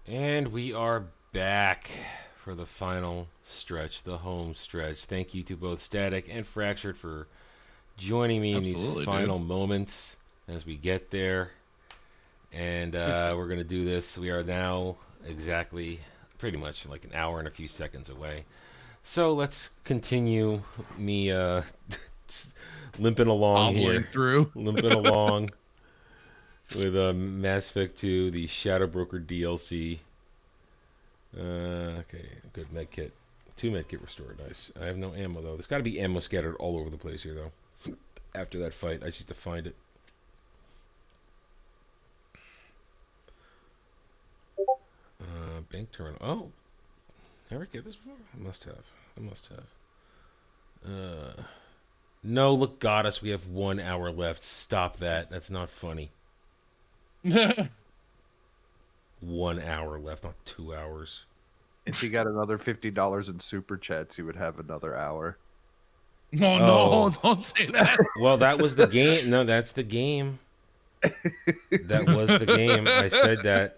And we are back for the final stretch, the home stretch. Thank you to both Static and Fractured for joining me in these Absolutely, dude. final moments as we get there. And we're going to do this. We are now exactly, pretty much like an hour and a few seconds away. So let's continue me limping along Hobbling here. through. Limping along with Mass Effect 2, the Shadow Broker DLC. Okay, good med kit. Two med kit restored. Nice. I have no ammo though. There's got to be ammo scattered all over the place here though. After that fight, I just need to find it. Bank terminal. Oh, ever get this before? I must have. I must have. No, look, got us. We have 1 hour left. Stop that. That's not funny. 1 hour left, not 2 hours. If he got another $50 in super chats, he would have another hour. No, no, Oh, don't say that. well, that was the game. No, that's the game. That was the game. I said that.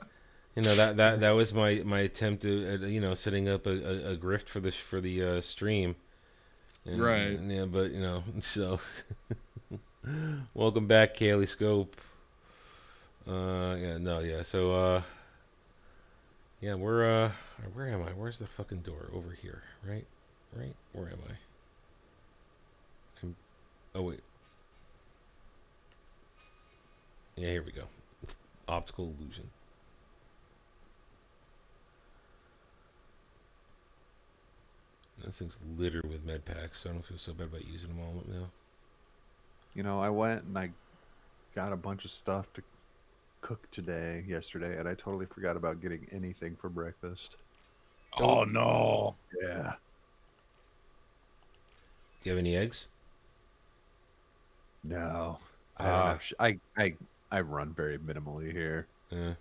You know that was my attempt to setting up a grift for the stream. Right. And, yeah, but so welcome back, Kaylee Scope. Yeah, no, yeah. So yeah, where am I? Where's the fucking door? Over here, right? Right? Where am I? Oh wait, yeah, here we go. Optical illusion. This thing's littered with med packs, so I don't feel so bad about using them all now. You know, I went and I got a bunch of stuff to cook yesterday, and I totally forgot about getting anything for breakfast. Oh no. Yeah. Do you have any eggs? No. I don't have I run very minimally here. Uh,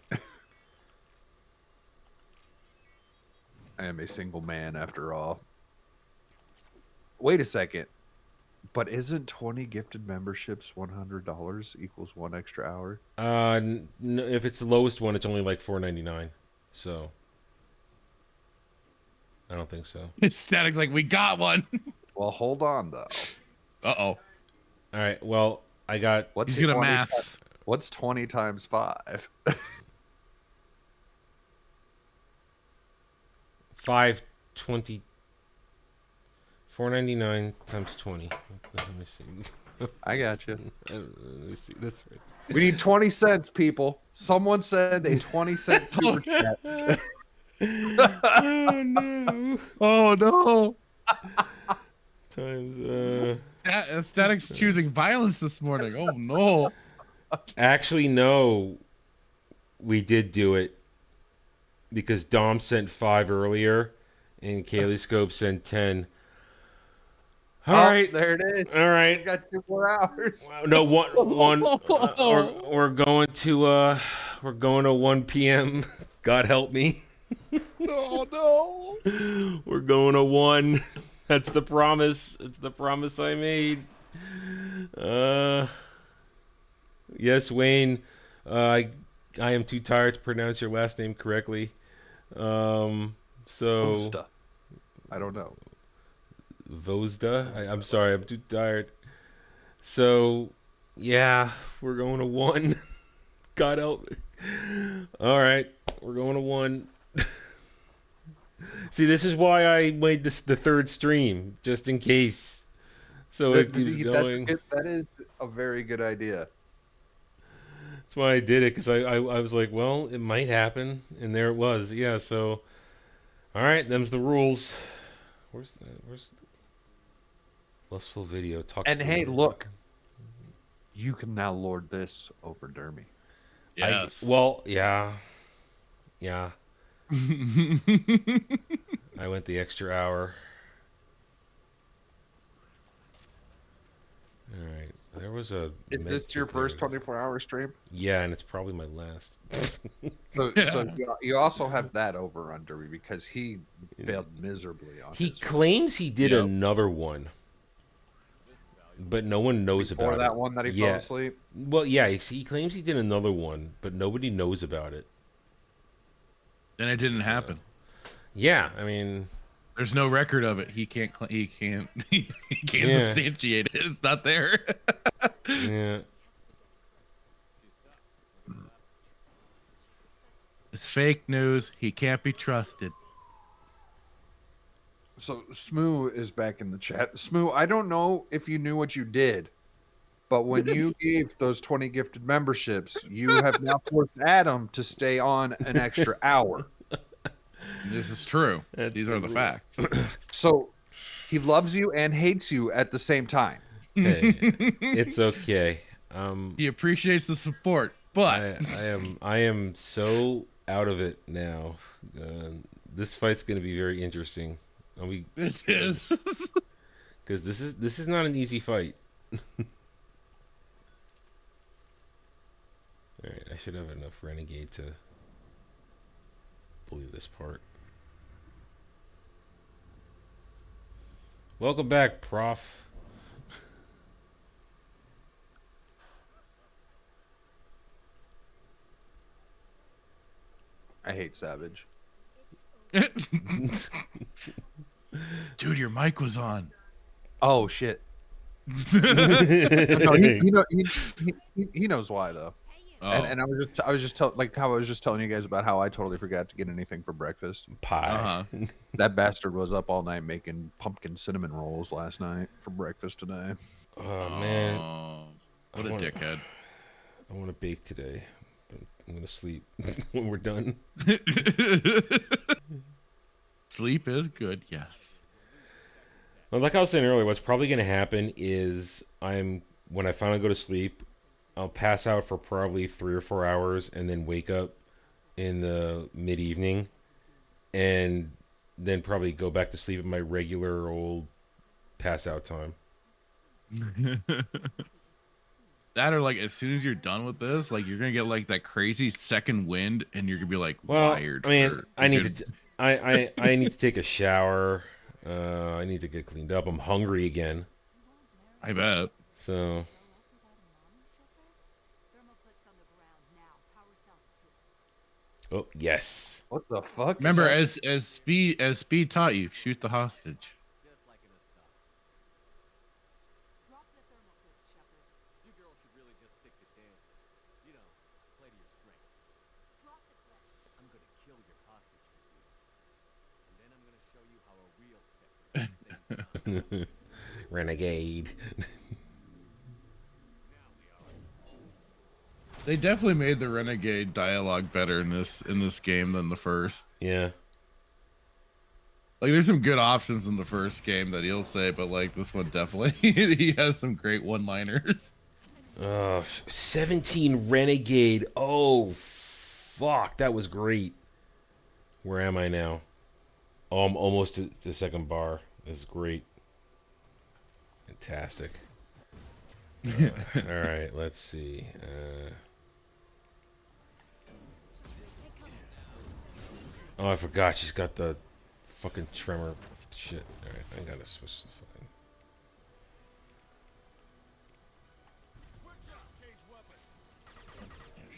I am a single man after all. Wait a second. But isn't 20 gifted memberships $100 equals one extra hour? if it's the lowest one, it's only like $4.99. So I don't think so. It's Static's like, we got one. Well, hold on though. Uh-oh. All right. Well, I got What's He's gonna 20 maths. What's 20 times 5? 520. 4.99 times 20. Let me see. I got you. Let me see. That's right. We need 20 cents, people. Someone send a 20-cent super chat. Oh no. Oh no. Times Static's choosing violence this morning. Oh no. Actually no, we did do it because Dom sent 5 earlier and Kaylee Scope sent 10. All right. There it is. All right. We got 2 more hours. No, one. We're going to 1 p.m. God help me. Oh no. We're going to 1. That's the promise. It's the promise I made. Uh, yes, Wayne. I am too tired to pronounce your last name correctly. So Hosta. I don't know. Vozda. I'm sorry. I'm too tired. So yeah, we're going to 1. God help me. All right, we're going to 1. See, this is why I made this the third stream, just in case. So it keeps going. That is a very good idea. That's why I did it, because I was like, well, it might happen, and there it was. Yeah, so, all right, them's the rules. Where's Lustful Video? Talk And to hey, me. look. You can now lord this over Dermy. Yes. Well, yeah. I went the extra hour. All right, there was a. Is this your first 24-hour stream? Yeah, and it's probably my last. So you also have that over on Derby because he failed miserably on He his claims he did Yep. another one, but no one knows before about that it. one that he Yeah. fell asleep. Well, yeah, he claims he did another one, but nobody knows about it. And it didn't happen. Yeah, I mean, There's no record of it. He can't. He can't. He can't Yeah. substantiate it. It's not there. yeah. It's fake news. He can't be trusted. So Smoo is back in the chat. Smoo, I don't know if you knew what you did, but when you gave those 20 gifted memberships, you have now forced Adam to stay on an extra hour. This is true. That's These are the facts. So he loves you and hates you at the same time. Hey, it's okay. He appreciates the support, but I am so out of it now. This fight's gonna be very interesting. this is. Because this is not an easy fight. Alright, I should have enough Renegade to bully this part. Welcome back, Prof. I hate Savage. Dude, your mic was on. Oh shit. No, he knows why though. Oh. And I was just telling you guys about how I totally forgot to get anything for breakfast. Pie. That bastard was up all night making pumpkin cinnamon rolls last night for breakfast today. Oh man, What a dickhead. I want to bake today, but I'm gonna sleep when we're done. Sleep is good, yes. Well, like I was saying earlier, what's probably gonna happen is when I finally go to sleep, I'll pass out for probably 3 or 4 hours and then wake up in the mid-evening and then probably go back to sleep at my regular old pass out time. That or like as soon as you're done with this, like you're gonna get like that crazy second wind and you're gonna be like wired. I mean, I need to take a shower. I need to get cleaned up. I'm hungry again. I bet. So oh, yes. What the fuck? Remember, as Speed taught you, shoot the hostage. Renegade. They definitely made the Renegade dialogue better in this game than the first. Yeah. Like, there's some good options in the first game that he'll say, but like this one definitely, he has some great one-liners. 17 Renegade. Oh, fuck. That was great. Where am I now? Oh, I'm almost at the second bar. This is great. Fantastic. All right, let's see. Oh, I forgot. She's got the fucking tremor shit. All right, I gotta switch the fucking.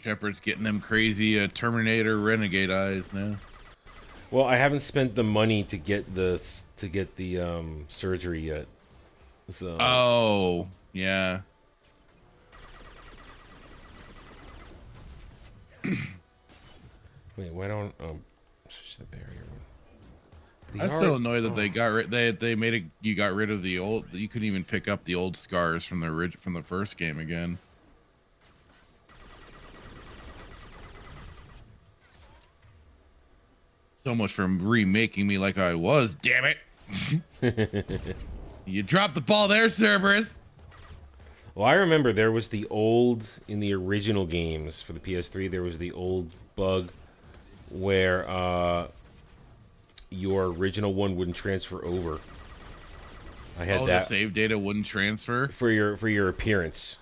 Shepard's getting them crazy Terminator Renegade eyes now. Well, I haven't spent the money to get the surgery yet. So. Oh, yeah. Wait, why don't switch the barrier one? I'm still annoyed that they got they made it. You got rid of the old. You couldn't even pick up the old scars from the first game again. So much for remaking me like I was. Damn it! You dropped the ball there, Cerberus. Well, I remember there was the old in the original games for the PS3. There was the old bug where your original one wouldn't transfer over. I had that. The save data wouldn't transfer for your appearance.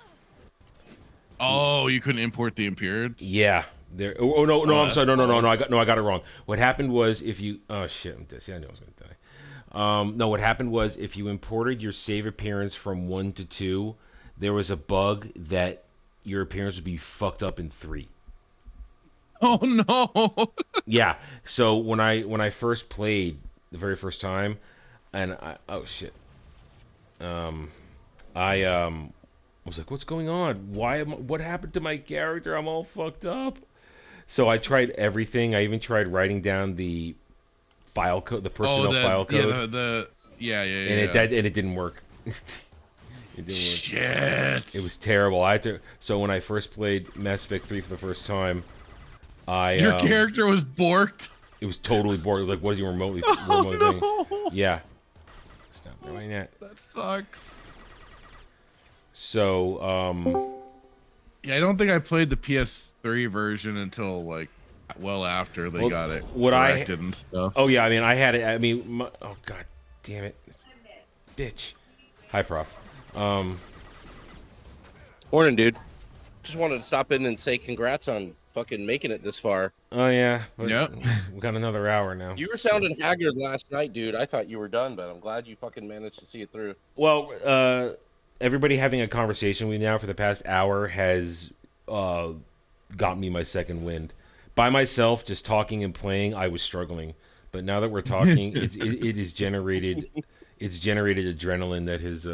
Oh, you couldn't import the appearance? Yeah. There. Oh no, I'm sorry. No. I got it wrong. What happened was if you. Oh shit! I'm dead. See, I knew I was gonna die. No, what happened was if you imported your save appearance from 1 to 2, there was a bug that your appearance would be fucked up in 3. Oh no. Yeah. So when I first played the very first time, and oh shit, um, I was like, what's going on? What happened to my character? I'm all fucked up. So I tried everything. I even tried writing down the file code, the Oh, personnel file code, yeah. and it didn't work. It didn't work. Shit. It was terrible. So when I first played Mass Effect 3 for the first time, Your character was borked. it was totally boring. Like, what is he remotely thing? No. Yeah. Stop doing that. That sucks. So, Yeah, I don't think I played the PS3 version until like well after they got it corrected and stuff. oh yeah, I mean, I had it. I mean, oh god, damn it, bitch. Hi, Prof. Morning, dude. Just wanted to stop in and say congrats on fucking making it this far. Oh yeah. Yep. We got another hour now. You were sounding haggard last night, dude. I thought you were done, but I'm glad you fucking managed to see it through. Well, everybody having a conversation with me now for the past hour has got me my second wind. By myself, just talking and playing, I was struggling. But now that we're talking, it is generated. It's generated adrenaline that has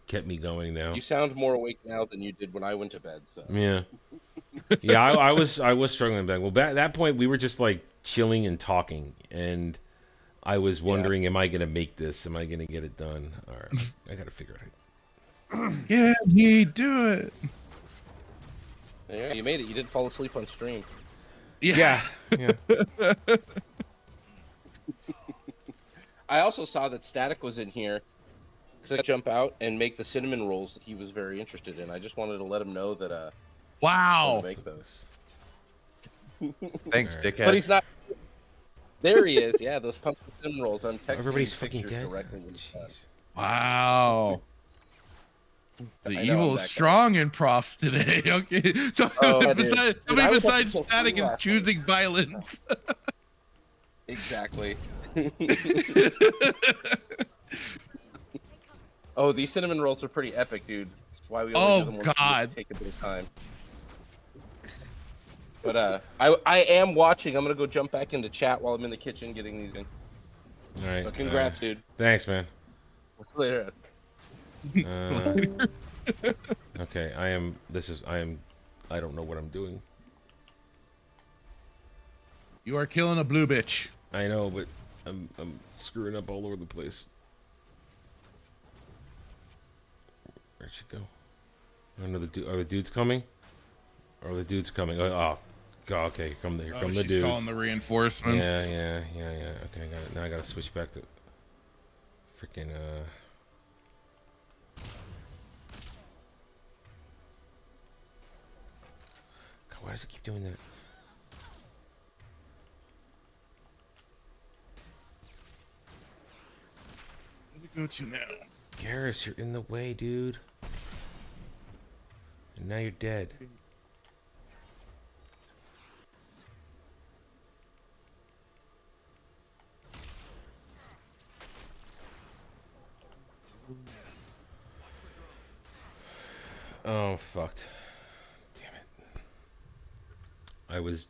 kept me going now. You sound more awake now than you did when I went to bed. So Yeah. Yeah, I was struggling back. Well, at that point, we were just like chilling and talking, and I was wondering, am I gonna make this? Am I gonna get it done? All right, I gotta figure it out. Yeah, he do it. yeah, you made it. You didn't fall asleep on stream. Yeah. I also saw that Static was in here because I jump out and make the cinnamon rolls that he was very interested in. I just wanted to let him know that I Wow. make those. Thanks, Alright. dickhead. But he's not. There he is. Yeah, those pumpkin cinnamon rolls. I'm texting Everybody's you fucking pictures dead. directly when it's done. Jeez. Wow. The I know, evil I'm is that guy. strong in Prof today. Okay. So Oh, yeah, dude. besides, Dude, I somebody was up besides until Static 3 is last night. choosing violence. Exactly. Oh, these cinnamon rolls are pretty epic, dude. That's why we only Oh, do them once a God. week. Take a bit of time. But I am watching. I'm gonna go jump back into chat while I'm in the kitchen getting these in. All right. So congrats, dude. Thanks, man. Later. Okay, I am. I don't know what I'm doing. You are killing a blue bitch. I know, but I'm screwing up all over the place. Where'd she go? I know are the dudes coming? Are the dudes coming? Oh, God, okay, here come the She's dudes. calling the reinforcements. Yeah. Okay, I got it. Now I gotta switch back to freaking God, why does it keep doing that? Where do we go to now? Garrus, you're in the way, dude. And now you're dead. Oh, fucked. Damn it. I was...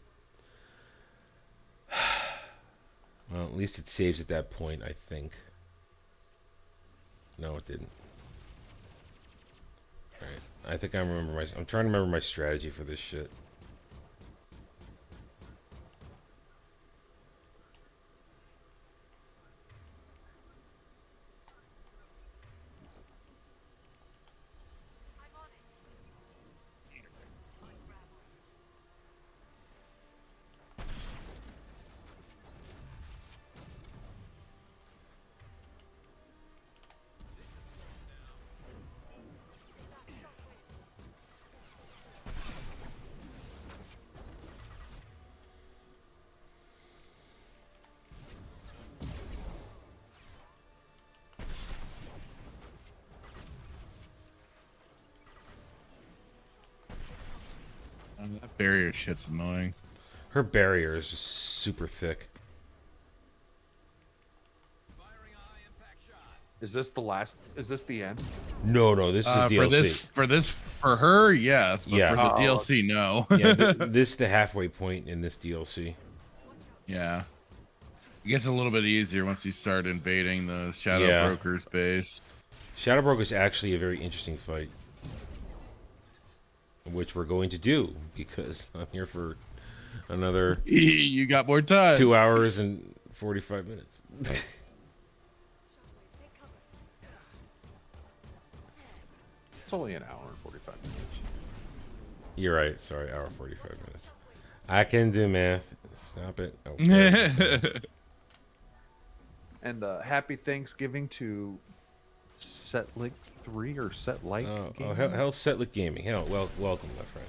Well, at least it saves at that point, I think. No, it didn't. Alright. I think I'm trying to remember my strategy for this shit. That barrier shit's annoying. Her barrier is just super thick. Is this the last? Is this the end? No, no, this is DLC. For her, yes, but Yeah. for the Oh, DLC, no. Yeah, this is the halfway point in this DLC. Yeah. It gets a little bit easier once you start invading the Shadow Yeah. Broker's base. Shadow Broker is actually a very interesting fight, which we're going to do because I'm here for another You got more time. 2 hours and 45 minutes. It's only an hour and 45 minutes. You're right. Sorry, hour 45 minutes. I can do math. Stop it. Okay. And happy Thanksgiving to Setlick 3 or Setlike. Hell, Setlick Gaming. Hell, welcome, my friend.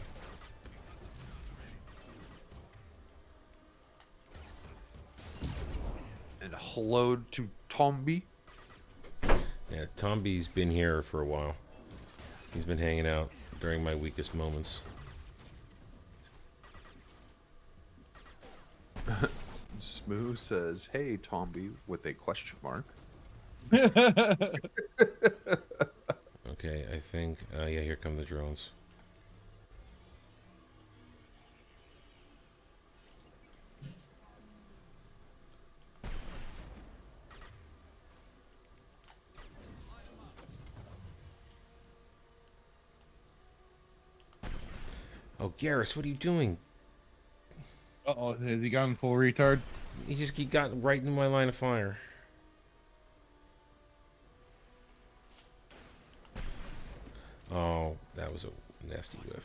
And hello to Tomby. Yeah, Tom B's been here for a while. He's been hanging out during my weakest moments. Smooth says, "Hey Tomby," with a question mark. Okay, I think. Yeah, here come the drones. Oh, Garrus, what are you doing? Uh-oh, has he gone full retard? He got right in my line of fire. Oh, that was a nasty whiff.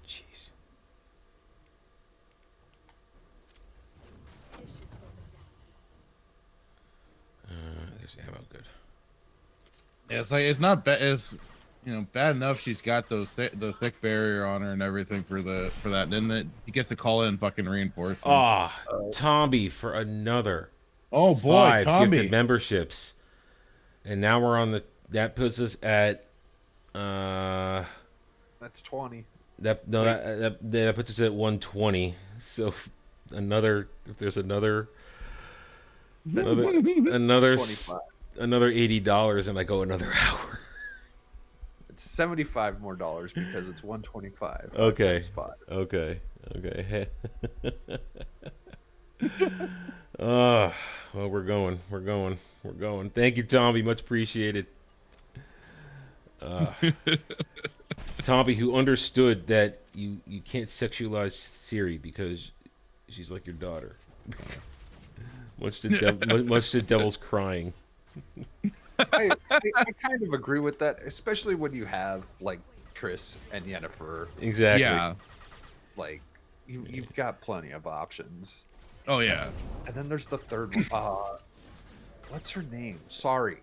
Jeez. There's ammo. Good. Yeah, it's not bad. It's bad enough she's got the thick barrier on her and everything for that. Then he gets to call in fucking reinforcements. Ah, Tomby for another Oh boy, 5 Tommy. gifted memberships, and now we're on the. That puts us at. That's 20. That puts us at 120. So if there's another 25. another $80, and I go another hour. It's $75 more because it's 125. Okay. times 5. Okay. Well, we're going. Thank you, Tommy. Much appreciated. Tommy, who understood that you can't sexualize Siri because she's like your daughter. much to Devil's crying. I kind of agree with that, especially when you have like Triss and Yennefer. Exactly. Yeah. Like you've got plenty of options. Oh yeah. And then there's the third one. What's her name? Sorry,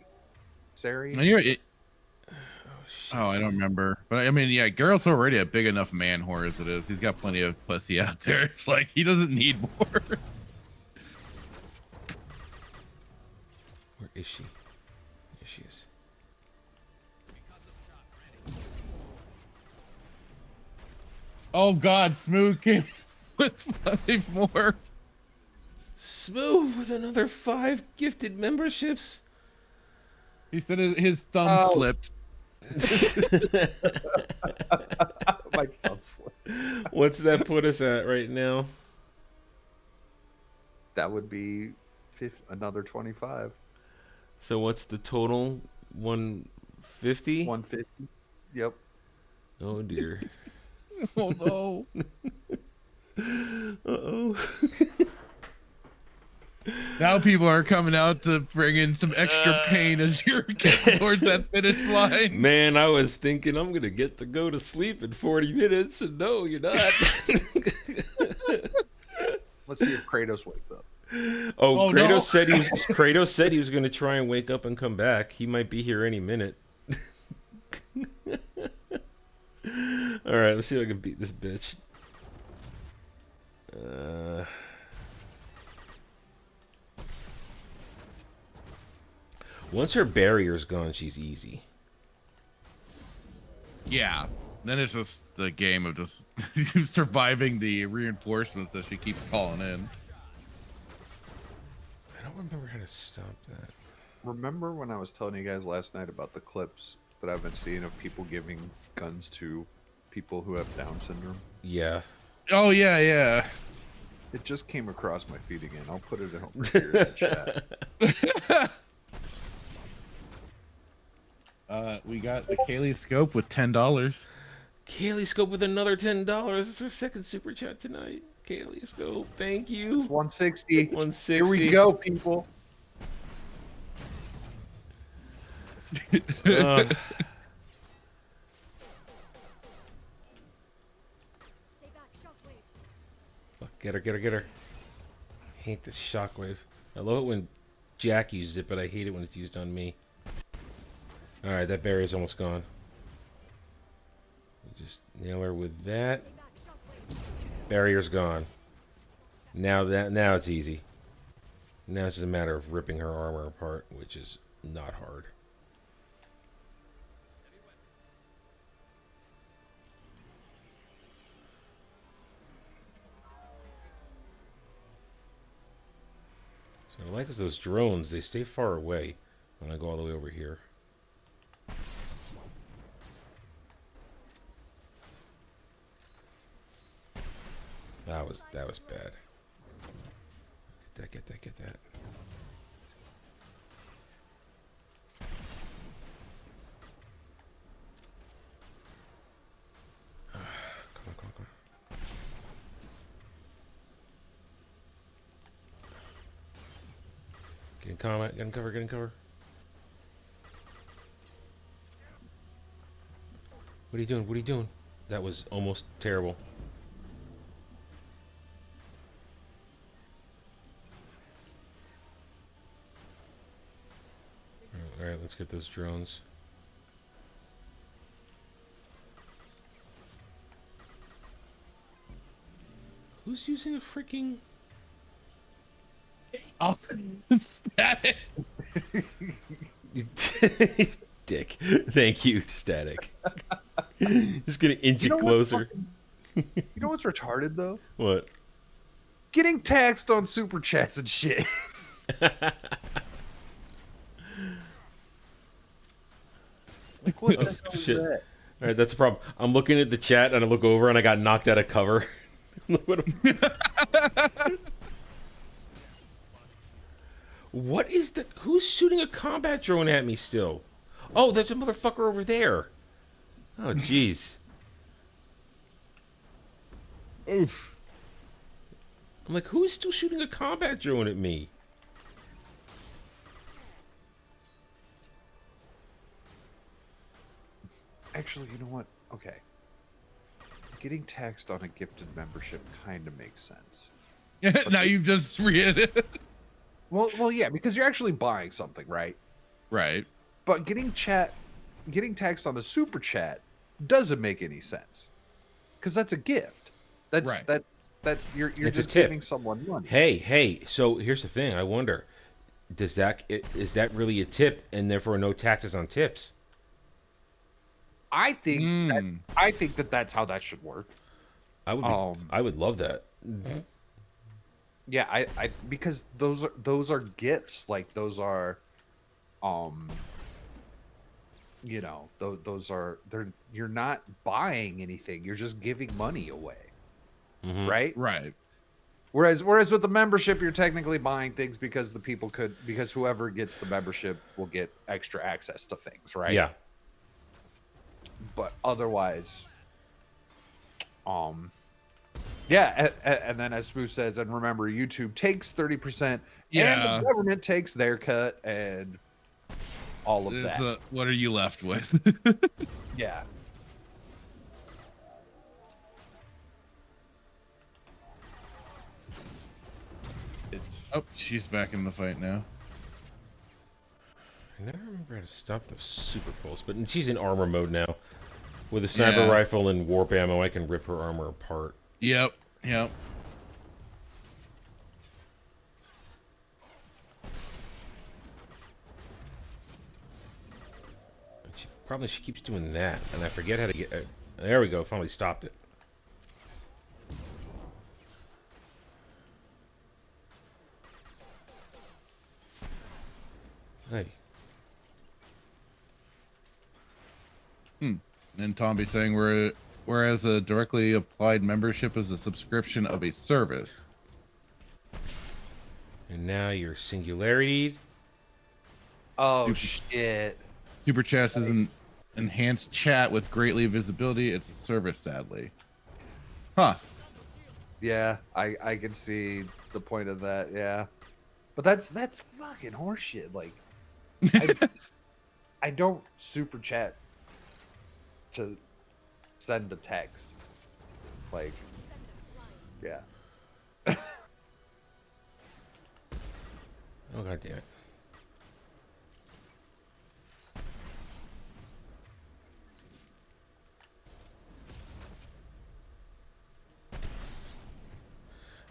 Sari. Oh, I don't remember. But I mean, yeah, Geralt's already a big enough man whore as it is. He's got plenty of pussy out there. It's like he doesn't need more. Where is she? Here she is. Oh God, Smooth came with 5 more. Smooth with another 5 gifted memberships. He said his thumb slipped. My thumb slip. What's that put us at right now? That would be another 25. So what's the total? 150? 150. Yep. Oh dear. Oh no. Uh-oh. Now people are coming out to bring in some extra pain as you're getting towards that finish line. Man, I was thinking I'm gonna get to go to sleep in 40 minutes, and no, you're not. Let's see if Kratos wakes up. Oh, Kratos no. said he was gonna try and wake up and come back. He might be here any minute. All right, let's see if I can beat this bitch. Once her barrier's gone, she's easy. Yeah. Then it's just the game of just surviving the reinforcements that she keeps calling in. I don't remember how to stop that. Remember when I was telling you guys last night about the clips that I've been seeing of people giving guns to people who have Down syndrome? Yeah. Oh yeah, yeah. It just came across my feed again. I'll put it over here in the chat. We got the Kaylee scope with $10. Kaylee Scope with another $10. It's her second super chat tonight. Kaylee Scope, thank you. It's 160. 160. Here we go, people. Uh, fuck, get her, get her, get her. I hate this shockwave. I love it when Jack uses it, but I hate it when it's used on me. Alright, that barrier's almost gone. Just nail her with that. Barrier's gone. Now it's easy. Now it's just a matter of ripping her armor apart, which is not hard. So I like is those drones, they stay far away when I go all the way over here. That was bad. Get that. Come on. Get in combat, get in cover. What are you doing? That was almost terrible. Alright, let's get those drones. Who's using a freaking... Oh, static. Dick. Thank you, Static. Just gonna inch it closer. You know what's retarded, though? What? Getting taxed on super chats and shit. Like, what the hell is shit. that? Alright, that's the problem. I'm looking at the chat and I look over and I got knocked out of cover. What is the... Who's shooting a combat drone at me still? Oh, there's a motherfucker over there. Oh, jeez. Oof. I'm like, who is still shooting a combat drone at me? Actually, you know what? Okay. Getting taxed on a gifted membership kind of makes sense. Now you've just read it. Well, yeah, because you're actually buying something, right? Right. But getting taxed on a super chat doesn't make any sense, because that's a gift. That's Right. that you're It's a just tip. giving someone money. Hey, so here's the thing. I wonder, is that really a tip and therefore no taxes on tips? I think that that's how that should work. I would love that. Yeah, I because those are gifts. Like those are, you know, those are you're not buying anything. You're just giving money away, right? Right. Whereas with the membership, you're technically buying things because because whoever gets the membership will get extra access to things, right? Yeah. But otherwise, yeah, and then as Smooth says, and remember, YouTube takes 30%, Yeah. and the government takes their cut, and all of that. What are you left with? Yeah. It's Oh, she's back in the fight now. I never remember how to stop those super pulse, but she's in armor mode now. With a sniper Yeah. rifle and warp ammo, I can rip her armor apart. Yep. Problem is she keeps doing that, and I forget how to get... there we go, finally stopped it. Hey. And Tomby saying whereas a directly applied membership is a subscription of a service. And now your singularity. Oh shit! Super Chat is an enhanced chat with greatly visibility. It's a service, sadly. Huh. Yeah, I can see the point of that. Yeah, but that's fucking horseshit. Like, I don't super chat to send a text. Like, yeah. Oh, god damn it.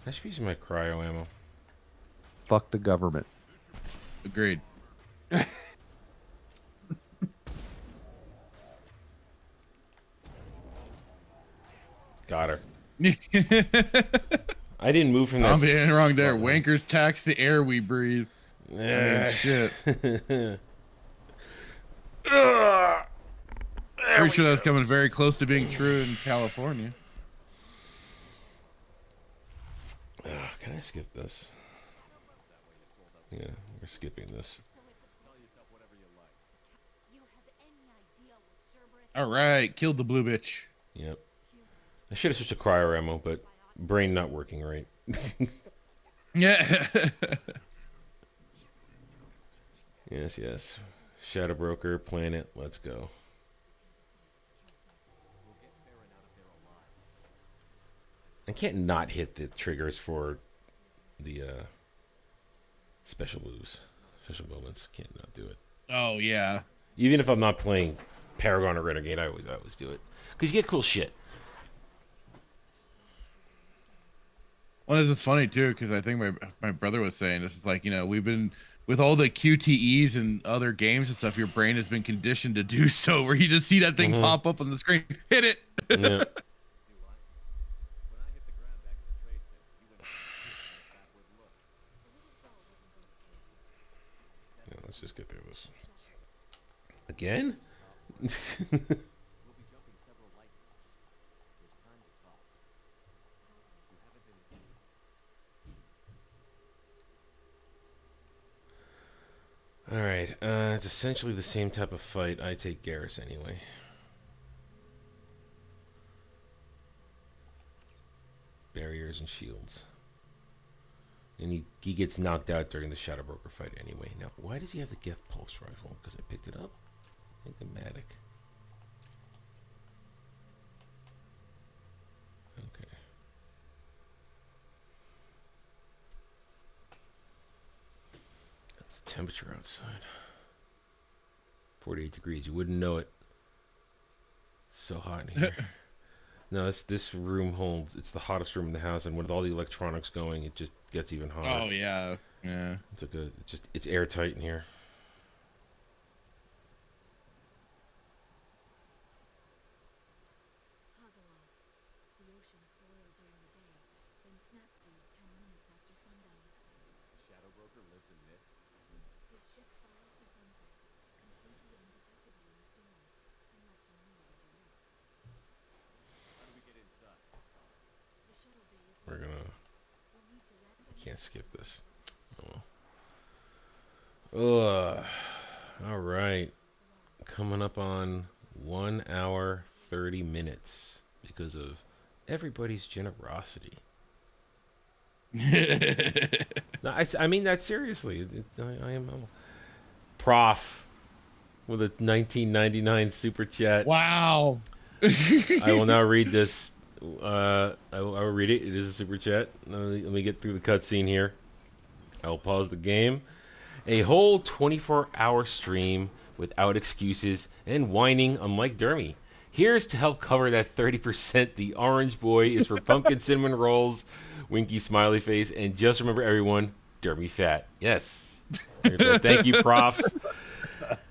I should be using my cryo ammo. Fuck the government. Agreed. Got her. I didn't move from that. I'm being wrong there. spot. Wankers tax the air we breathe. I mean, shit. Pretty sure that's coming very close to being true in California. Can I skip this? Yeah, we're skipping this. All right, killed the blue bitch. Yep. I should have switched to cryo ammo, but brain not working right. Yeah. Yes, yes. Shadow Broker, planet, let's go. I can't not hit the triggers for the special moves, special moments. Can't not do it. Oh yeah. Even if I'm not playing Paragon or Renegade, I always do it because you get cool shit. Well, this is funny too because I think my brother was saying this is like, you know, we've been with all the QTEs and other games and stuff. Your brain has been conditioned to do so, where you just see that thing pop up on the screen, hit it. Yeah. Let's just get through this. Again? Alright, it's essentially the same type of fight. I take Garrus anyway. Barriers and shields. And he gets knocked out during the Shadow Broker fight anyway. Now, why does he have the Geth Pulse Rifle? Because I picked it up? I think the Matic. Okay. That's the temperature outside. 48 degrees. You wouldn't know it. So hot in here. No, this room holds. It's the hottest room in the house, and with all the electronics going, it just gets even hotter. Oh yeah, yeah. It's like it's airtight in here. We're gonna. I can't skip this. Oh. Ugh. All right. Coming up on 1 hour 30 minutes because of everybody's generosity. No, I mean that seriously. I am Prof with a 1999 super chat. Wow. I will now read this. I will read it. It is a super chat. Let me get through the cutscene here. I will pause the game. A whole 24-hour stream without excuses and whining, unlike Dermy. Here's to help cover that 30%. The orange boy is for pumpkin cinnamon rolls, winky smiley face, and just remember everyone, Dermy fat. Yes. Thank you, Prof.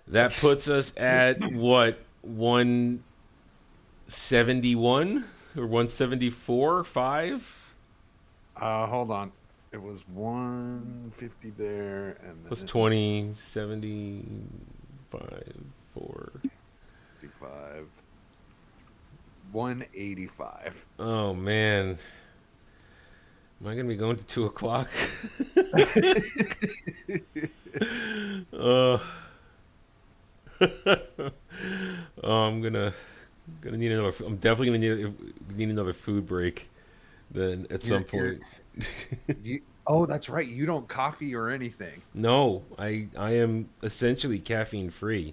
That puts us at what, 171 or 174, 5? Hold on. It was 150 there, and then Plus it 20, 75, 4. 55. 185. Oh man. Am I gonna be going to 2 o'clock? uh, oh, I'm gonna need another. I'm definitely gonna need another food break. Then at some You're- point. oh, that's right. You don't coffee or anything. No, I am essentially caffeine free.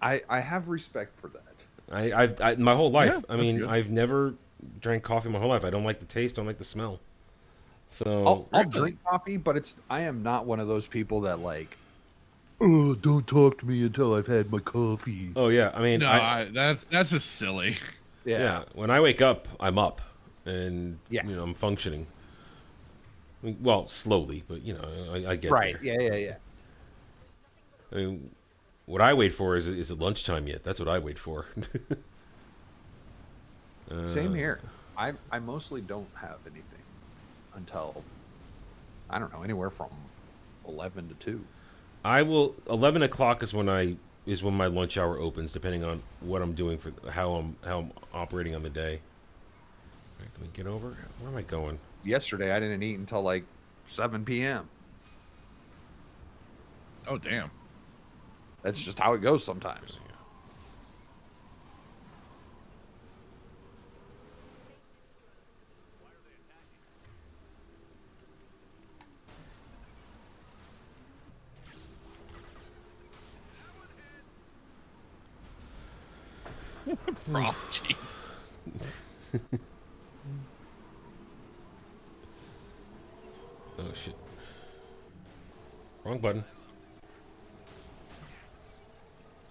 I have respect for that. My whole life. Yeah, I that's mean, good. I've never drank coffee my whole life. I don't like the taste. Don't like the smell. So I'll Really? drink coffee, but I am not one of those people that like, oh, don't talk to me until I've had my coffee. oh yeah. I mean, No, that's just silly. yeah. When I wake up, I'm up, and Yeah. I'm functioning. I mean, well, slowly, but I get Right. there. Yeah. I mean, what I wait for is it lunchtime yet? That's what I wait for. Same here. I mostly don't have anything until, I don't know, anywhere from 11 to 2. I will. 11 o'clock is when my lunch hour opens, depending on what I'm doing for how I'm operating on the day. All right, can we get over? Where am I going? Yesterday, I didn't eat until like 7 p.m. Oh damn. That's just how it goes sometimes. Oh jeez. Oh shit! Wrong button.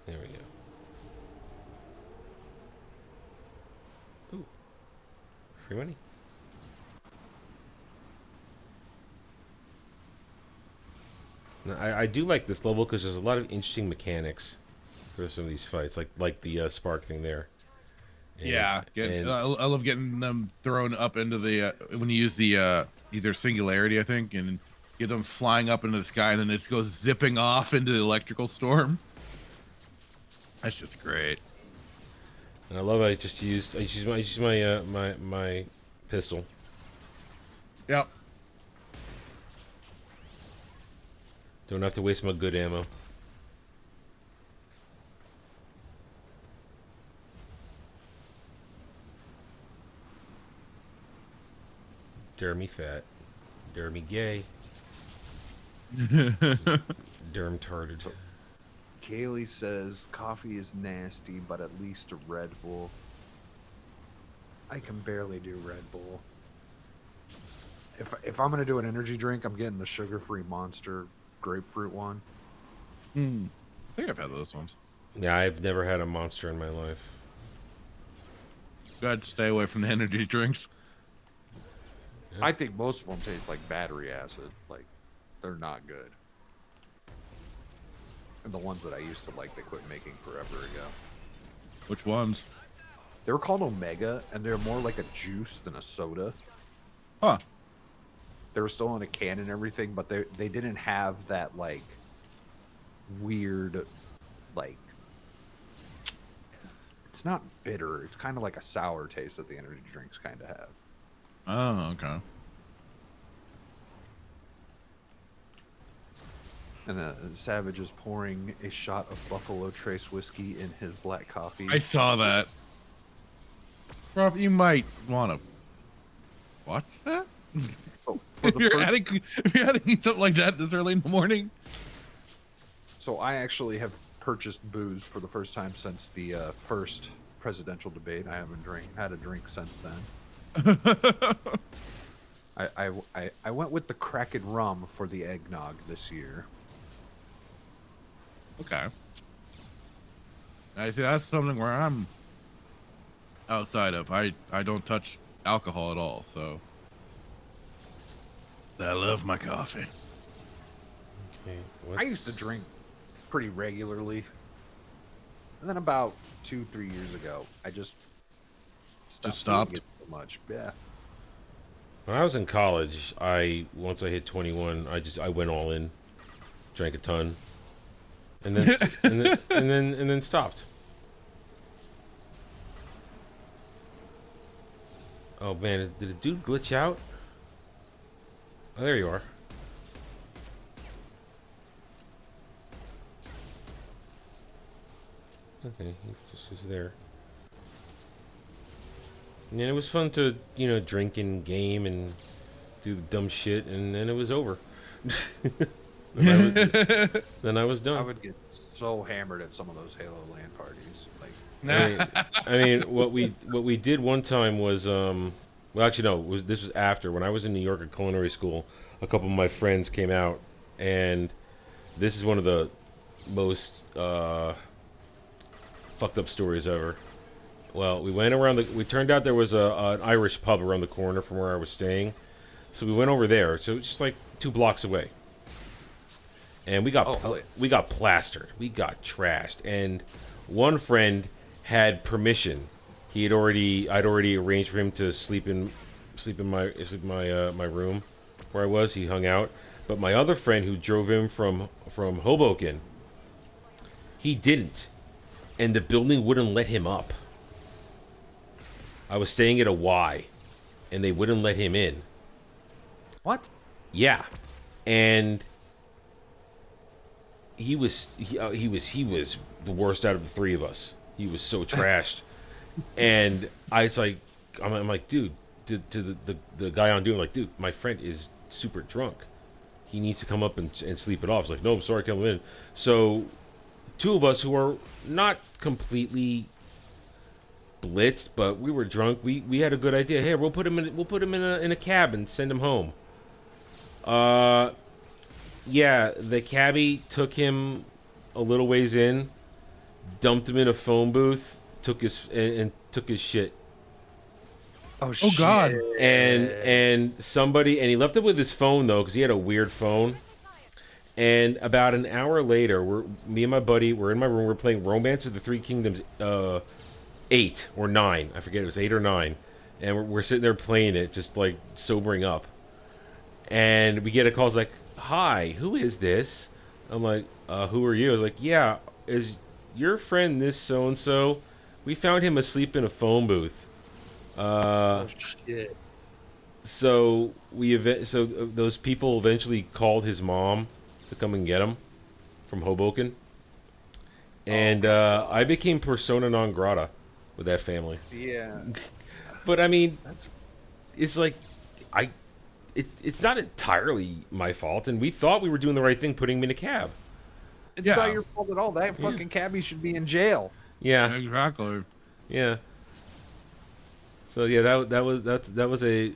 There we go. Ooh, free money. Now, I do like this level because there's a lot of interesting mechanics for some of these fights, like the spark thing there. And- Yeah, and- I love getting them thrown up into the when you use the either singularity, I think, and get them flying up into the sky, and then it just goes zipping off into the electrical storm. That's just great. And I love I use my pistol. Yep. Don't have to waste my good ammo. Dare me fat. Dare me gay. Derm tarded. Kaylee says coffee is nasty, but at least a Red Bull. I can barely do Red Bull. If I'm gonna do an energy drink, I'm getting the sugar-free Monster grapefruit one. Hmm. I think I've had those ones. Yeah, I've never had a Monster in my life. Good. Stay away from the energy drinks. Yeah. I think most of them taste like battery acid. Like, they're not good. And the ones that I used to like, they quit making forever ago. Which ones? They were called Omega, and they're more like a juice than a soda. Huh. They were still in a can and everything, but they didn't have that like weird, like, it's not bitter. It's kind of like a sour taste that the energy drinks kind of have. Oh, okay. And Savage is pouring a shot of Buffalo Trace whiskey in his black coffee. I saw that. Prof, you might want to watch that. Oh, for If the you're first- adding, if you're adding something like that this early in the morning. So I actually have purchased booze for the first time since the first presidential debate. I haven't had a drink since then. I went with the Kraken rum for the eggnog this year. Okay. I see. That's something where I'm outside of. I don't touch alcohol at all. So I love my coffee. Okay, I used to drink pretty regularly And then about 2-3 years ago, I just stopped. stopped? Doing it so much. Yeah. When I was in college, once I hit 21, I went all in, drank a ton, and then and then stopped. Oh man, did a dude glitch out? Oh, there you are. Okay, he just was there. And it was fun to, drink and game and do dumb shit, and then it was over. Then I was I done. would get so hammered at some of those Halo LAN parties. Like, I mean, what we did one time was, well, actually no, this was after when I was in New York at culinary school. A couple of my friends came out, and this is one of the most fucked up stories ever. Well, we went around we turned out there was an Irish pub around the corner from where I was staying, so we went over there. So it's just like 2 blocks away, and we got plastered, we got trashed, and one friend had permission. I'd already arranged for him to sleep in my room where I was. He hung out, but my other friend who drove in from Hoboken, he didn't, and the building wouldn't let him up. I was staying at a Y, and they wouldn't let him in. what? Yeah, and he was the worst out of the 3 of us. He was so trashed, and I'm like, dude, to the guy on duty, like, dude, my friend is super drunk. He needs to come up and sleep it off. He's like, no, I'm sorry, come in. So 2 of us who are not completely blitzed, but we were drunk. We had a good idea. Hey, we'll put him in a cab and send him home. Yeah, the cabbie took him a little ways in, dumped him in a phone booth, took his shit, Oh, Oh, God. and he left it with his phone though, because he had a weird phone. And about an hour later, me and my buddy were in my room. We're playing Romance of the Three Kingdoms, 8 or 9. I forget, it was 8 or 9. And we're sitting there playing it, just like sobering up. And we get a call. It's like, "Hi, who is this?" I'm like, "Who are you?" I was like, "Yeah, is your friend this so and so? We found him asleep in a phone booth." Oh shit. So those people eventually called his mom to come and get him from Hoboken, and I became persona non grata with that family. Yeah. But I mean, That's it's like it's not entirely my fault, and we thought we were doing the right thing putting him in a cab. it's Yeah. not your fault at all. That fucking cabbie should be in jail. Yeah, Exactly. yeah. So yeah, that was a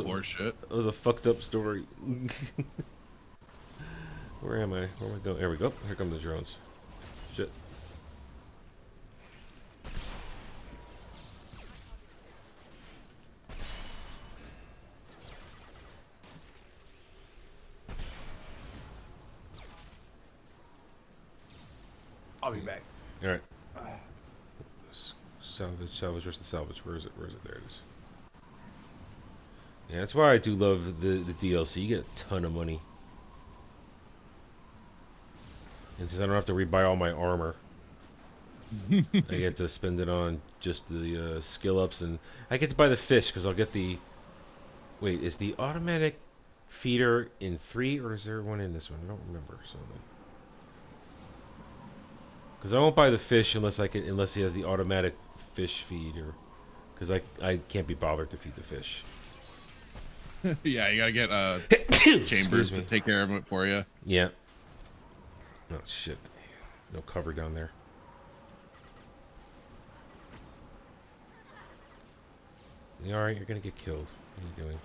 Horse shit. that was a fucked up story. Where am I? Where am I going? There we go. Here come the drones. Shit. I'll be back. All right. Salvage versus salvage. Where is it? There it is. Yeah, that's why I do love the DLC. You get a ton of money. And since I don't have to rebuy all my armor, I get to spend it on just the skill ups, and I get to buy the fish because I'll get the. Wait, is the automatic feeder in 3 or is there one in this one? I don't remember. Because I won't buy the fish unless he has the automatic fish feed, or because I can't be bothered to feed the fish. Yeah, you gotta get Chambers Excuse me. to take care of it for you. Yeah. Oh shit. No cover down there. You alright? You're gonna get killed. What are you doing?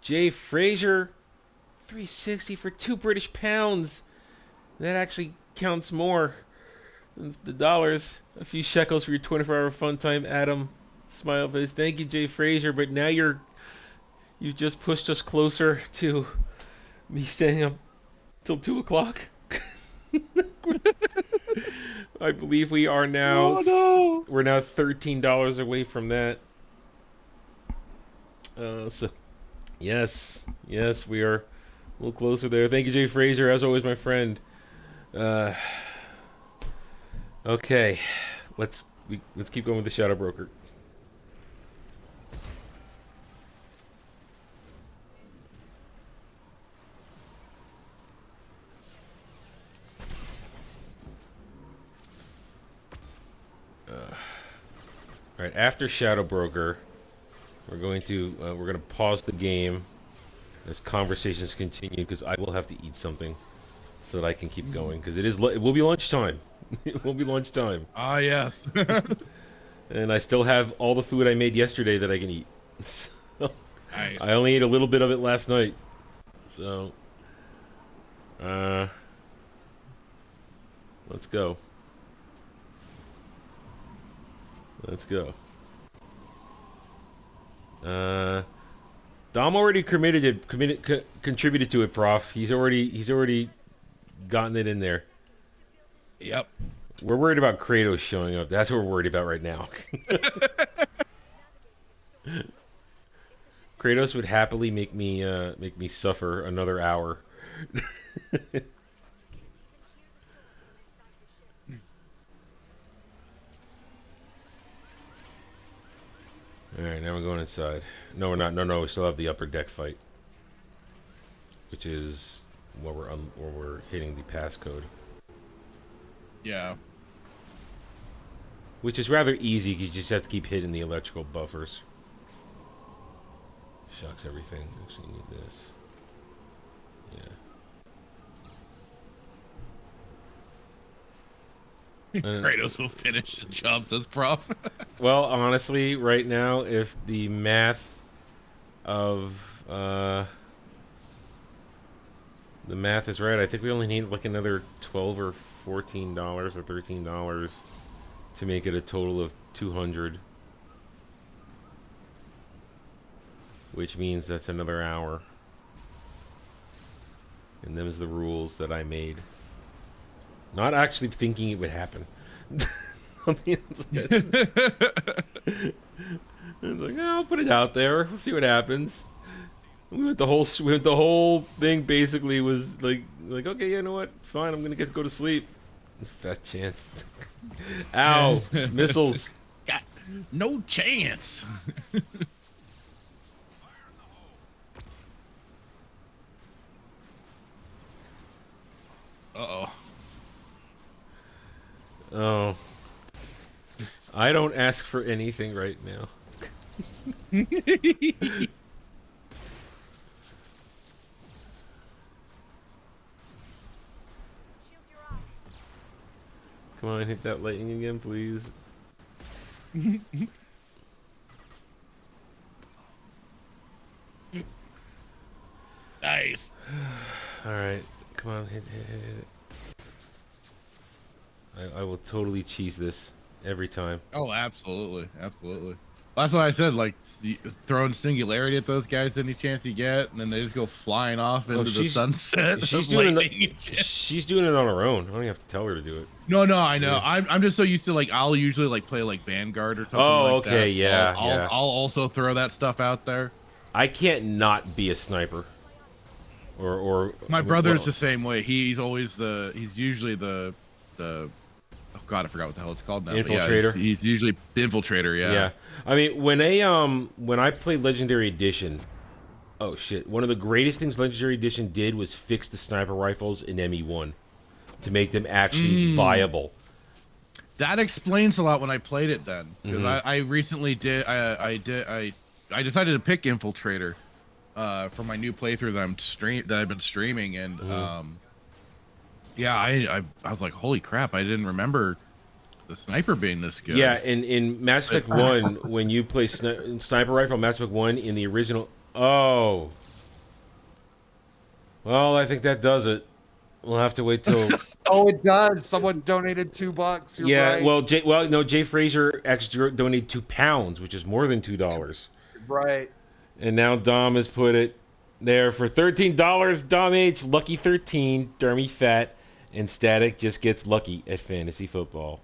Jay Frazier, 360 for £2 British. That actually counts more than the dollars. A few shekels for your 24-hour fun time, Adam. Smile face. Thank you, Jay Fraser. But now you just pushed us closer to me staying up till 2 o'clock. I believe we are now. Oh no! We're now $13 away from that. So, yes, we are a little closer there. Thank you, Jay Fraser, as always, my friend. Okay, let's keep going with the Shadow Broker. All right, after Shadow Broker, we're going to pause the game as conversations continue because I will have to eat something so that I can keep going because it will be lunchtime. It will be lunchtime. Ah, yes. And I still have all the food I made yesterday that I can eat. So, Nice. I only ate a little bit of it last night. So, let's go. Let's go. Dom already contributed to it, Prof. He's already gotten it in there. Yep. We're worried about Kratos showing up. That's what we're worried about right now. Kratos would happily make me suffer another hour. Alright, now we're going inside. No, we're not. No, we still have the upper deck fight. Which is where we're hitting the passcode. Yeah. Which is rather easy, because you just have to keep hitting the electrical buffers. Shucks, everything. Actually need this. Yeah. Kratos will finish the job, says Prof. Well, honestly, right now, if the math of the math is right, I think we only need like another $12 or $14 or $13 to make it a total of 200, which means that's another hour. And them's the rules that I made. Not actually thinking it would happen. It's like, oh, I'll put it out there. We'll see what happens. The whole thing basically was like okay, you know what? It's fine. I'm gonna go to sleep. Fat chance. Ow! Missiles. Got no chance. Uh-oh. Oh. I don't ask for anything right now. Come on, hit that lightning again, please. Nice. Alright, come on, hit it. I will totally cheese this every time. Oh, absolutely. Absolutely. That's why I said, like, throwing singularity at those guys any chance you get, and then they just go flying off into the sunset. She's doing it on her own. I don't even have to tell her to do it. No, I know. Yeah. I'm just so used to, like, I'll usually like play like Vanguard or something like that. Okay, yeah, I'll also throw that stuff out there. I can't not be a sniper. Or my brother's the same way. He's usually the oh god, I forgot what the hell it's called now. Infiltrator. Yeah, he's usually the infiltrator. Yeah. I mean, when I played Legendary Edition, oh shit, one of the greatest things Legendary Edition did was fix the sniper rifles in ME1 to make them actually viable. That explains a lot when I played it then, because I recently did I decided to pick Infiltrator for my new playthrough that I've been streaming, and yeah, I was like, holy crap, I didn't remember the sniper being this good. Yeah, in Mass Effect 1, when you play sniper rifle Mass Effect 1 in the original... Oh. Well, I think that does it. We'll have to wait till. Oh, it does. Someone donated $2. You're Yeah, right. well, no, Jay Fraser actually donated £2, which is more than $2. Right. And now Dom has put it there for $13. Dom H, lucky 13, Dermy Fat, and Static just gets lucky at fantasy football.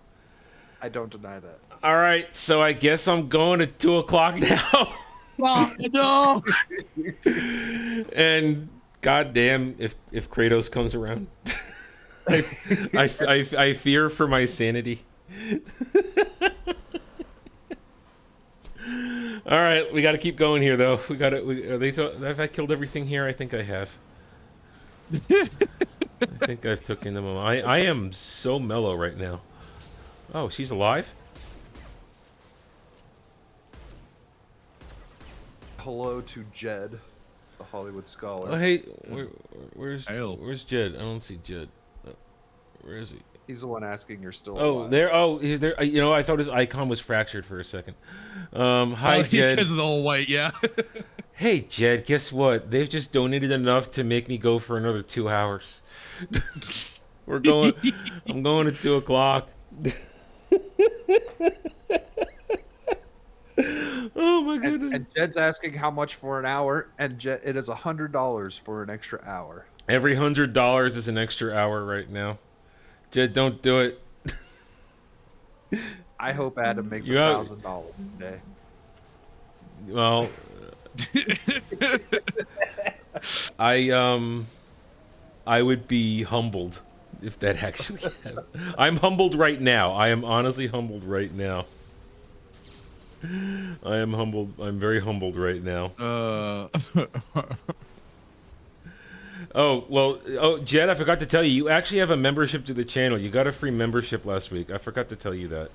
I don't deny that. All right, so I guess I'm going at 2 o'clock now. Oh, no. And goddamn, if Kratos comes around, I fear for my sanity. All right, we got to keep going here, though. We got to. Have I killed everything here? I think I have. I think I've taken them all. I am so mellow right now. Oh, she's alive? Hello to Jed, the Hollywood scholar. Oh, hey, where's Hail. Jed? I don't see Jed. Where is he? He's the one asking you're still Oh, alive. there. Oh, there. You know, I thought his icon was fractured for a second. Hi, Jed. Because of the whole white, yeah. Hey, Jed. Guess what? They've just donated enough to make me go for another 2 hours. We're going. I'm going at 2 o'clock. Oh my goodness. And Jed's asking how much for an hour, and Jed, it is $100 for an extra hour. Every $100 is an extra hour right now. Jed, don't do it. I hope Adam makes You have- $1,000 a day. Well, I would be humbled if that actually happened. I'm humbled right now. I am honestly humbled right now. I am humbled. I'm very humbled right now. Oh, well, Jed, I forgot to tell you, you actually have a membership to the channel. You got a free membership last week. I forgot to tell you that.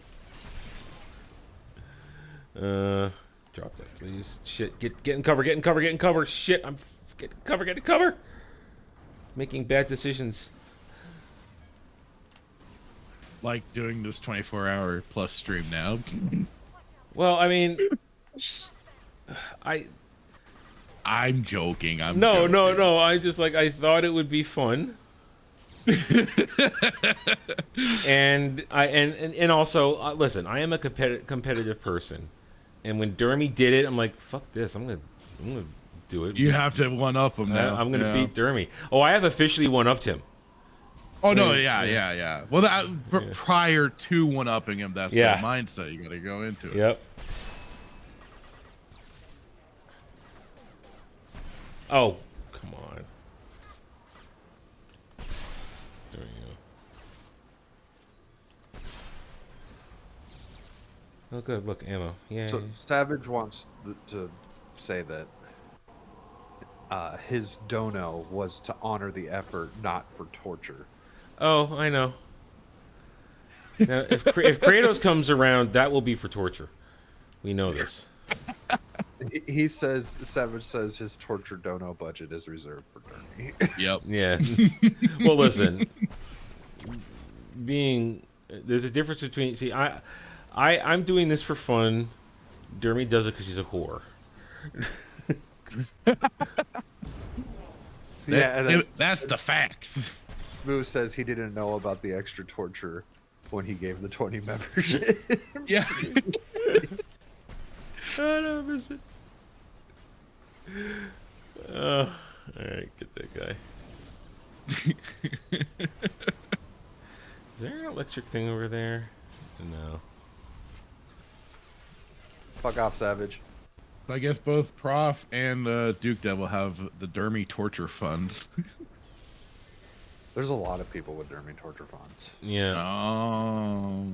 Drop that, please. Shit, get in cover, get in cover, get in cover. Shit, I'm get in cover, get in cover. Making bad decisions. Like doing this 24-hour plus stream now. Well, I mean, I'm joking. No. I just I thought it would be fun. and also listen, I am a competitive person, and when Dermy did it, I'm like, fuck this, I'm gonna do it. You have to one up him now. I'm gonna beat Dermy. Oh, I have officially one upped him. Oh no, yeah. Well, prior to one upping him, that's the mindset you gotta go into. It. Yep. Oh, come on. There we go. Oh, good. Look, ammo. Yeah. So Savage wants to say that his dono was to honor the effort, not for torture. Oh, I know. Now, if Kratos comes around, that will be for torture. We know this. He says, Savage says his torture dono budget is reserved for Dermy. Yep. Yeah. Well, listen. There's a difference between. See, I'm doing this for fun. Dermy does it because he's a whore. That's the facts. Moo says he didn't know about the extra torture when he gave the 20 membership. Yeah. I don't miss it. All right, get that guy. Is there an electric thing over there? No. Fuck off, Savage. I guess both Prof and Duke Devil have the Dermy torture funds. There's a lot of people with Dermy torture funds. Yeah. Oh.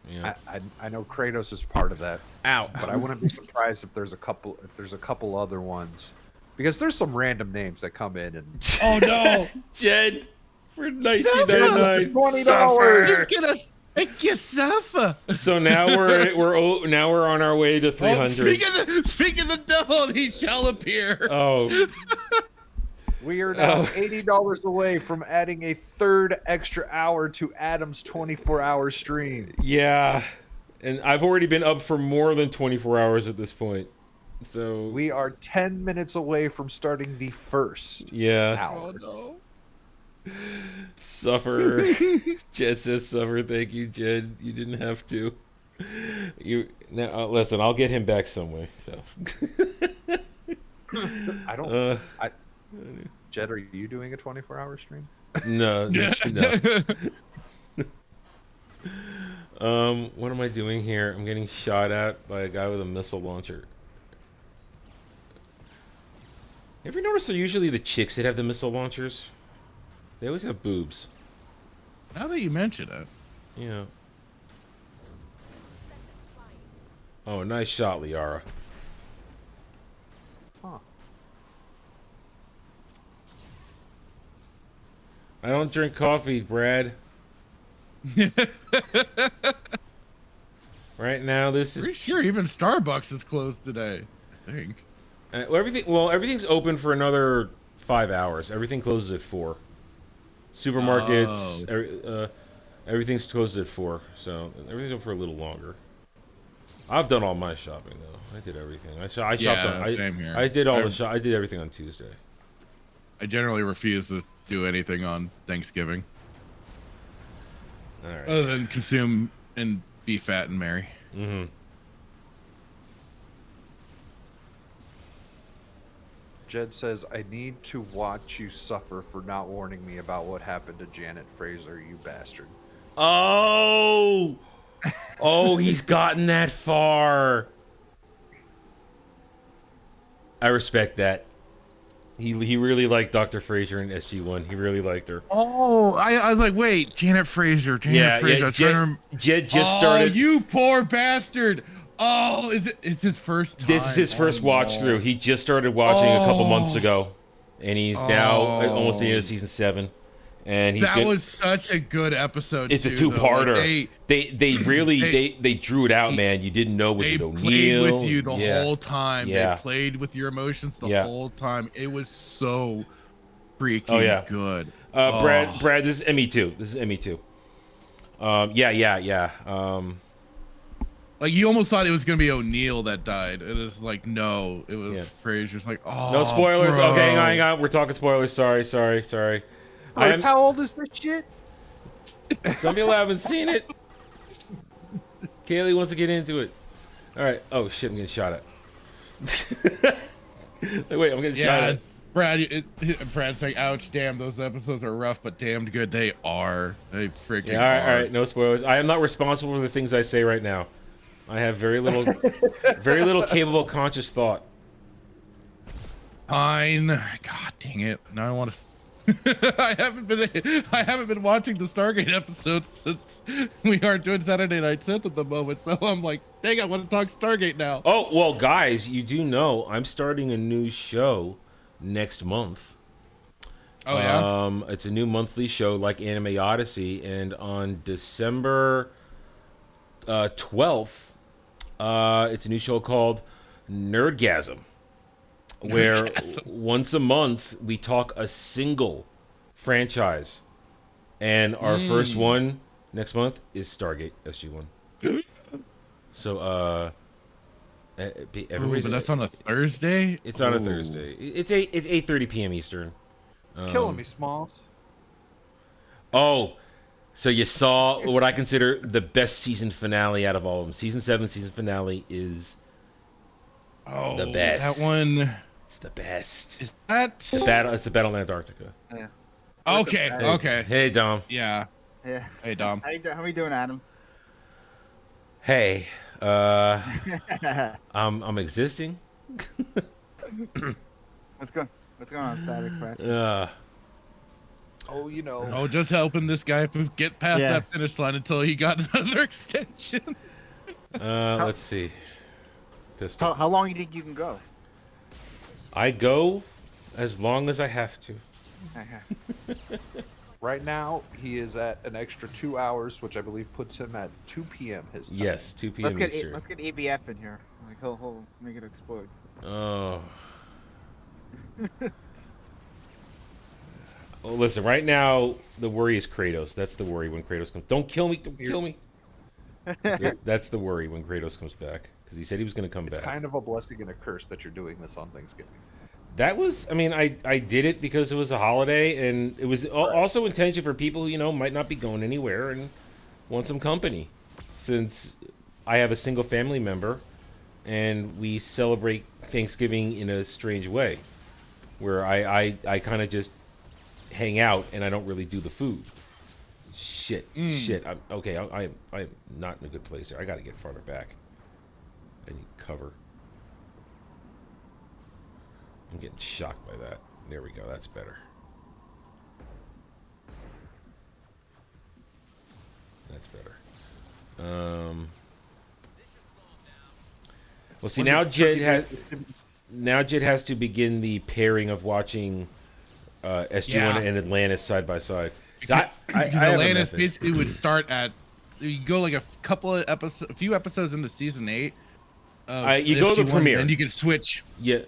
Yeah. I know Kratos is part of that, Ow. but I wouldn't be surprised if there's a couple other ones, because there's some random names that come in and. Oh no, Jed, for $19.99. $20. Just get us. Make yourself. So now we're on our way to 300. Speak of the devil, he shall appear. Oh. We are now $80 away from adding a third extra hour to Adam's 24-hour stream. Yeah, and I've already been up for more than 24 hours at this point. So We are 10 minutes away from starting the first yeah. hour. Oh no. Suffer. Jed says suffer. Thank you, Jed. You didn't have to. You now listen. I'll get him back some way. So. I don't. Uh, I, Jed, are you doing a 24-hour stream? no, no. What am I doing here? I'm getting shot at by a guy with a missile launcher. Ever notice they're usually the chicks that have the missile launchers? They always have boobs. Now that you mention it. Yeah. Oh, nice shot, Liara. Huh. I don't drink coffee, Brad. Right now, this is Pretty sure even Starbucks is closed today. I think. everything's open for another 5 hours. Everything closes at 4. Supermarkets, everything's closed at 4, so everything's open for a little longer. I've done all my shopping though. I did everything. I shopped. Same here. I did all the I did everything on Tuesday. I generally refuse to do anything on Thanksgiving All right. other than consume and be fat and merry. Mm-hmm. Jed says, I need to watch you suffer for not warning me about what happened to Janet Fraser, you bastard. Oh, oh, he's gotten that far. I respect that. He really liked Dr. Fraser in SG-1. He really liked her. Oh, I was like, wait, Janet Fraser. Yeah, Fraser. Jed just started. Oh, you poor bastard. Oh, it's his first time. This is his first watch through. He just started watching a couple months ago, and he's now almost the end of season 7. And that was such a good episode. It's too, a two-parter. Like they really drew it out, man. You didn't know was they it O'Neill. played with you the whole time. Yeah. They played with your emotions the whole time. It was so freaking good. Brad, this is ME2. This is ME2. Like you almost thought it was gonna be O'Neill that died. It was like no, it was Fraser's. Like no spoilers. Bro. Okay, hang on. We're talking spoilers. Sorry. How old is this shit? Some people haven't seen it. Kaylee wants to get into it. All right. Oh shit! I'm getting shot at. Wait, I'm getting shot at. Brad's like, ouch, damn, those episodes are rough, but damned good they are. They freaking All are. right, no spoilers. I am not responsible for the things I say right now. I have very little capable conscious thought. Fine. God dang it! Now I want to. I haven't been watching the Stargate episodes since we aren't doing Saturday Night Sith at the moment. So I'm like, dang, I want to talk Stargate now. Oh well, guys, you do know I'm starting a new show next month. Oh yeah. It's a new monthly show like Anime Odyssey, and on December 12th, it's a new show called Nerdgasm. Where once a month we talk a single franchise, and our first one next month is Stargate SG-1. So but that's on a Thursday. It's on a Thursday. It's 8:30 p.m. Eastern. Killing me, Smalls. Oh, so you saw what I consider the best season finale out of all of them. Season 7 season finale is the best. That one. It's the best. Is that It's the Battle in Antarctica. Yeah. Okay. Hey Dom. Yeah. Yeah. Hey Dom. How we doing, Adam? Hey. I'm existing. What's going on, Static Crack? Oh, you know. Oh, just helping this guy get past that finish line until he got another extension. Let's see. Pistol. How long do you think you can go? I go as long as I have to. Right now, he is at an extra 2 hours, which I believe puts him at 2 p.m. his time. Yes, 2 p.m. Eastern. Let's get ABF in here. Like he'll make it explode. Oh. Well, listen, right now the worry is Kratos. That's the worry when Kratos comes. Don't kill me! Don't kill me! That's the worry when Kratos comes back, because he said he was going to come It's back. kind of a blessing and a curse that you're doing this on Thanksgiving. That was, I mean, I did it because it was a holiday, and it was also intention for people who, might not be going anywhere and want some company. Since I have a single family member, and we celebrate Thanksgiving in a strange way, where I kind of just hang out and I don't really do the food. Shit. Okay, I'm not in a good place here. I got to get farther back. I need cover. I'm getting shocked by that. There we go. That's better. That's better. Well, see, now Jed has to begin the pairing of watching SG1 and Atlantis side by side. Because I have a Atlantis method. basically would start at you go like a few episodes into season 8. You go to the SG1, premiere, and you can switch. Yeah.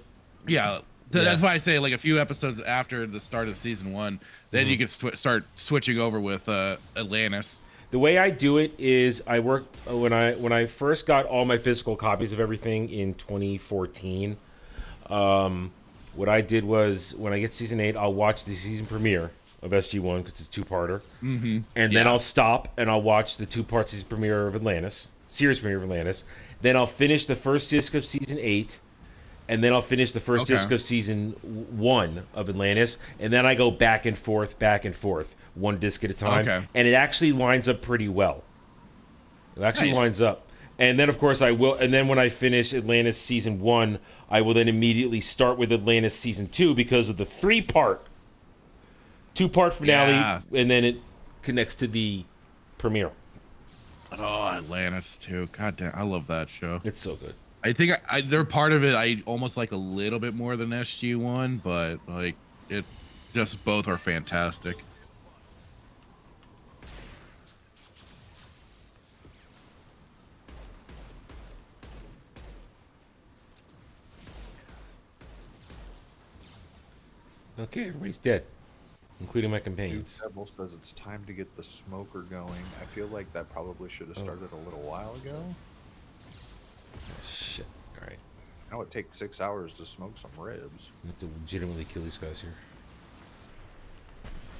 Yeah, that's why I say like a few episodes after the start of season 1, then you can start switching over with Atlantis. The way I do it is I work when I first got all my physical copies of everything in 2014. What I did was when I get season 8, I'll watch the season premiere of SG1 because it's a 2-parter, and then I'll stop and I'll watch the 2-part season premiere of Atlantis, series premiere of Atlantis. Then I'll finish the first disc of season 8, and then I'll finish the first disc of season 1 of Atlantis, and then I go back and forth, one disc at a time, and it actually lines up pretty well. It actually lines up. And then, of course, and then when I finish Atlantis season 1, I will then immediately start with Atlantis season 2 because of the 2-part finale, and then it connects to the premiere. Oh, Atlantis too. God damn, I love that show. It's so good. I think they're part of it. I almost like a little bit more than SG1, but like it, just both are fantastic. Okay, everybody's dead, including my Dude companions. Devil says it's time to get the smoker going. I feel like that probably should have started a little while ago. Shit. All right. Now it takes 6 hours to smoke some ribs. I have to legitimately kill these guys here.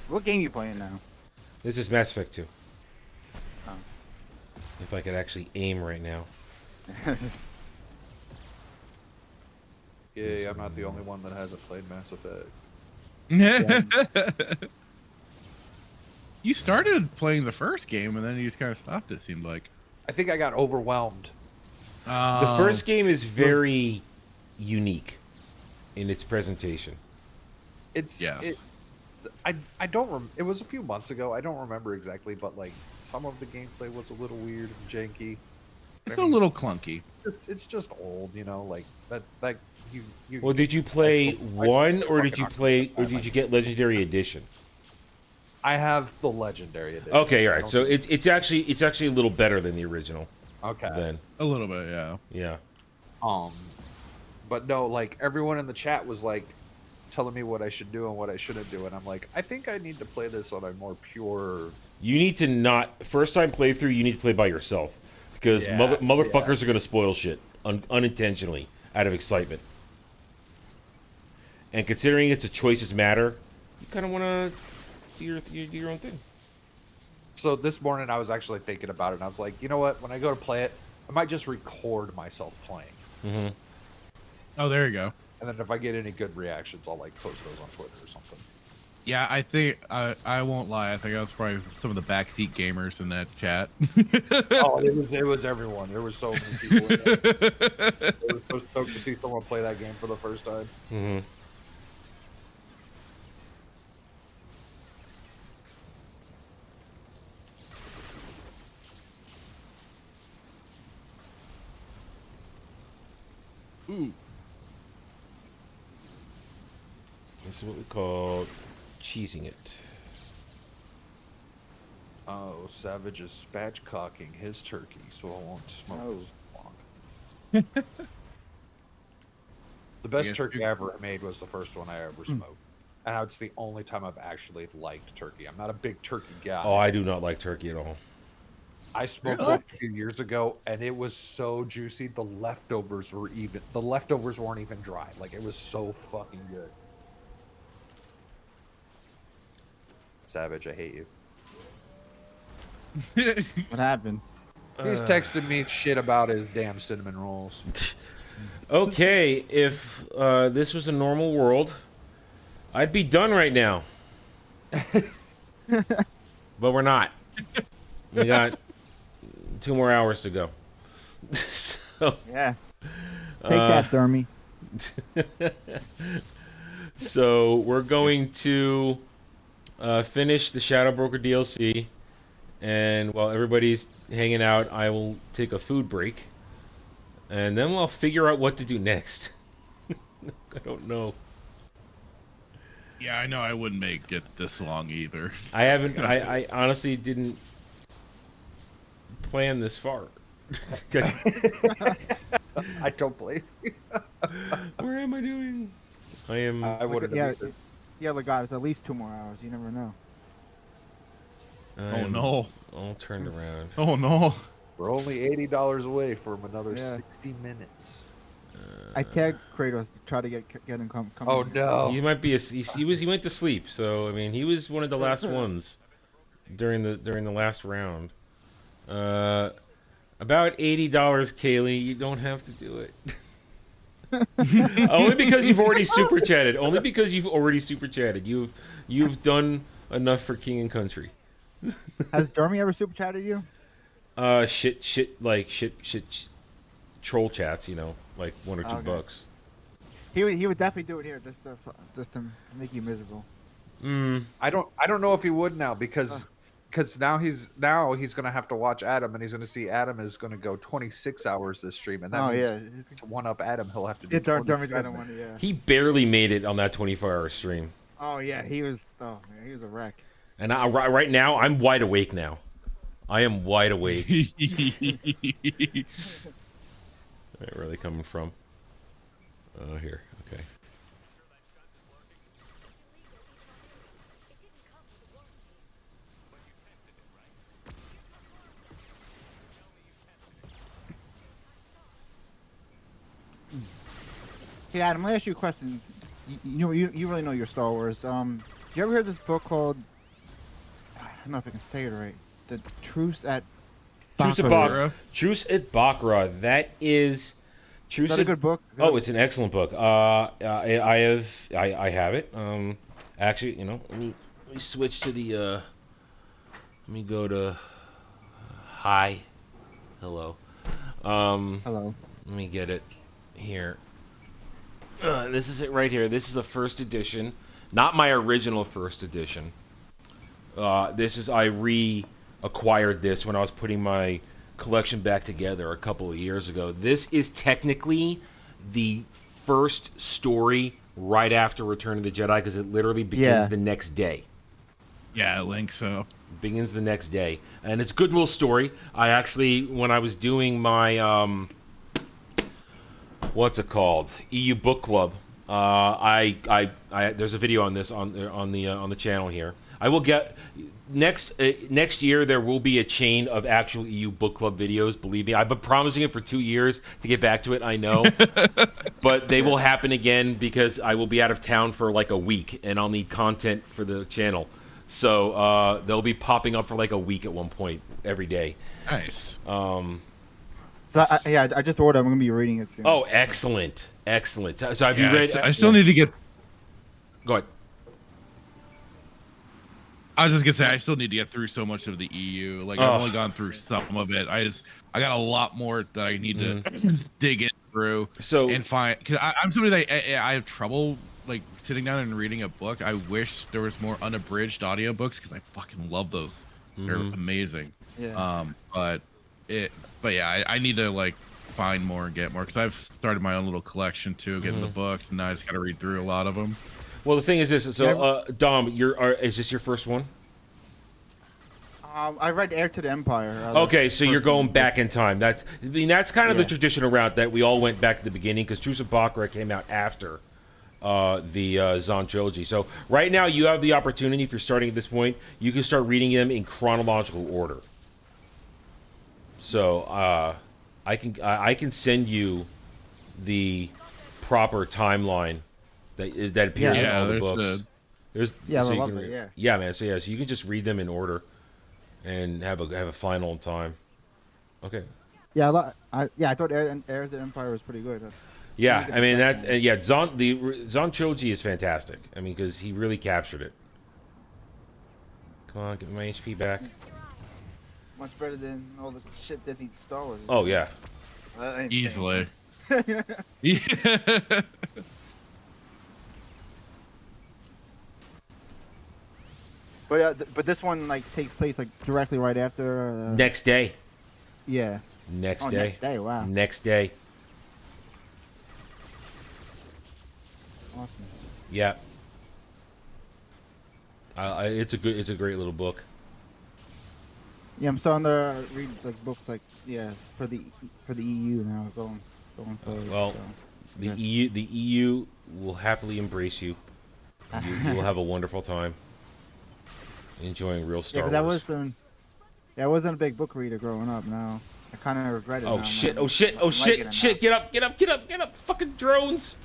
What game you playing now? This is Mass Effect 2. Oh. If I could actually aim right now. Yay, I'm not the only one that hasn't played Mass Effect. You started playing the first game and then you just kind of stopped, it seemed like. I think I got overwhelmed. The first game is very unique in its presentation. It's Yes. I don't it was a few months ago. I don't remember exactly, but like some of the gameplay was a little weird and janky. It's a little clunky. It's just old, you know, like that you Well, did you play I still 1 or did fucking you play or Octopath. did you get Legendary Edition? I have the Legendary Edition. Okay, all I right. don't So think- it's actually a little better than the original. okay. Then A little bit, yeah. yeah. But no, like everyone in the chat was like telling me what I should do and what I shouldn't do, and I'm like, I think I need to play this on a more pure. You need to not first time playthrough. You need to play by yourself because Yeah, motherfuckers are gonna spoil shit unintentionally out of excitement. And considering it's a choices matter, you kind of want to do your own thing. So this morning I was actually thinking about it, and I was like, you know what? When I go to play it, I might just record myself playing, Mm-hmm. Oh, there you go. and then if I get any good reactions, I'll like post those on Twitter or something. Yeah, I think I won't lie. I think I was probably some of the backseat gamers in that chat. Oh, it was everyone. There was so many people. In there. It was so stoked to see someone play that game for the first time. Mm-hmm. Ooh. This is what we call cheesing it. Oh, Savage is spatchcocking his turkey, so I won't smoke Oh. as long. The best guess turkey you- I ever made was the first one I ever smoked. And it's the only time I've actually liked turkey. I'm not a big turkey guy. Oh, I do not like turkey at all. I smoked one a few years ago, and it was so juicy. The leftovers weren't even dry. Like, it was so fucking good. Savage, I hate you. What happened? He's texting me shit about his damn cinnamon rolls. Okay, if this was a normal world, I'd be done right now. But we're not. We got 2 more hours to go. So, Yeah. Take that, Thermy. So we're going to finish the Shadow Broker DLC, and while everybody's hanging out, I will take a food break, and then we'll figure out what to do next. I don't know. Yeah, I know I wouldn't make it this long either. I haven't. I honestly didn't plan this far. I don't blame you. Where am I doing? I am. I would have. Yeah, look, guys, at least 2 more hours. You never know. Oh no. All turned around. Oh no. We're only $80 away from another Yeah. 60 minutes. I tagged Kratos to try to get him come. Oh no. He might be he went to sleep, so I mean he was one of the last ones during the last round. About $80, Kaylee. You don't have to do it. Only because you've already super chatted. Only because you've already super chatted. You've done enough for King and Country. Has Dermy ever super chatted you? Shit, troll chats. You know, like $1 or $2 Okay. bucks. He would definitely do it here just to make you miserable. I don't know if he would now because now he's gonna have to watch Adam, and he's gonna see Adam is gonna go 26 hours this stream, and that means to one up Adam he'll have to do. It's our Dermy's 27. gonna want it, yeah. He barely made it on that 24-hour stream. Oh yeah, he was a wreck. And right now, I'm wide awake now. I am wide awake. Where are they coming from? Oh, here. Okay. Hey Adam, let me ask you questions. You really know your Star Wars. You ever heard this book called? I don't know if I can say it right. The Truce at Truce at Baccarat. Truce at Baccarat. That is. Is that a good book? Oh, it's an excellent book. I have it. Actually, let me switch to the. Let me go to. Hi. Hello. Hello. Let me get it here. This is it right here. This is the first edition, not my original first edition. This is I reacquired this when I was putting my collection back together a couple of years ago. This is technically the first story right after Return of the Jedi because it literally begins the next day. Yeah, it links up. Begins the next day, and it's a good little story. I actually, when I was doing my what's it called, EU Book Club, there's a video on this on the channel here. I will get next year. There will be a chain of actual EU Book Club videos. Believe me, I've been promising it for 2 years to get back to it. I know, but they will happen again because I will be out of town for like a week, and I'll need content for the channel. So they'll be popping up for like a week at one point every day. Nice. So I just ordered. I'm gonna be reading it soon. Oh, excellent. So have you read? I still need to get. Go ahead. I was just gonna say I still need to get through so much of the EU. Like I've only gone through some of it. I got a lot more that I need to dig in through. So and find because I'm somebody that I have trouble like sitting down and reading a book. I wish there was more unabridged audiobooks because I fucking love those. They're amazing. Yeah. But yeah, I need to like find more and get more because I've started my own little collection too, getting the books, and now I just got to read through a lot of them. Well, the thing is this. So, Dom, is this your first one? I read Heir to the Empire. Okay, so you're going back in time. That's kind of the tradition around that we all went back to the beginning because Truce of Baccarat came out after the Zahn trilogy. So right now you have the opportunity, if you're starting at this point, you can start reading them in chronological order. So I can send you the proper timeline that appears in Yeah, all the there's books. the- There's Yeah, so I you love can that. read- Yeah. Yeah, man. So yeah, so you can just read them in order and have a final time. Okay. Yeah, I thought Heirs of the Empire was pretty good. Yeah, get I the mean second that. one. Yeah, Zon Choji is fantastic. I mean, because he really captured it. Come on, get my HP back. Much better than all the shit Disney Star Wars. Oh yeah. Easily. Yeah. But this one like takes place like directly right after. Next day. Yeah. Next Oh, day. next day. Wow. Next day. Awesome. Yeah. It's a great little book. Yeah, I'm starting to read like books like for the EU now going forward. well, so. The Yeah. the EU will happily embrace you. You will have a wonderful time. Enjoying real Star Yeah, Wars. because I wasn't a big book reader growing up. Now I kind of regret it. Oh now. shit! I'm Oh shit! Oh I'm liking shit! it Get up! Get up! Get up! Get up! Fucking drones!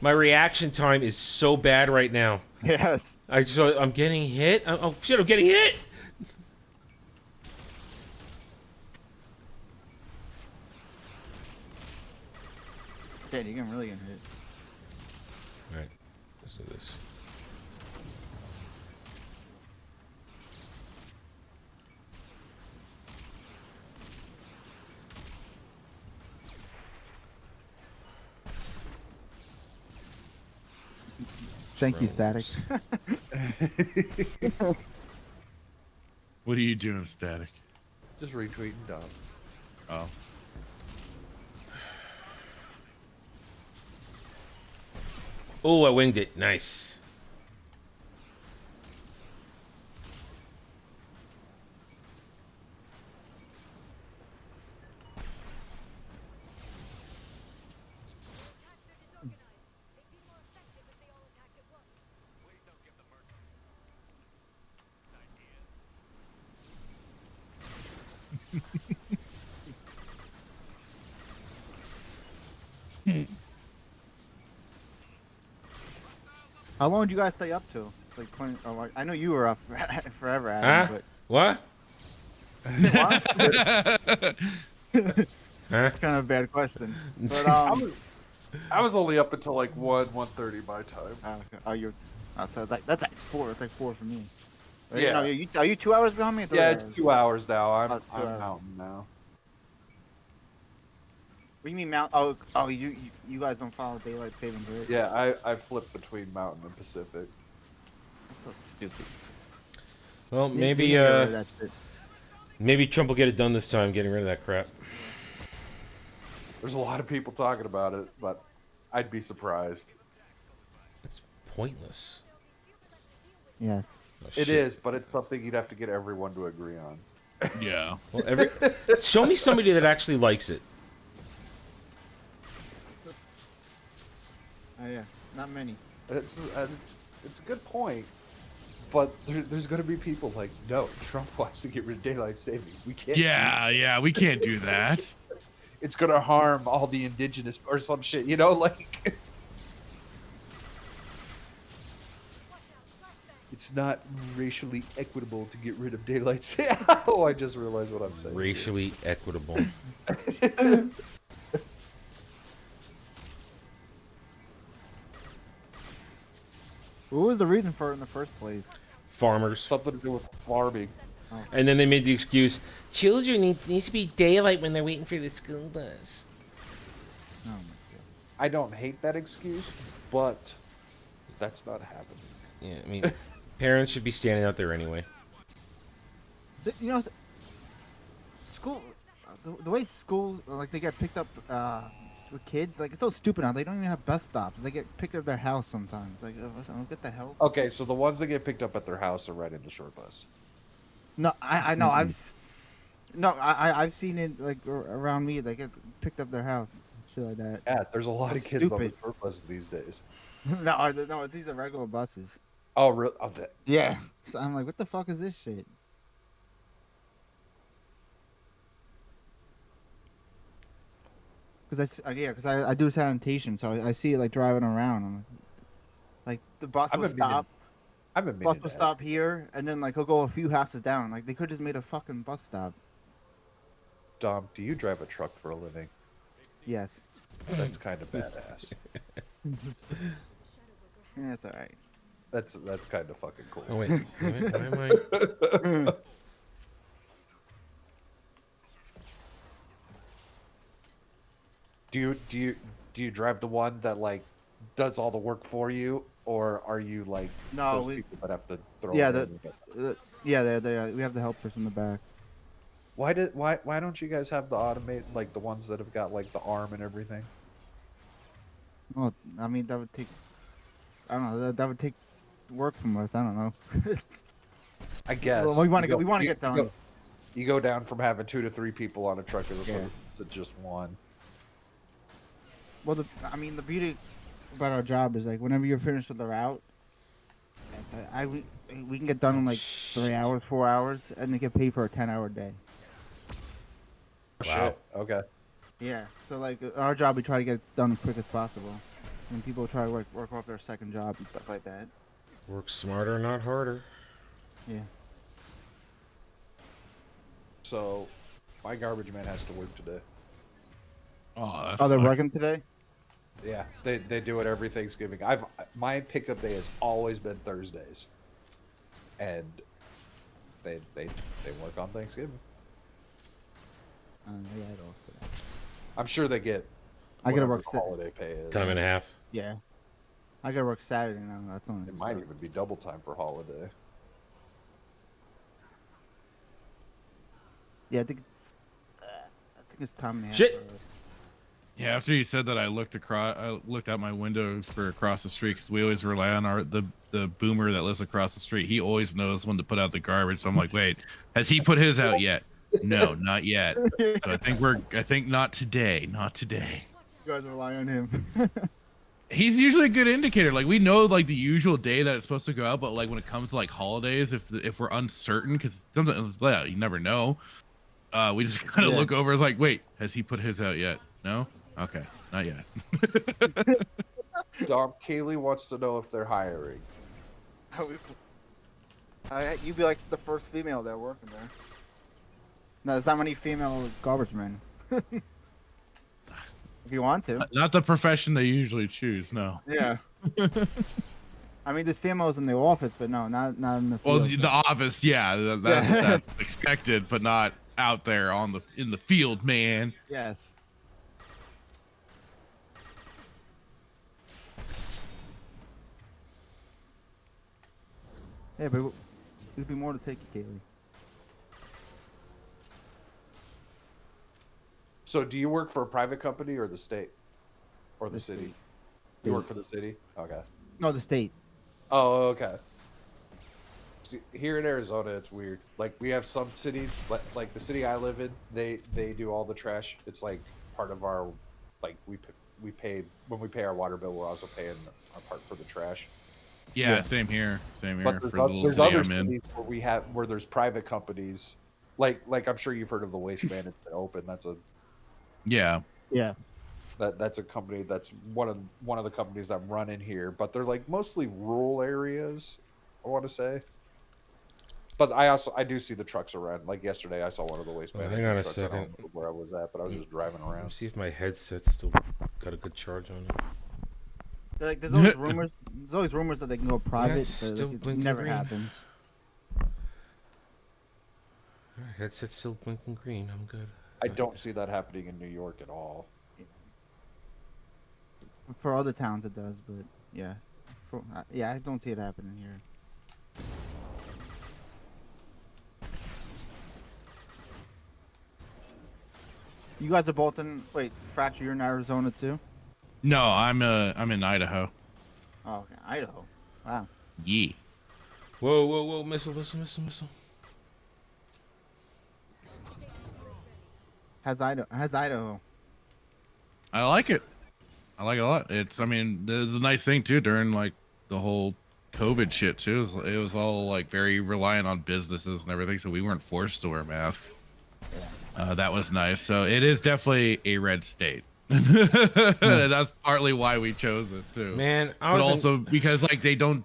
My reaction time is so bad right now. now. Yes. I'm getting hit. Oh shit! I'm getting hit. Shit, you can really get hit. All right. Let's do this. Thank you, Drones. Static. What are you doing, Static? Just retweeting Dom. Oh. Oh, I winged it. Nice. How long did you guys stay up to? Like 20. Oh, like, I know you were up forever, Huh? Adam, What? but Huh? that's kind of a bad question. But I was only up until like 1:30 my time. okay. Oh, you're. So it's like that's like 4. It's like 4 for me. Yeah. No, are you 2 hours behind me? Or 3 Yeah, it's hours? 2 hours now. Oh, I'm 2 I'm hours. mountain now. What do you mean Mount? Oh, you guys don't follow daylight savings, right? Yeah, I flipped between mountain and Pacific. That's so stupid. Well, They maybe need to get rid of that shit. maybe Trump will get it done this time, getting rid of that crap. There's a lot of people talking about it, but I'd be surprised. It's pointless. Yes. Oh, It shit. is, but it's something you'd have to get everyone to agree on. Yeah. Well, show me somebody that actually likes it. Oh yeah, not many. It's a good point, but there's going to be people like, no, Trump wants to get rid of daylight savings. We can't. Yeah, we can't do that. It's going to harm all the indigenous or some shit, you know, like. It's not racially equitable to get rid of daylight savings. Oh, I just realized what I'm saying. Racially equitable. What was the reason for it in the first place? Farmers. Something to do with farming. And then they made the excuse, children needs to be daylight when they're waiting for the school bus. Oh my god. I don't hate that excuse, but that's not happening. Yeah, I mean, parents should be standing out there anyway. You know, school, the way school, like they get picked up with kids, like it's so stupid now. They don't even have bus stops. They get picked up at their house sometimes. Like, what the hell? Okay, so the ones that get picked up at their house are right in the short bus. No, I know. I've seen it like around me. They get picked up their house, shit like that. Yeah, there's a lot That's of kids on the stupid. short buses these days. no, these are regular buses. Oh, really? Yeah. So I'm like, what the fuck is this shit? because I do sanitation, so I see it like driving around. Like the bus I've will been meaning- stop. I've been Bus meaning will to stop ask. here, and then like he'll go a few houses down. Like they could just made a fucking bus stop. Dom, do you drive a truck for a living? Yes. That's kind of badass. Yeah, it's all right. That's kind of fucking cool. Oh wait, damn it, why am I? Do you drive the one that like does all the work for you, or are you like No, those we people that have to throw? yeah, it in? yeah, they we have the helpers in the back. Why don't you guys have the automate like the ones that have got like the arm and everything? Well, I mean that would take. I don't know. That would take work from us. I don't know. I guess. Well, we want to You go. We want to you- get you done. You go down from having 2 to 3 people on a truck as Yeah. opposed to just one. Well, I mean, the beauty about our job is like whenever you're finished with the route, we can get done in like 3 hours, 4 hours, and they get paid for a 10-hour day. Wow. Shit. Okay. Yeah. So like our job, we try to get it done as quick as possible, and people try to work off their second job and stuff like that. Work smarter, not harder. Yeah. So, my garbage man has to work today. Oh, that's Oh, they're working today. Yeah, they do it every Thanksgiving. My pickup day has always been Thursdays, and they work on Thanksgiving. Yeah, I don't. For that. I'm sure they get. I gotta whatever work the Sa- holiday pay is. Time and a half. Yeah. I gotta work Saturday now. That's only. It might even be double time for holiday. Yeah, I think it's time and a half Shit. for us. Yeah, after you said that, I looked out my window for across the street because we always rely on the boomer that lives across the street. He always knows when to put out the garbage. So I'm like, wait, has he put his out yet? No, not yet. So I think not today, not today. You guys rely on him. He's usually a good indicator. Like we know like the usual day that it's supposed to go out, but like when it comes to like holidays, if we're uncertain, because sometimes you never know, we just kind of Yeah. look over. It's like, wait, has he put his out yet? No. Okay, not yet. Dom, Kaylee wants to know if they're hiring. You'd be like the first female there working there. No, there's not many female garbage men. If you want to. Not the profession they usually choose. No. Yeah. I mean, there's females in the office, but no, not in the Well, field. the office, yeah, Yeah. that's expected, but not out there in the field, man. Yes. Yeah, but there'd be more to take you, Kaylee. So, do you work for a private company or the state, or the The city? state. You work for the city. Okay. No, the state. Oh, okay. See, here in Arizona, it's weird. Like we have some cities, like the city I live in, they do all the trash. It's like part of our, like we pay when we pay our water bill, we're also paying our part for the trash. Yeah, Yeah. same here for But the there's, little there's city other I'm in. cities where there's private companies, like I'm sure you've heard of the Waste Management Open. Yeah, Yeah. That's a company that's one of the companies that run in here, but they're like mostly rural areas, I want to say. But I do see the trucks around. Like yesterday, I saw one of the waste Oh, hang management on a trucks. I don't second. know where I was at, but I was just driving Let me around. see if my headset's still got a good charge on it. Like, there's always rumors. There's always rumors that they can go private, Yes, but still like, it blinking never green. happens. Alright, headset's still blinking green. I'm good. I don't see that happening in New York at all. For other towns, it does, but yeah, yeah, I don't see it happening here. You guys are both in. Wait, Fracture, you're in Arizona too? no, I'm in Idaho. Oh, okay, Idaho. Wow. Yeah. Whoa, whoa, whoa! Missile, missile, missile, missile. How's Idaho? I like it. I like it a lot. I mean, there's a nice thing too during like the whole COVID shit too. It was all like very reliant on businesses and everything, so we weren't forced to wear masks. That was nice. So it is definitely a red state. That's partly why we chose it too. Man, I But was also because like they don't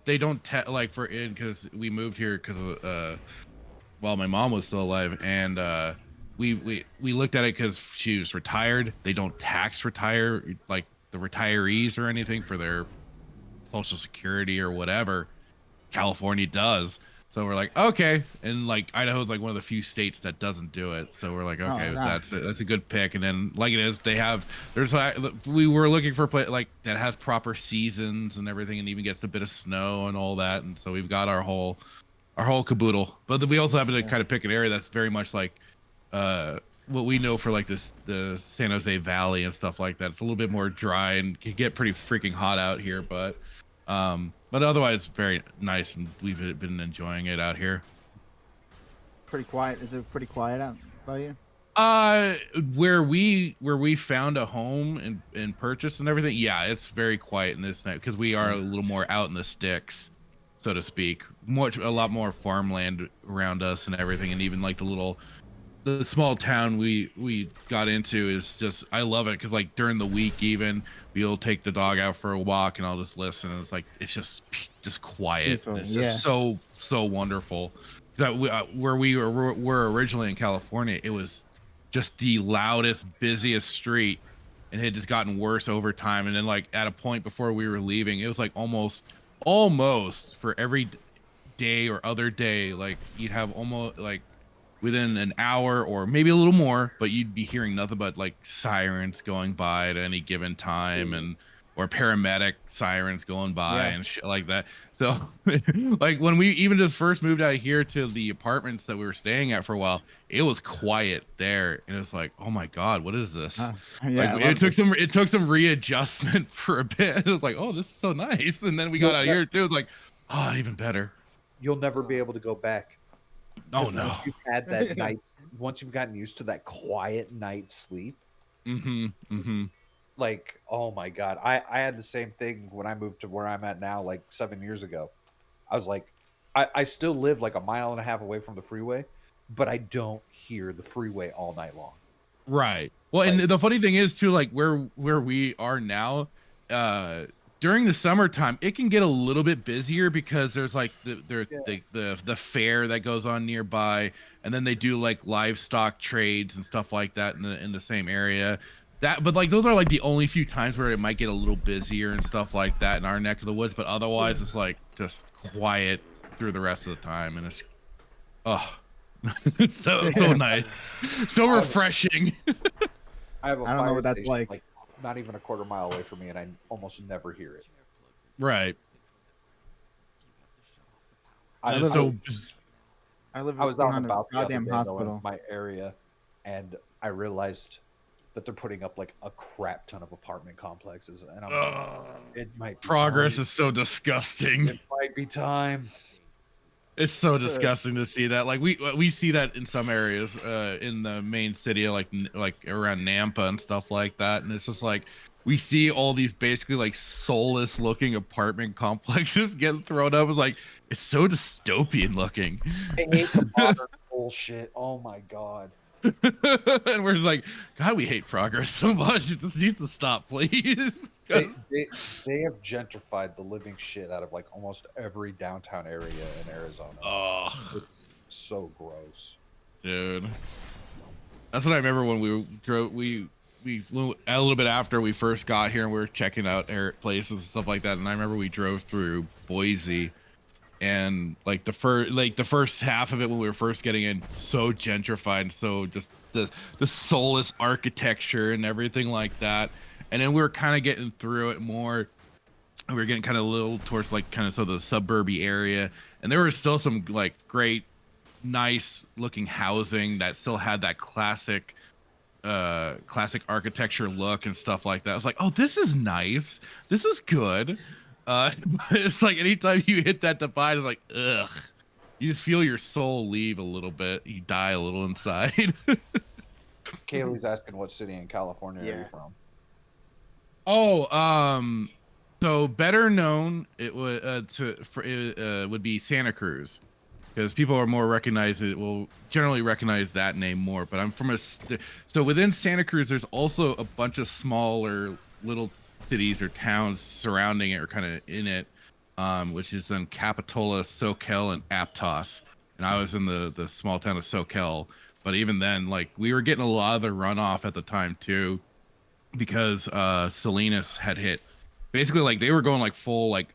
like for it because we moved here because of while my mom was still alive, and we looked at it because she was retired. They don't tax retire like the retirees or anything for their social security or whatever. California does. So we're like, okay, and like Idaho's like one of the few states that doesn't do it. So we're like, okay, nice. that's a good pick. And then like it is, they have there's like we were looking for a place like that has proper seasons and everything, and even gets a bit of snow and all that. And so we've got our whole caboodle. But then we also happen to kind of pick an area that's very much like what we know for like the San Jose Valley and stuff like that. It's a little bit more dry and can get pretty freaking hot out here, but otherwise very nice, and we've been enjoying it out here. Pretty quiet. Is it pretty quiet out by you? Where we found a home and purchased and everything, yeah, it's very quiet in this night because we are a little more out in the sticks, so to speak. A lot more farmland around us and everything, and even like the small town we got into is just, I love it because like during the week even we'll take the dog out for a walk and I'll just listen, and it's like it's just quiet. Peaceful, It's just so wonderful. That where we were originally in California, it was just the loudest, busiest street, and it had just gotten worse over time. And then like at a point before we were leaving, it was like almost for every day or other day, like you'd have almost like within an hour or maybe a little more, but you'd be hearing nothing but like sirens going by at any given time, and or paramedic sirens going by and shit like that. So like when we even just first moved out here to the apartments that we were staying at for a while, it was quiet there, and it's like, oh my god, what is this? Like it took some readjustment for a bit. It was like, oh, this is so nice. And then we got out here too, it's like, oh, even better. You'll never be able to go back. Oh no. Once you've had that night, once you've gotten used to that quiet night sleep, like, oh my god, I had the same thing when I moved to where I'm at now, like 7 years ago. I was like, I still live like a mile and a half away from the freeway, but I don't hear the freeway all night long. Right. Well, and the funny thing is too, like where we are now, during the summertime, it can get a little bit busier because there's like the fair that goes on nearby, and then they do like livestock trades and stuff like that in the same area. But like those are like the only few times where it might get a little busier and stuff like that in our neck of the woods. But otherwise, it's like just quiet through the rest of the time, and it's so nice, so refreshing. I have a I don't know what that's fire like. station, not even a quarter mile away from me, and I almost never hear it. Right. I And live so in- just I was out behind and a about the other goddamn day, though, hospital. in my area, and I realized that they're putting up like a crap ton of apartment complexes, and I'm like, it might be progress time. is so disgusting. It might be time. It's so disgusting to see that. Like we see that in some areas in the main city, like around Nampa and stuff like that. And it's just like we see all these basically like soulless looking apartment complexes getting thrown up. It's like it's so dystopian looking. I hate the modern bullshit. Oh my god. And we're just like, God, we hate progress so much. It just needs to stop, please. They have gentrified the living shit out of like almost every downtown area in Arizona. Oh, It's so gross. dude. That's what I remember when we drove. We a little bit after we first got here, and we were checking out places and stuff like that. And I remember we drove through Boise, and like the first half of it when we were first getting in, so gentrified, and so just the soulless architecture and everything like that. And then we were kind of getting through it more. We were getting kind of a little towards like kind of the suburby area, and there was still some like great, nice looking housing that still had that classic architecture look and stuff like that. I was like, oh, this is nice. This is good. But it's like anytime you hit that divide, it's like, ugh. You just feel your soul leave a little bit. You die a little inside. Kaylee's asking what city in California are you from? Oh, so better known it would would be Santa Cruz, because people are more recognized. It will generally recognize that name more. But I'm from so within Santa Cruz, there's also a bunch of smaller little cities or towns surrounding it or kind of in it, which is then Capitola, Soquel, and Aptos. And I was in the small town of Soquel. But even then, like, we were getting a lot of the runoff at the time too, because Salinas had hit. Basically, like, they were going like full like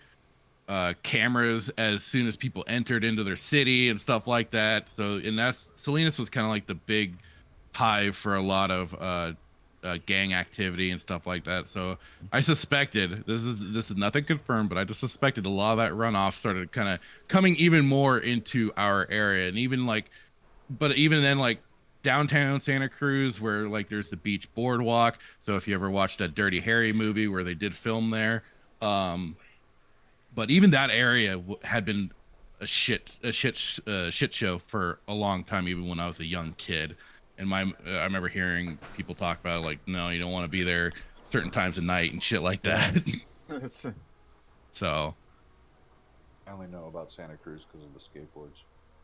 cameras as soon as people entered into their city and stuff like that. So, and that's Salinas was kind of like the big hive for a lot of gang activity and stuff like that. So I suspected, this is nothing confirmed, but I just suspected a lot of that runoff started kind of coming even more into our area. And even like, but even then, like downtown Santa Cruz, where like there's the beach boardwalk. So if you ever watched that Dirty Harry movie where they did film there, but even that area had been a shit show for a long time, even when I was a young kid. And I remember hearing people talk about it, like, no, you don't want to be there certain times of night and shit like that. So I only know about Santa Cruz because of the skateboards.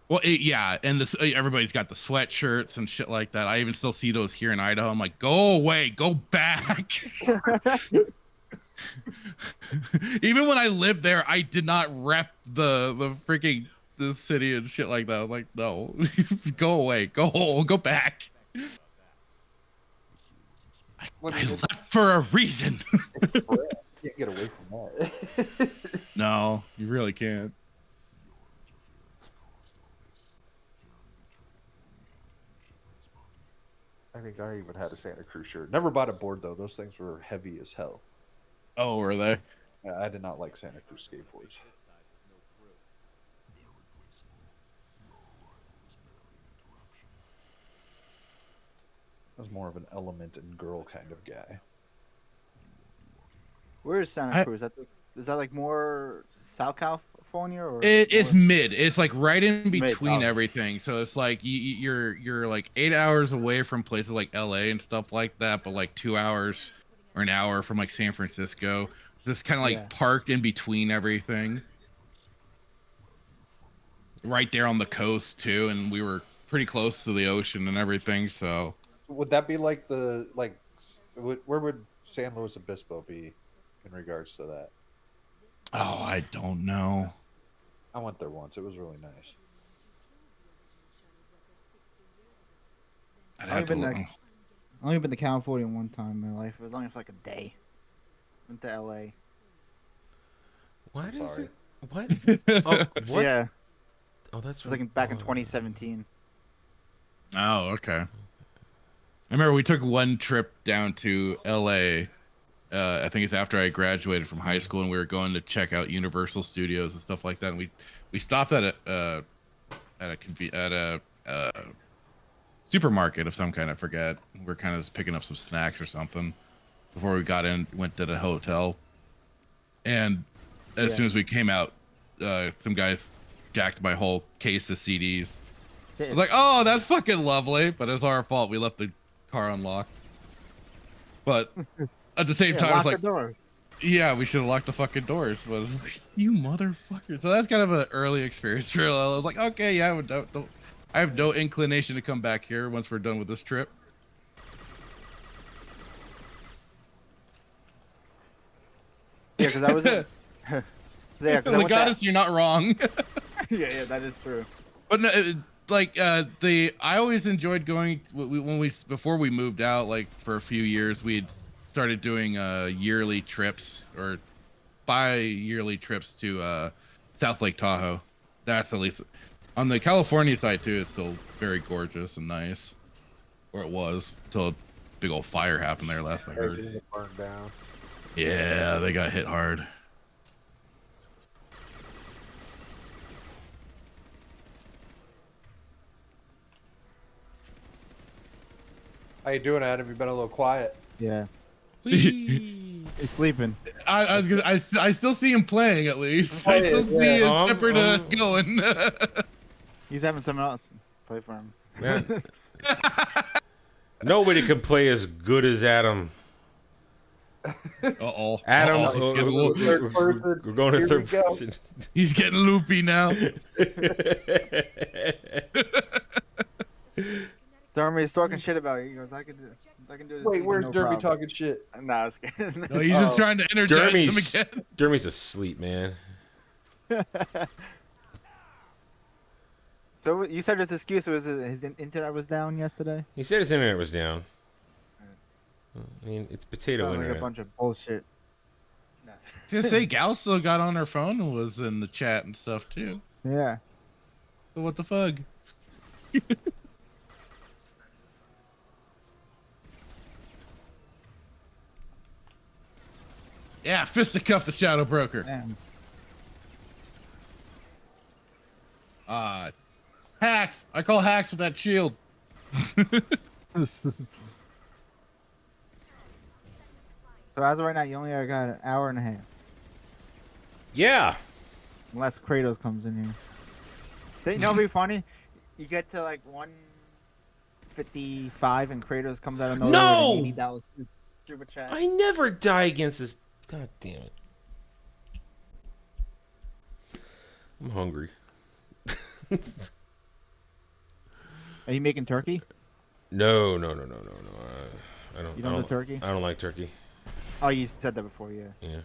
well, yeah, and this everybody's got the sweatshirts and shit like that. I even still see those here in Idaho. I'm like, go away, go back. Even when I lived there, I did not rep the freaking the city and shit like that. I'm like, no, go away, go back. I left for a reason. Can't get away from that. No, you really can't. I think I even had a Santa Cruz shirt. Never bought a board though. Those things were heavy as hell. Oh, were they? I did not like Santa Cruz skateboards. I was more of an Element and Girl kind of guy. Where is Santa Cruz? Is that like more South California or? It's mid. It's like right in Mid, between okay. everything. So it's like you're like 8 hours away from places like LA and stuff like that, but like 2 hours or an hour from like San Francisco. It's just kind of like Yeah. parked in between everything. Right there on the coast too, and we were pretty close to the ocean and everything. So Would that be like where would San Luis Obispo be in regards to that? oh, I don't know. I went there once. It was really nice. I'd I've have to been look. there. I've only been to California one time in my life. It was only for like a day. Went to LA. Why I'm does sorry. it? What? Oh, what? Yeah, Oh, that's it was like back in oh. 2017. Oh, okay. I remember we took one trip down to LA. I think it's after I graduated from high school, and we were going to check out Universal Studios and stuff like that. And we stopped at a supermarket of some kind. I forget. We're kind of just picking up some snacks or something before we went to the hotel. And as Yeah. soon as we came out, some guys jacked my whole case of CDs. I was like, oh, that's fucking lovely, but it's our fault. We left the car unlocked. But at the same time, lock it's like, the door. yeah, we should have locked the fucking doors. But it's like, you motherfucker. So that's kind of an early experience. I was like, okay, yeah, I have no inclination to come back here once we're done with this trip. Yeah, because I was. Yeah, 'cause I went to- Legatus, you're not wrong. yeah, that is true. But no, I always enjoyed going before we moved out, like for a few years, we'd started doing yearly trips or bi-yearly trips to South Lake Tahoe. That's at least on the California side too. It's still very gorgeous and nice, or it was until a big old fire happened there last I heard. Everything burned down. Yeah, they got hit hard. How you doing, Adam? You've been a little quiet. Yeah, Whee! he's sleeping. I still see him playing at least. I still Yeah. see his Um, Shepard going. He's having someone else play for him. Man, nobody can play as good as Adam. Uh-oh. Adam, Uh-oh, he's getting loopy. Third person. we're going to Here we third go. person. He's getting loopy now. Dermy's talking shit about you. He goes, I can do this. Wait, easy, where's no Derby problem." talking shit? Nah, it's good. No, he's just Oh. trying to energize him Dermy's, again. Dermy's asleep, man. So you said his excuse was his internet was down yesterday? He said his internet was down. I mean, it's potato Sounds internet. like a bunch of bullshit. I was gonna say, Gal still got on her phone and was in the chat and stuff too. Yeah. So what the fuck? Yeah, fisticuff the Shadow Broker. Damn. Hacks. I call hacks with that shield. So as of right now, you only got an hour and a half. Yeah. Unless Kratos comes in here. You know what'd be funny? You get to like 155 and Kratos comes out of nowhere No! with an $80 super chat. I never die against this. God damn it. I'm hungry. Are you making turkey? No. I don't. You I don't do turkey? I don't like turkey. Oh, you said that before, yeah. Yeah.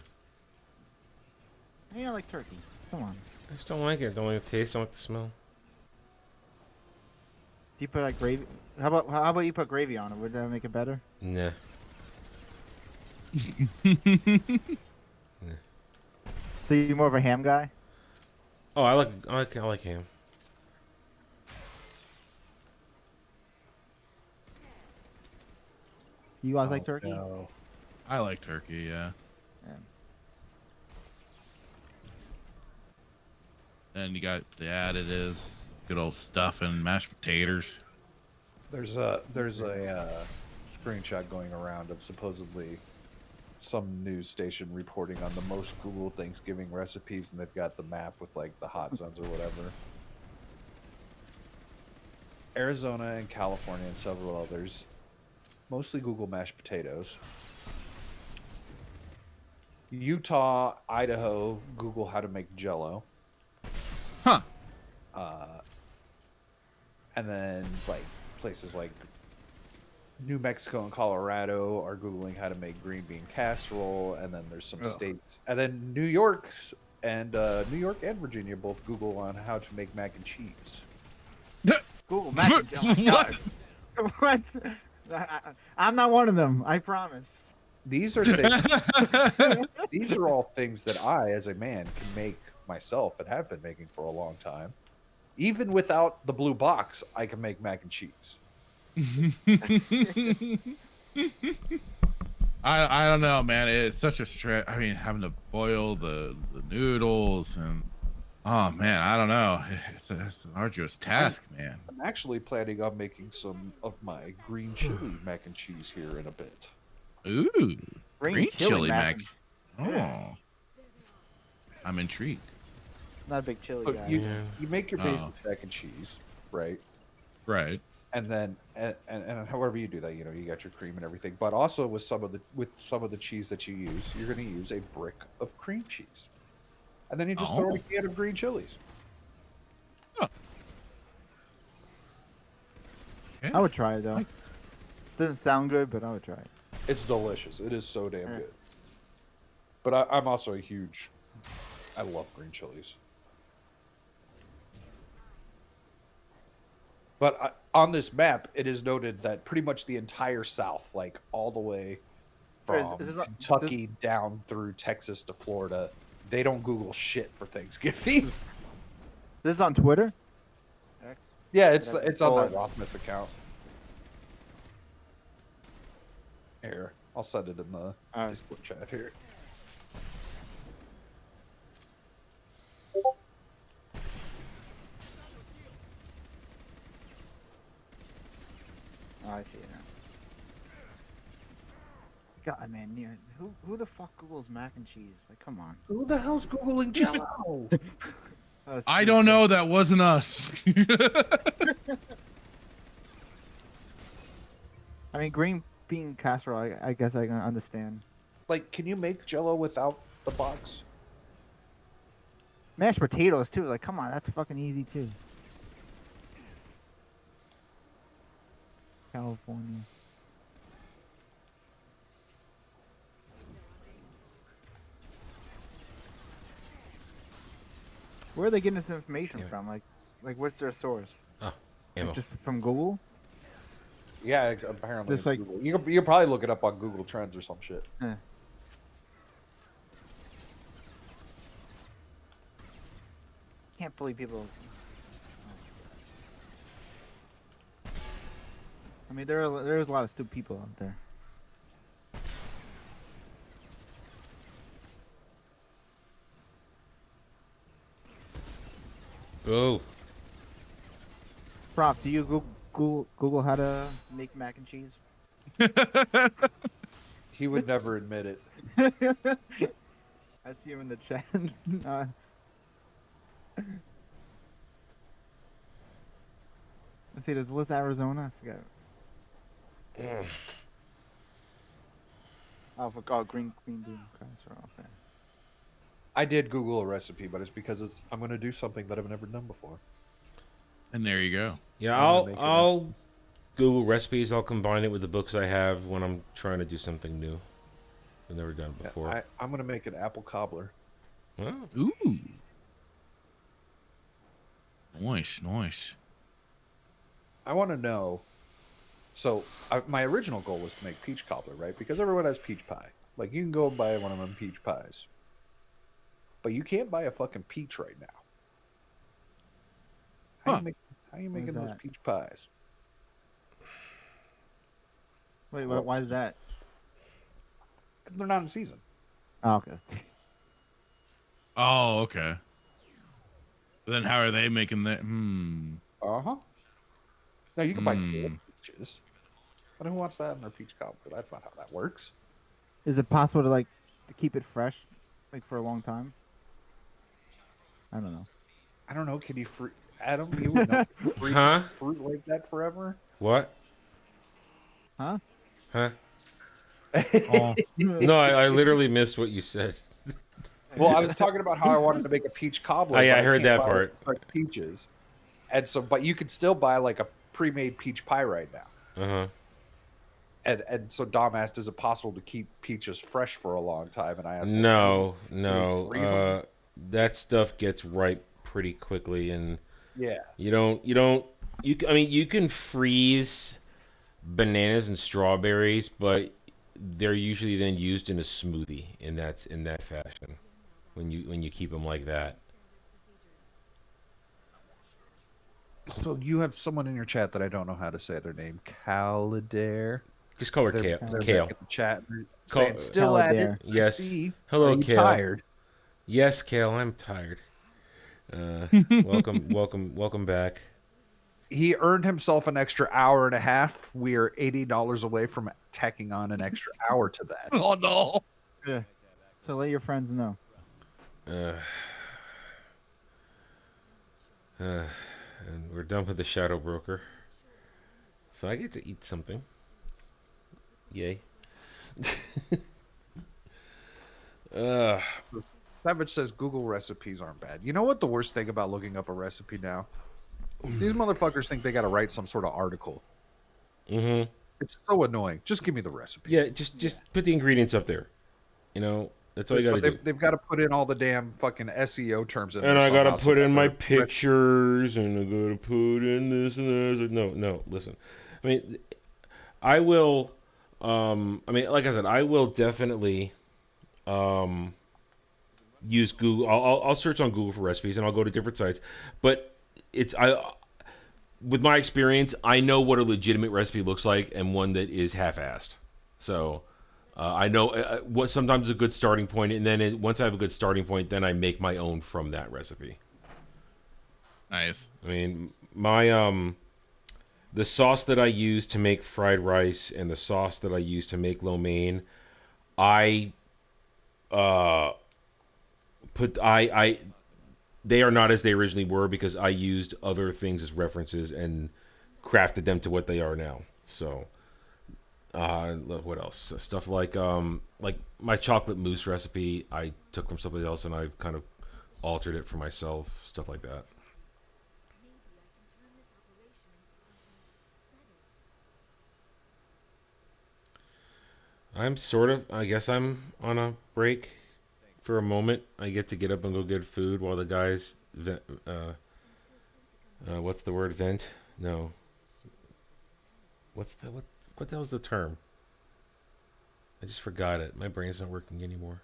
You don't like turkey. Come on. I just don't like it. Don't like the taste. Don't like the smell. Do you put like gravy? How about you put gravy on it? Would that make it better? Nah. So you're more of a ham guy? Oh, I like ham. You guys like turkey? No. I like turkey, yeah. Yeah. Then you got the additives, good old stuffing, mashed potatoes. There's a screenshot going around of supposedly some news station reporting on the most Google Thanksgiving recipes, and they've got the map with like the hot zones or whatever. Arizona and California and several others, mostly Google mashed potatoes. Utah, Idaho, Google how to make Jello. Huh. And then like places like New Mexico and Colorado are Googling how to make green bean casserole, and then there's some states, and then New York and Virginia both Google on how to make mac and cheese. Google mac and cheese. What? What? I'm not one of them. I promise. These are things, these are all things that I, as a man, can make myself and have been making for a long time. Even without the blue box, I can make mac and cheese. I don't know, man. It's such a stress. I mean, having to boil the noodles and oh man, I don't know. It's an arduous task, man. I'm actually planning on making some of my green chili mac and cheese here in a bit. Ooh, green chili mac. Yeah. Oh, I'm intrigued. Not a big chili But guy. you Yeah. you make your basic Oh. mac and cheese, right? Right. And then and however you do that, you know, you got your cream and everything. But also with some of the cheese that you use, you're going to use a brick of cream cheese, and then you just throw in a can of green chilies. I would try it though. Doesn't sound good, but I would try it. It's delicious. It is so damn Yeah. good. But I'm also a huge. I love green chilies. But on this map, it is noted that pretty much the entire South, like all the way from Is this Kentucky down through Texas to Florida, they don't Google shit for Thanksgiving. This is on Twitter? X? Yeah, it's Whatever. it's on Oh, that Rothmas account. Here, I'll send it in the Alright. Discord chat here. Oh, I see it now. God, man, who the fuck Googles mac and cheese? Like, come on. Who the hell's Googling Jello? I don't know. That wasn't us. I mean, green bean casserole. I guess I can understand. Like, can you make Jello without the box? Mashed potatoes too. Like, come on, that's fucking easy too. California. Where are they getting this information Yeah. from? Like, what's their source? Oh, Like, ammo. just from Google? Yeah, apparently. Just It's like- Google. You can probably look it up on Google Trends or some shit. Can't believe people. I mean, there's a lot of stupid people out there. Oh, Prof, do you Google how to make mac and cheese? He would never admit it. I see him in the chat. Let's see, does Liz Arizona? I forgot. Oh, green bean casserole. Okay. I did Google a recipe, but it's because I'm going to do something that I've never done before. And there you go. yeah. I'm gonna I'll make it I'll Google recipes. I'll combine it with the books I have when I'm trying to do something new. I've never done it before. I'm going to make an apple cobbler. Oh, Ooh. Nice. I want to know. So, my original goal was to make peach cobbler, right? Because everyone has peach pie. Like, you can go and buy one of them peach pies. But you can't buy a fucking peach right now. Huh. How you What is making those that? peach pies? Wait, Well, why is that? They're not in season. Oh, okay. Oh, okay. But then how are they making that? Uh-huh. Now, you can buy Hmm. full peaches. But who wants that in their peach cobbler? That's not how that works. Is it possible to keep it fresh, like for a long time? I don't know. I don't know. Can you Adam, you would know. Freeze Huh? fruit like that forever? what? Huh? Huh? Oh, No, I literally missed what you said. Well, I was talking about how I wanted to make a peach cobbler. Oh, yeah, but I heard can't that buy, part. like peaches, and so, but you could still buy like a pre-made peach pie right now. Uh-huh. And so Dom asked, "Is it possible to keep peaches fresh for a long time?" And I asked, No. freeze 'em? That stuff gets ripe pretty quickly, and "Yeah, I mean, you can freeze bananas and strawberries, but they're usually then used in a smoothie in that fashion when you keep them like that. So you have someone in your chat that I don't know how to say their name, Caladair. Just call her They're Kale. back Kale. in the chat. They're Call- saying, still at it. Caladair. Yes. Steve, Hello, are you Kale. tired? Yes, Kale, I'm tired. Welcome back. He earned himself an extra hour and a half. We are $80 away from tacking on an extra hour to that. oh no. Yeah. So let your friends know. And we're done with the Shadow Broker, so I get to eat something. Yay. Savage says Google recipes aren't bad. You know what the worst thing about looking up a recipe now? These motherfuckers think they got to write some sort of article. Mm-hmm. It's so annoying. Just give me the recipe. Yeah, just put the ingredients up there. You know, that's all you gotta do. They've got to put in all the damn fucking SEO terms in And there I gotta somehow, so put that in my their pictures, and I gotta put in this and this. No, listen. I mean, I will. I mean, like I said, I will definitely use Google. I'll search on Google for recipes, and I'll go to different sites. But with my experience, I know what a legitimate recipe looks like and one that is half-assed. So I know what sometimes is a good starting point, and then once I have a good starting point, then I make my own from that recipe. Nice. I mean, my the sauce that I use to make fried rice and the sauce that I use to make lo mein, I they are not as they originally were because I used other things as references and crafted them to what they are now. So What else? Stuff like my chocolate mousse recipe I took from somebody else and I've kind of altered it for myself. Stuff like that. I'm sort of. I guess I'm on a break for a moment. I get to get up and go get food while the guys. What's the word? Vent? No. What the hell's the term? I just forgot it. My brain's not working anymore.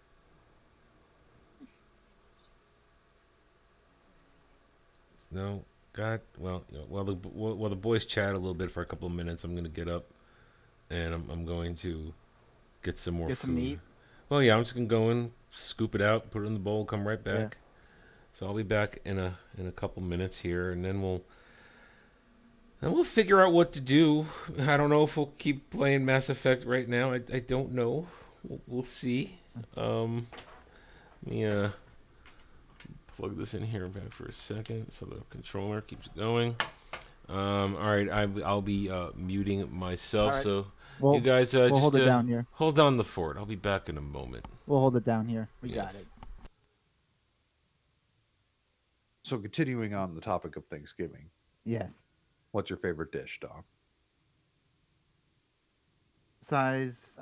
No. God. Well, while the boys chat a little bit for a couple of minutes, I'm gonna get up and I'm going to get some more Get some food. meat. Well, yeah, I'm just gonna go and scoop it out, put it in the bowl, come right Yeah. back. So I'll be back in a couple minutes here, and then we'll figure out what to do. I don't know if we'll keep playing Mass Effect right now. I don't know. We'll see. Let me plug this in here back for a second so the controller keeps going. All right, I'll be muting myself. All right. So We'll you guys we'll just hold it down here. hold down the fort. I'll be back in a moment. We'll hold it down here. We Yes. got it. So continuing on the topic of Thanksgiving, Yes. what's your favorite dish, Dom? Size.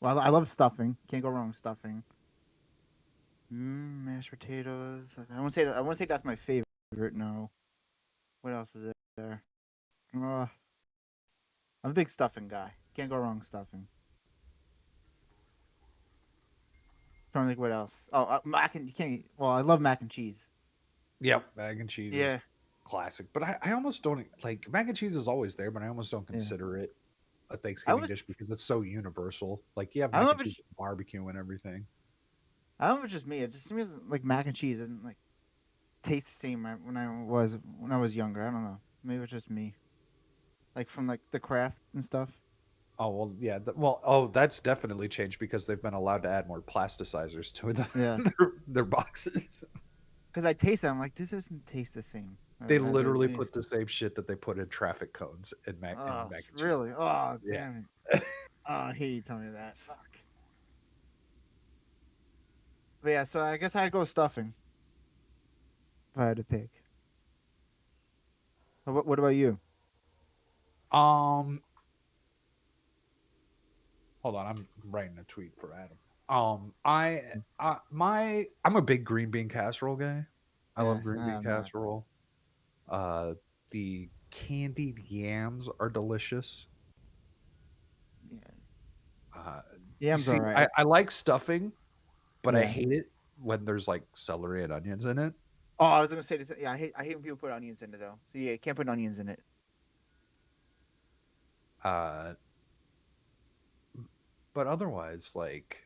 Well, I love stuffing. Can't go wrong with stuffing. Mashed potatoes. I won't say that. I won't say that's my favorite. No. What else is there? I'm a big stuffing guy. Can't go wrong with stuffing. Trying to think what else. Oh, mac and you can't. Well, I love mac and cheese. Yep, mac and cheese is Yeah. classic. But I almost don't like mac and cheese is always there, but I almost don't Yeah. consider it a I Thanksgiving was. dish because it's so universal. Like you have I don't mac know and if cheese it's. with barbecue and everything. I don't know if it's just me. It just seems like mac and cheese doesn't like taste the same when I was younger. I don't know. Maybe it's just me. Like from like the craft and stuff. Oh well, yeah. Oh, that's definitely changed because they've been allowed to add more plasticizers to Yeah. their boxes. Because I taste it, I'm like, this doesn't taste the same. They as it literally used put the same shit that they put in traffic cones in Oh, mac and cheese. really? Oh, Yeah. damn it. Oh, I hate you telling me that. Fuck. But yeah, so I guess I'd go stuffing if I had to pick. What about you? Um, hold on, I'm writing a tweet for Adam. I'm a big green bean casserole guy. I love green bean I'm not. casserole. The candied yams are delicious. Yeah. Uh, Yams see, alright. I like stuffing, but I Yeah. hate it when there's like celery and onions in it. Oh, I was gonna say this. Yeah, I hate when people put onions in it though. So yeah, you can't put onions in it. Uh, but otherwise, like,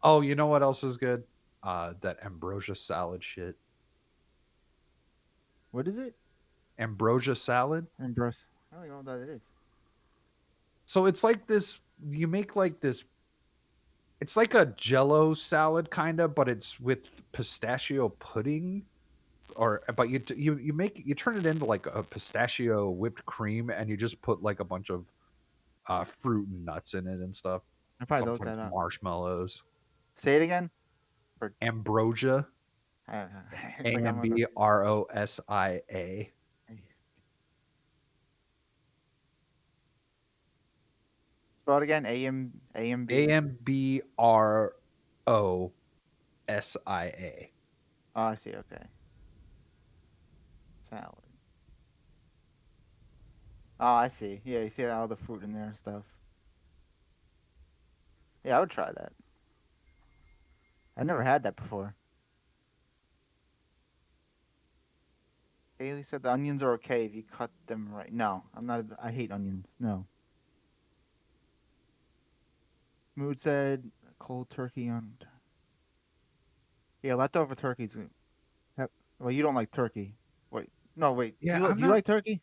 oh, you know what else is good? That ambrosia salad shit. What is it? Ambrosia salad. And bros. I don't even know what that is. So it's like this. You make like this. It's like a Jello salad kind of, but it's with pistachio pudding. Or but you turn it into like a pistachio whipped cream, and you just put like a bunch of fruit and nuts in it and stuff. I probably looked Sometimes that up. marshmallows. Say it again. Ambrosia. I don't know. A It's like I'm M on B R O S I A. Spell it again. A-M-B. A M B R O S I A. Oh, I see. Okay. Salad. Oh, I see. Yeah, you see all the fruit in there and stuff. Yeah, I would try that. I never had that before. Haley said the onions are okay if you cut them right. No, I'm not. I hate onions. No. Mood said cold turkey on. Yeah, leftover turkeys. Well, you don't like turkey. Wait. No, wait. Yeah, Do you like turkey?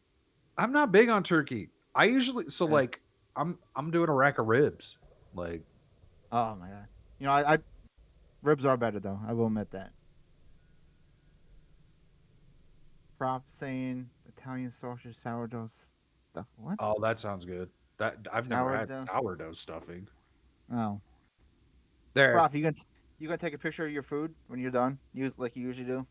I'm not big on turkey. I usually Yeah. like I'm doing a rack of ribs. Like Oh my god. You know, I ribs are better though. I will admit that. Prop saying Italian sausage sourdough stuff. What? oh, that sounds good. That I've never had Sourdough. sourdough stuffing. Oh, There, Prof, you gonna take a picture of your food when you're done? Use like you usually do.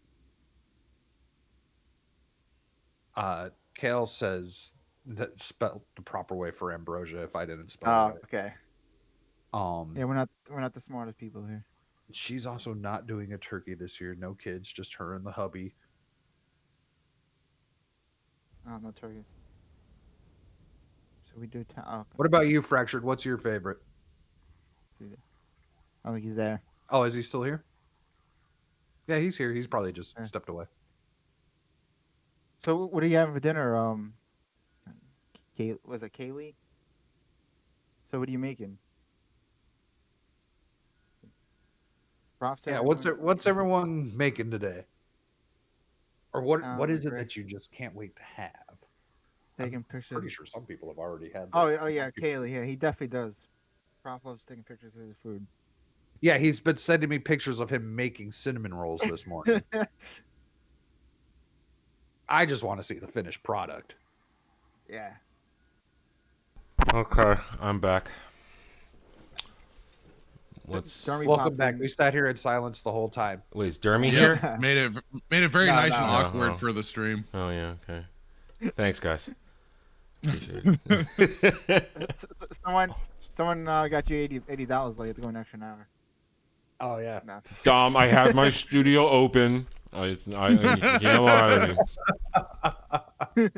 Kale says that spelled the proper way for ambrosia if I didn't spell Oh, it okay. right. Yeah, we're not the smartest people here. She's also not doing a turkey this year. No kids, just her and the hubby. Oh, no turkeys. So we do. Oh, What about you, Fractured? What's your favorite? see there. I don't think he's there. Oh, is he still here? Yeah, he's here. He's probably just Yeah. stepped away. So what are you having for dinner? Was it Kaylee? So what are you making? Prof said Yeah, we're doing- what's everyone making today? Or what is it great. that you just can't wait to have? Taking pictures. Pretty sure some people have already had. Oh, their- oh yeah, Kaylee. Yeah, he definitely does. Prof loves taking pictures of his food. Yeah, he's been sending me pictures of him making cinnamon rolls this morning. I just want to see the finished product. Yeah. Okay, I'm back. What's Jeremy Welcome popped back. in. We sat here in silence the whole time. wait? Is Dermy Yep. here? Made it very No, nice no. and No, awkward no. for the stream. Oh yeah. Okay. Thanks, guys. Appreciate it. Someone got you $80. Like, you have to go an extra hour. Oh yeah. That's Dom, I have my studio open. You can't lie to me.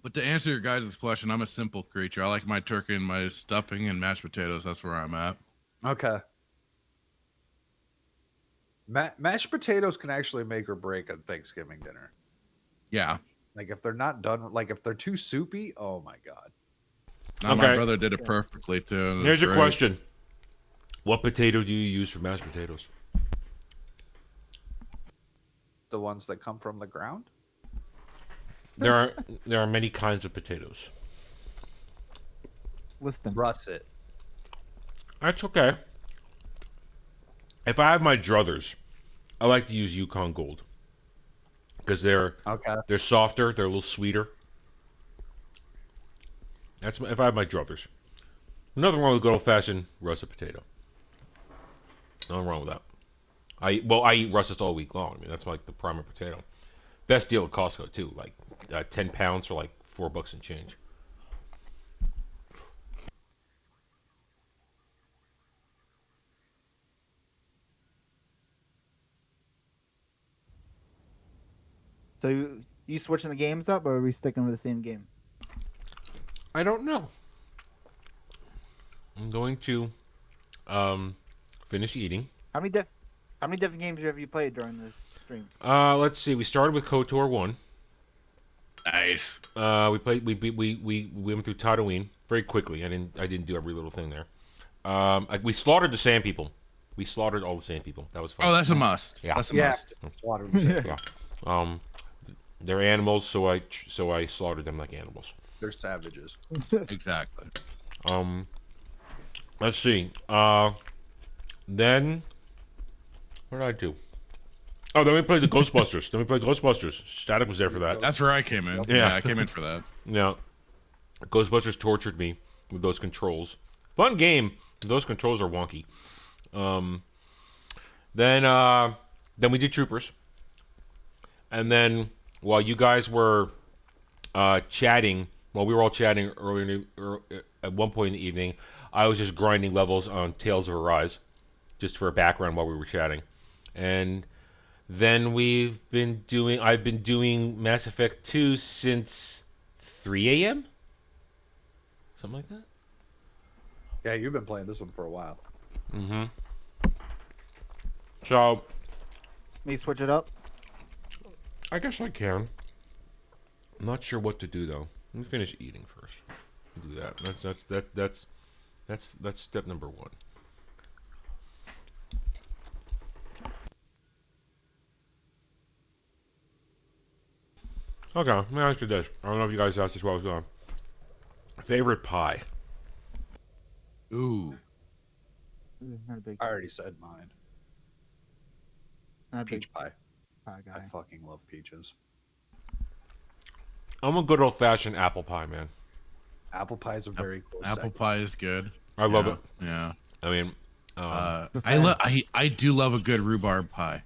But to answer your guys' question, I'm a simple creature. I like my turkey and my stuffing and mashed potatoes. That's where I'm at. Okay. Mashed potatoes can actually make or break a Thanksgiving dinner. Yeah. Like if they're not done, like if they're too soupy, oh my god. Now my Okay. brother did it perfectly too. and it was Here's your great. question: what potato do you use for mashed potatoes? The ones that come from the ground. There are many kinds of potatoes. list them. Russet. That's okay. If I have my druthers, I like to use Yukon Gold because they're softer, they're a little sweeter. If I have my druthers. Nothing wrong with good old-fashioned russet potato. Nothing wrong with that. I eat russets all week long. I mean, that's like the primary potato. Best deal at Costco too. Like 10 pounds for like $4 and change. So you switching the games up, or are we sticking with the same game? I don't know. I'm going to finish eating. How many different games have you played during this stream? Let's see. We started with KOTOR 1. Nice. We played. We went through Tatooine very quickly. I didn't do every little thing there. We slaughtered the Sand People. We slaughtered all the Sand People. That was fun. Oh, that's a must. Yeah. That's a Yeah. must. Water was it. Yeah. They're animals, so I slaughtered them like animals. They're savages. Exactly. Let's see. Then what did I do? Oh, then we played the Ghostbusters. Static was there for that. That's where I came in. Yeah. Yeah, I came in for that. Yeah. Ghostbusters tortured me with those controls. Fun game. Those controls are wonky. Then we did Troopers. And then while you guys were chatting, while we were all chatting at one point in the evening, I was just grinding levels on Tales of Arise, just for a background while we were chatting. And then I've been doing Mass Effect 2 since 3 a.m. Something like that. Yeah, you've been playing this one for a while. Mm-hmm. So Me switch it up. I guess I can. I'm not sure what to do though. Let me finish eating first. Do that. That's step number one. Okay, let me ask you this. I don't know if you guys asked this while I was gone. Favorite pie? Ooh. Not a big, I already said mine. not a big Peach pie. pie I guy. fucking love peaches. I'm a good old fashioned apple pie man. Apple pie is a very close Apple second. pie is good. I love Yeah, it. Yeah. I mean, I do love a good rhubarb pie.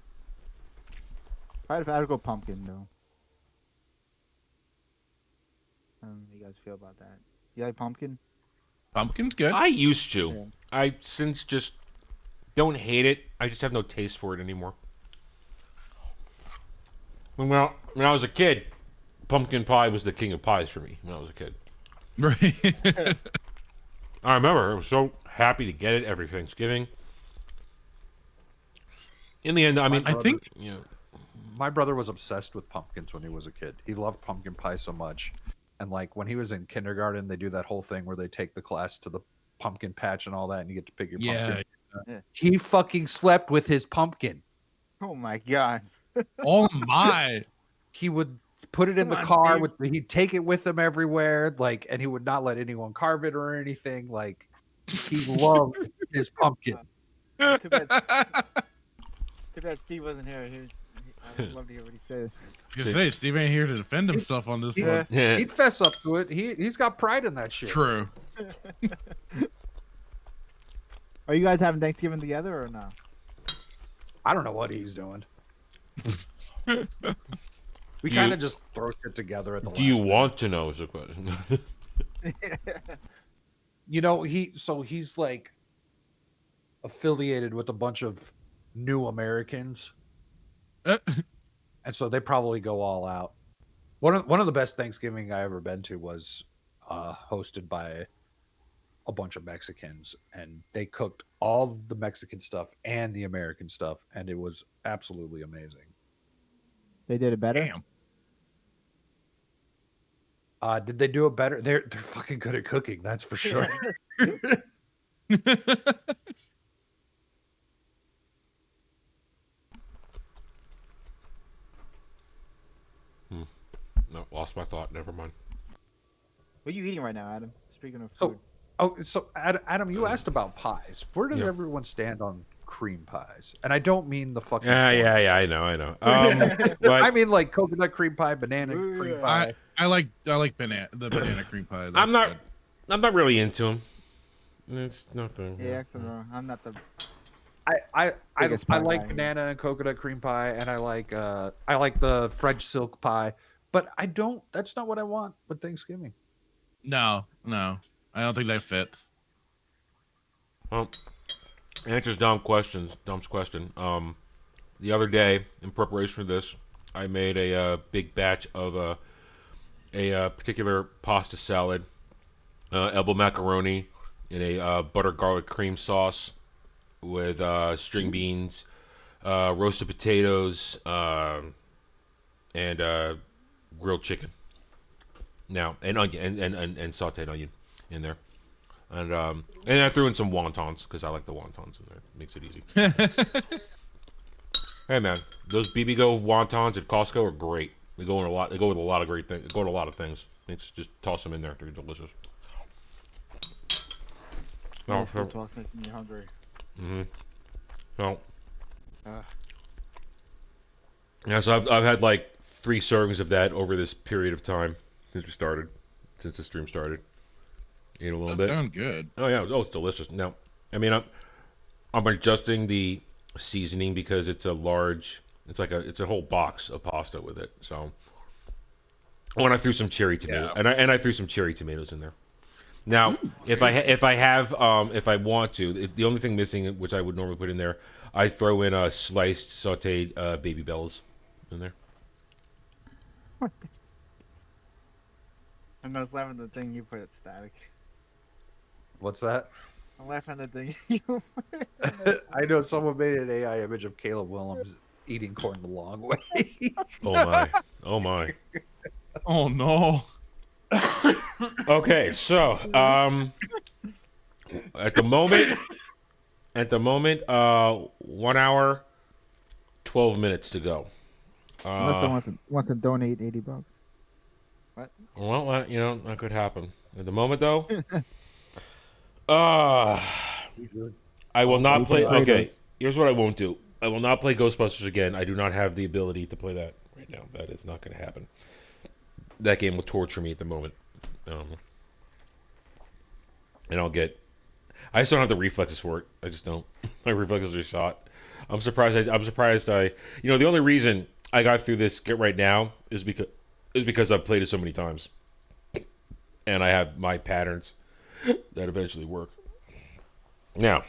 I'd go pumpkin though. I don't know how you guys feel about that. You like pumpkin? Pumpkin's good. I used to. Yeah. I since just don't hate it. I just have no taste for it anymore. When I was a kid, pumpkin pie was the king of pies for me when I was a kid. Right. I remember I was so happy to get it every Thanksgiving. In the end, I mean, I think you know, My brother was obsessed with pumpkins when he was a kid. He loved pumpkin pie so much. And like when he was in kindergarten, they do that whole thing where they take the class to the pumpkin patch and all that, and you get to pick your yeah. pumpkin. He fucking slept with his pumpkin. Oh my god. Oh my. He would put it in Come the on, car Steve. he'd take it with him everywhere, like, and he would not let anyone carve it or anything. Like, he loved his pumpkin. Too bad Steve wasn't here. I would love to hear what he said. I was gonna say Steve ain't here to defend himself on this Yeah. one. yeah. He'd fess up to it. He's got pride in that shit. True. Are you guys having Thanksgiving together or no? I don't know what he's doing. We You- kind of just throw it together at the Do you last minute. want to know? Is the question. You know, he's like affiliated with a bunch of new Americans, and so they probably go all out. One of the best Thanksgiving I ever been to was hosted by a bunch of Mexicans, and they cooked all the Mexican stuff and the American stuff, and it was absolutely amazing. They did it better. Damn. Did they do it better? They're fucking good at cooking, that's for sure. No, lost my thought. Never mind. What are you eating right now, Adam? Speaking of So- food. So Adam, you asked about pies. Where does Yeah. everyone stand on cream pies? And I don't mean the fucking. Yeah. corns. I know. But I mean like coconut cream pie, banana cream Yeah. pie. I like the banana cream pie. That's I'm not- good. I'm not really into them. It's nothing. Yeah, excellent. I'm not the. I Biggest pie like guy. banana and coconut cream pie, and I like the French silk pie. But I don't. That's not what I want with Thanksgiving. No. I don't think that fits. Well, answers Dom's question. The other day, in preparation for this, I made a big batch of a particular pasta salad, elbow macaroni in a butter garlic cream sauce with string beans, roasted potatoes, and grilled chicken. Now, and onion and sautéed onion in there. And I threw in some wontons because I like the wontons in there. Makes it easy. Hey man, those BB-Go wontons at Costco are great. They go in a lot. They go with a lot of great things. They go to a lot of things. Just toss them in there. They're delicious. No, Oh, so, food talks making me hungry. so Ugh. yeah, so I've had like 3 servings of that over this period of time since the stream started. Ate a little That bit. sounds good. Oh yeah, it's delicious. Now, I mean, I'm adjusting the seasoning because it's a whole box of pasta with it. So, when I threw some cherry tomato, Yeah. and I threw some cherry tomatoes in there. Now, if I want to, the only thing missing, which I would normally put in there, I throw in sliced sautéed baby bells in there. I'm just laughing at the thing you put at Static. What's that? I'm laughing at the thing you put. I know someone made an AI image of Caleb Willems eating corn the long way. Oh my, oh my. Oh no. Okay, so at the moment, 1 hour, 12 minutes to go. Unless someone wants to donate $80. Well, that could happen. At the moment, though, I will not play. Potatoes. Okay, here's what I won't do. I will not play Ghostbusters again. I do not have the ability to play that right now. That is not going to happen. that game will torture me at the moment. Um, and I just don't have the reflexes for it. I just don't. My reflexes are shot. I'm surprised. The only reason I got through this get right now is because I've played it so many times, and I have my patterns that eventually work. Now,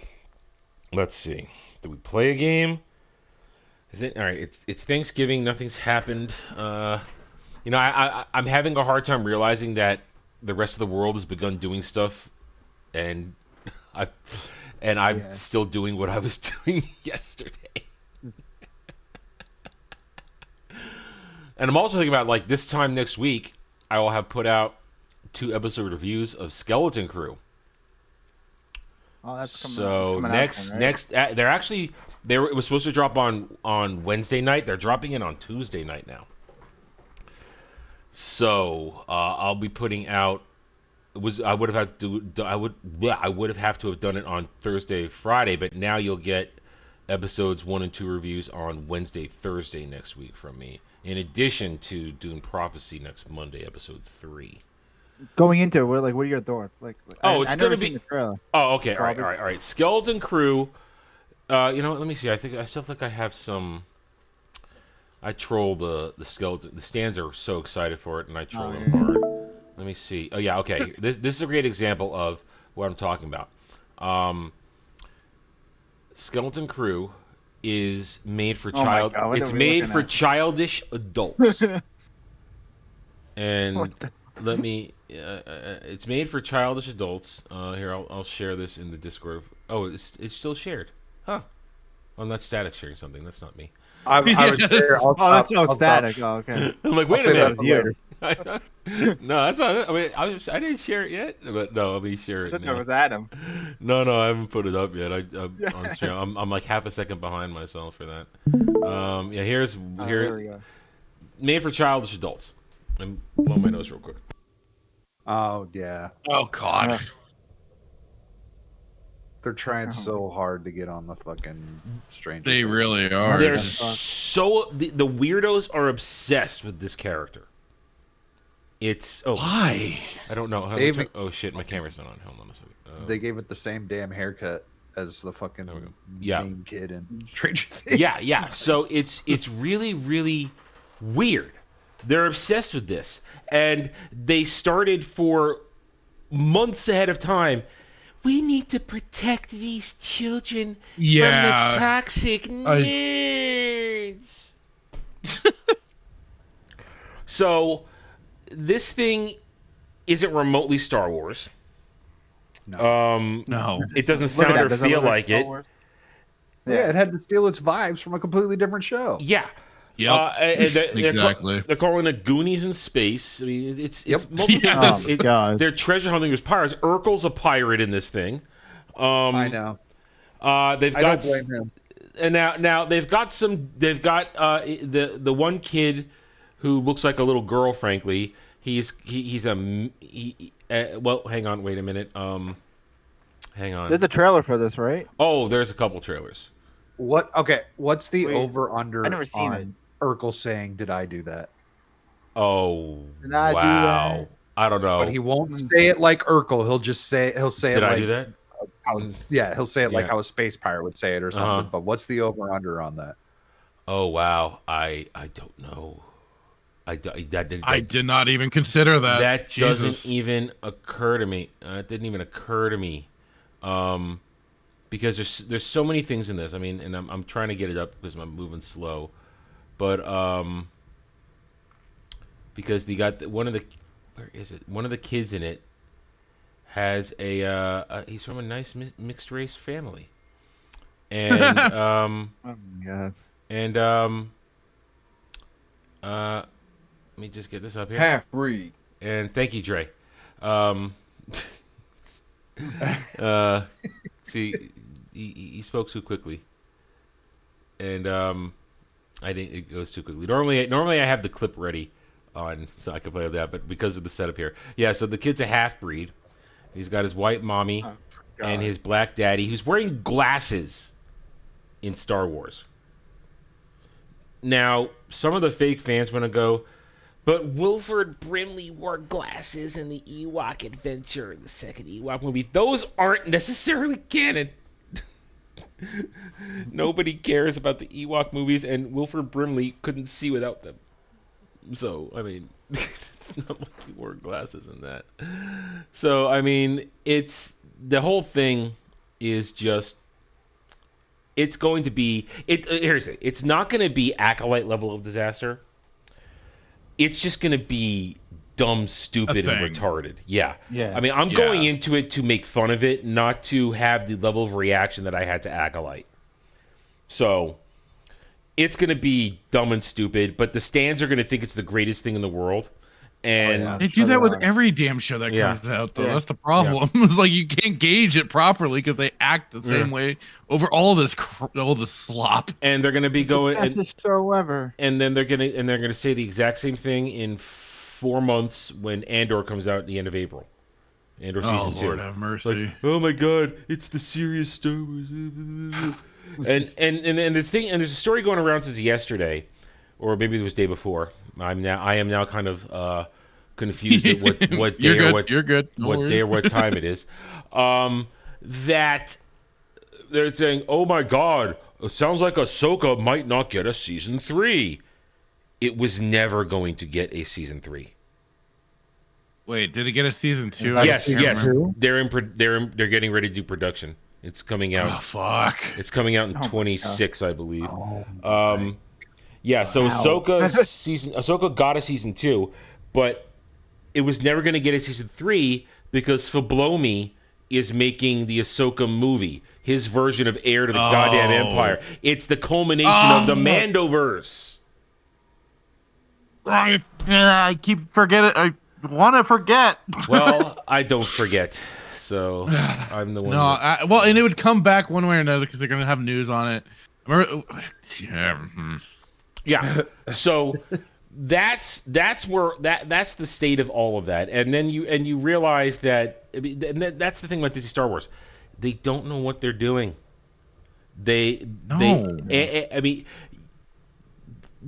let's see. Did we play a game? Is it all right? It's Thanksgiving. Nothing's happened. I'm having a hard time realizing that the rest of the world has begun doing stuff, and I I'm Yeah. still doing what I was doing yesterday. And I'm also thinking about like this time next week, I will have put out 2 episode reviews of Skeleton Crew. Oh, that's coming. So That's coming out soon, right? it was supposed to drop on Wednesday night. They're dropping it on Tuesday night now. So I'll be putting out. I would have to have done it on Thursday, Friday, but now you'll get episodes 1 and 2 reviews on Wednesday, Thursday next week from me. In addition to Dune Prophecy next Monday, episode 3. Going into it, what are your thoughts? Oh, it's I never gonna seen be- the trailer. Oh, okay. All right, Robert? all right. Skeleton Crew. You know what? Let me see. I still think I have some. I troll the skeleton. The stands are so excited for it, and I troll Oh, them yeah. hard. Let me see. Oh yeah, okay. This is a great example of what I'm talking about. Skeleton Crew is made for Oh my God, what It's are we made looking for at? childish adults. And What the- let me. It's made for childish adults. Here, I'll share this in the Discord. Oh, it's still shared. Huh. Well, that's Static sharing something. That's not me. I was Yes. there. Oh, that's so I'll static. stop. Oh, okay. I'm like, I'll wait a save that minute. for you. later. No, that's not it. I mean, I didn't share it yet, but no, I'll be share it now. Adam. No, I haven't put it up yet. I'm Yeah. on stream. I'm like half a second behind myself for that. Yeah, There here we go. made for childish adults. I'm blow my nose real quick. Oh yeah, Oh God. they're trying Oh. so hard to get on the fucking Stranger. They Things. really are. They're Yeah. the weirdos are obsessed with this character. It's Why? I don't know. They- Oh shit, my camera's not on. Hold on a second. They gave it the same damn haircut as the fucking There we go. Yeah. main kid in Stranger Things. Yeah. So it's really, really weird. They're obsessed with this, and they started for months ahead of time. We need to protect these children from the Yeah. toxic nerds. So this thing isn't remotely Star Wars. No. No. It doesn't Look at sound that. or Does that feel look like Star it. Wars? Yeah, it had to steal its vibes from a completely different show. Yeah. Yep. And Exactly. They're calling it Goonies in space. I mean, it's Yep. multiple Yeah. things. Oh, God. They're treasure hunting as pirates. Urkel's a pirate in this thing. I know. They've I got don't blame him. and now they've got the one kid who looks like a little girl. Frankly, well, hang on, wait a minute. Hang on. There's a trailer for this, right? Oh, there's a couple trailers. What? Okay, what's the Wait, over under I never seen on Urkel saying, "Did I do that?" Oh, Did I do wow. that? I don't know. But he won't say it like Urkel. He'll say Did it I like do that? yeah, he'll say it like Yeah. how a space pirate would say it or something. Uh-huh. But what's the over under on that? Oh wow, I don't know. I did not even consider that. That Jesus. doesn't even occur to me. It didn't even occur to me, because there's so many things in this. I mean, and I'm trying to get it up because I'm moving slow, but because they got where is it? One of the kids in it has he's from a nice mixed race family, and Oh my God. and let me just get this up here. Half breed. And thank you, Dre. See, he spoke too quickly, and I didn't. It goes too quickly. Normally I have the clip ready on so I can play with that, but because of the setup here, yeah. So the kid's a half breed. He's got his white mommy Oh, and God. his black daddy, who's wearing glasses in Star Wars. Now, some of the fake fans want to go, But Wilford Brimley wore glasses in the Ewok Adventure, the second Ewok movie. Those aren't necessarily canon. Nobody cares about the Ewok movies, and Wilford Brimley couldn't see without them. So, I mean, it's not like he wore glasses in that. So, I mean, it's the whole thing is just it's going to be here's it. It's not going to be Acolyte level of disaster. It's just going to be dumb, stupid, and thing. retarded. Yeah. Yeah. I mean, I'm going into it to make fun of it, not to have the level of reaction that I had to Acolyte. So, it's going to be dumb and stupid, but the stands are going to think it's the greatest thing in the world. And yeah. They Sure do that they with are. every damn show that Yeah. comes out, though. Yeah. That's the problem. It's like you can't gauge it properly because they act the same way over all this slop. and they're going to be It's the going and, fastest show ever. and then they're going to say the exact same thing in 4 months when Andor comes out at the end of April. Andor Oh, season 2. Lord have mercy. Like, oh my God, it's the serious Star Wars. and the thing, and there's a story going around since yesterday, or maybe it was the day before. I am now kind of confused at what day You're or good. what You're good. No what day or worries. what time it is. That they're saying, oh my God, it sounds like Ahsoka might not get a season 3. It was never going to get a season 3. Wait, did it get a season 2? Yes, can't yes, remember. they're getting ready to do production. It's coming out. Oh fuck! It's coming out in Oh my 26, I believe. Oh, Yeah, so Wow. Ahsoka got a season 2, but it was never going to get a season 3 because Filoni is making the Ahsoka movie, his version of Heir to the Goddamn Oh. Empire. It's the culmination of the Oh. Mandoverse. I keep forgetting. I want to forget. Well, I don't forget. So I'm the one. No, that- well, and it would come back one way or another because they're gonna have news on it. Yeah. So that's the state of all of that, and then you realize that that's the thing about Disney Star Wars, they don't know what they're doing. I mean,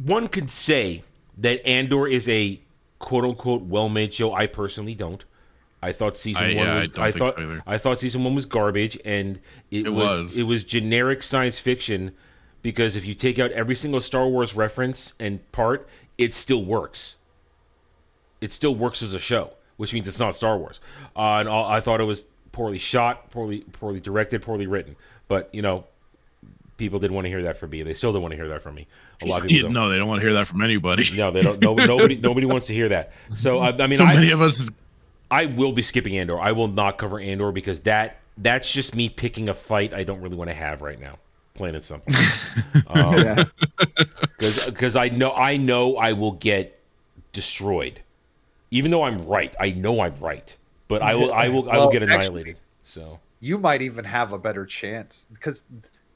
one could say that Andor is a quote unquote well-made show. I personally don't. I thought season one was I don't think so either. I thought season 1 was garbage, and it was generic science fiction. Because if you take out every single Star Wars reference and part, it still works. It still works as a show, which means it's not Star Wars. I thought it was poorly shot, poorly directed, poorly written. But people didn't want to hear that from me. They still don't want to hear that from me. A lot of people don't. No, they don't want to hear that from anybody. No, they don't. Nobody wants to hear that. So I mean, So many of us. I will be skipping Andor. I will not cover Andor because that's just me picking a fight I don't really want to have right now. Plain and simple. Because I know I will get destroyed, even though I'm right. I know I'm right, but I will get annihilated. So you might even have a better chance because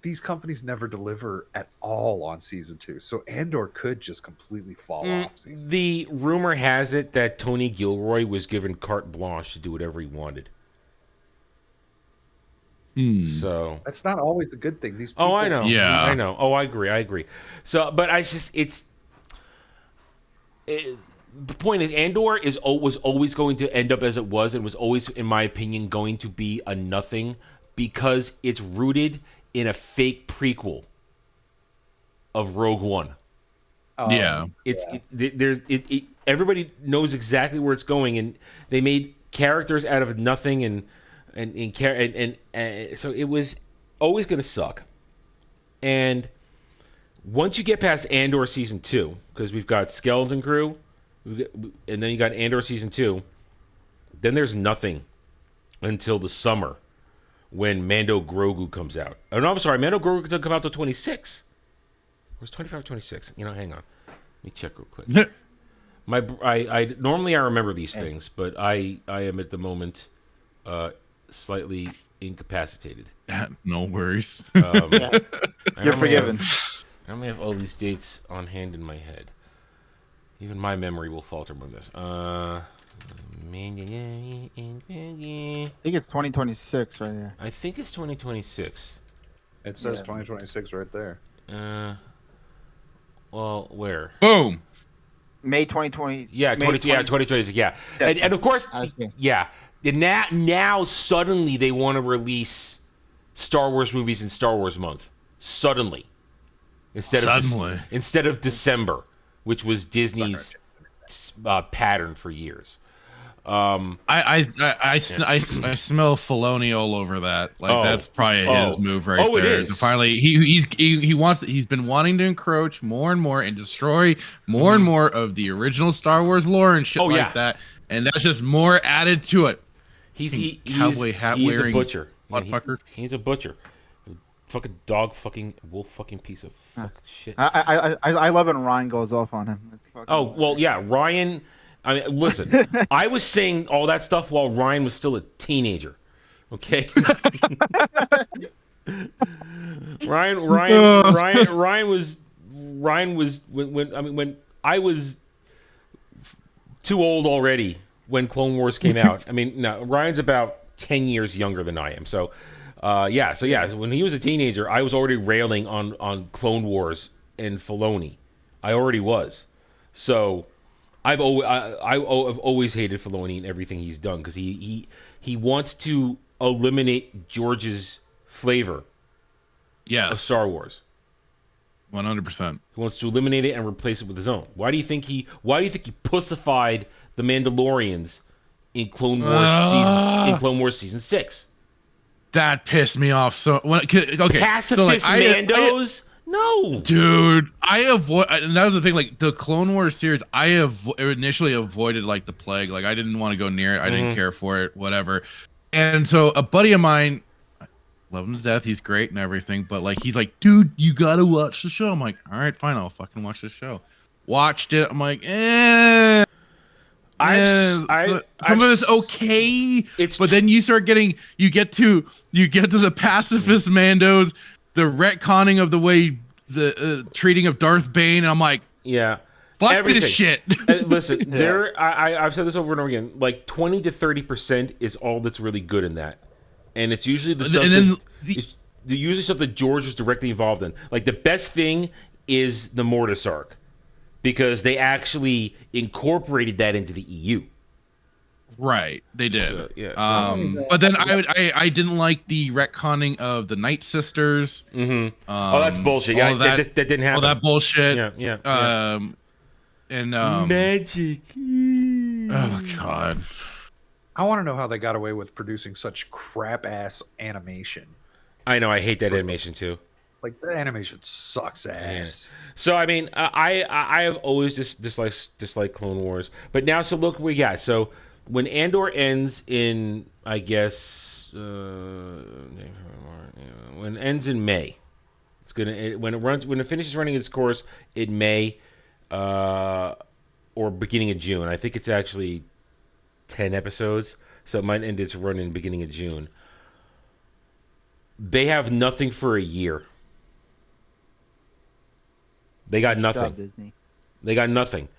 these companies never deliver at all on season 2. So Andor could just completely fall off. The rumor has it that Tony Gilroy was given carte blanche to do whatever he wanted. So That's not always a good thing. These people, oh, I know. Yeah. I know. Oh, I agree. So, but the point is, Andor was always going to end up as it was, and was always, in my opinion, going to be a nothing because it's rooted in a fake prequel of Rogue One. Yeah. Everybody knows exactly where it's going, and they made characters out of nothing, and so it was always going to suck. And once you get past Andor season 2, because we've got Skeleton Crew, and then you got Andor season 2, then there's nothing until the summer when Mando Grogu comes out. Oh no, I'm sorry, Mando Grogu doesn't come out till 26. Or was 25 or 26? Hang on. Let me check real quick. I normally I remember these things, but I am at the moment slightly incapacitated. No worries. You're forgiven. I only have all these dates on hand in my head. Even my memory will falter from this. I think it's 2026 right here. I think it's 2026. It says 2026 right there. Well, where? Boom. May 2020. Yeah, May 2020. Yeah, Yeah. and of course, I see. yeah. And now suddenly they want to release Star Wars movies in Star Wars month. Suddenly, instead of December, which was Disney's pattern for years. I smell Filoni all over that. Like Oh. that's probably Oh. his move right Oh, it there. is. To finally, he's been wanting to encroach more and more and destroy more and more of the original Star Wars lore and shit Oh, like yeah. that. And that's just more added to it. Cowboy hat he's wearing a butcher. Yeah, motherfucker. he's a butcher. Fucking dog, fucking wolf, fucking piece of fuck shit. I love when Ryan goes off on him. It's fucking Oh well, yeah, Ryan. I mean, listen, I was saying all that stuff while Ryan was still a teenager. Okay. Ryan was when I was too old already when Clone Wars came out. I mean, no, Ryan's about 10 years younger than I am. So, when he was a teenager, I was already railing on Clone Wars and Filoni. I already was. So, I've always hated Filoni and everything he's done because he wants to eliminate George's flavor of Yes, Star Wars. 100%. He wants to eliminate it and replace it with his own. Why do you think he pussified the Mandalorians in Clone Wars season 6? That pissed me off. So okay, Pacifist Mandos? No. Dude, and that was the thing. Like the Clone Wars series, initially avoided like the plague. Like I didn't want to go near it. I didn't care for it. Whatever. And so a buddy of mine, I love him to death. He's great and everything. But like he's like, dude, you gotta watch the show. I'm like, all right, fine, I'll fucking watch the show. Watched it. I'm like, some of it's okay. But then you get to the pacifist Mandos, the retconning of the way the treating of Darth Bane, and I'm like, Yeah. fuck Everything. this shit. Listen, I've said this over and over again. Like 20 to 30% is all that's really good in that, and it's usually the stuff. And then it's usually stuff that George was directly involved in. Like the best thing is the Mortis arc, because they actually incorporated that into the EU. Right, they did. So, yeah, but then I didn't like the retconning of the Night Sisters. Oh, that's bullshit. Yeah, that didn't happen. All that bullshit. Yeah. Magic. Oh god. I want to know how they got away with producing such crap ass animation. I know. I hate that animation too. Like the animation sucks ass. So I mean, I have always disliked Clone Wars, but now look what we got. So when Andor ends in, I guess, when it ends in May, it's when it finishes running its course in May, or beginning of June. I think it's actually 10 episodes, so it might end its run in beginning of June. They have nothing for a year. They got nothing. Job, Disney. They got nothing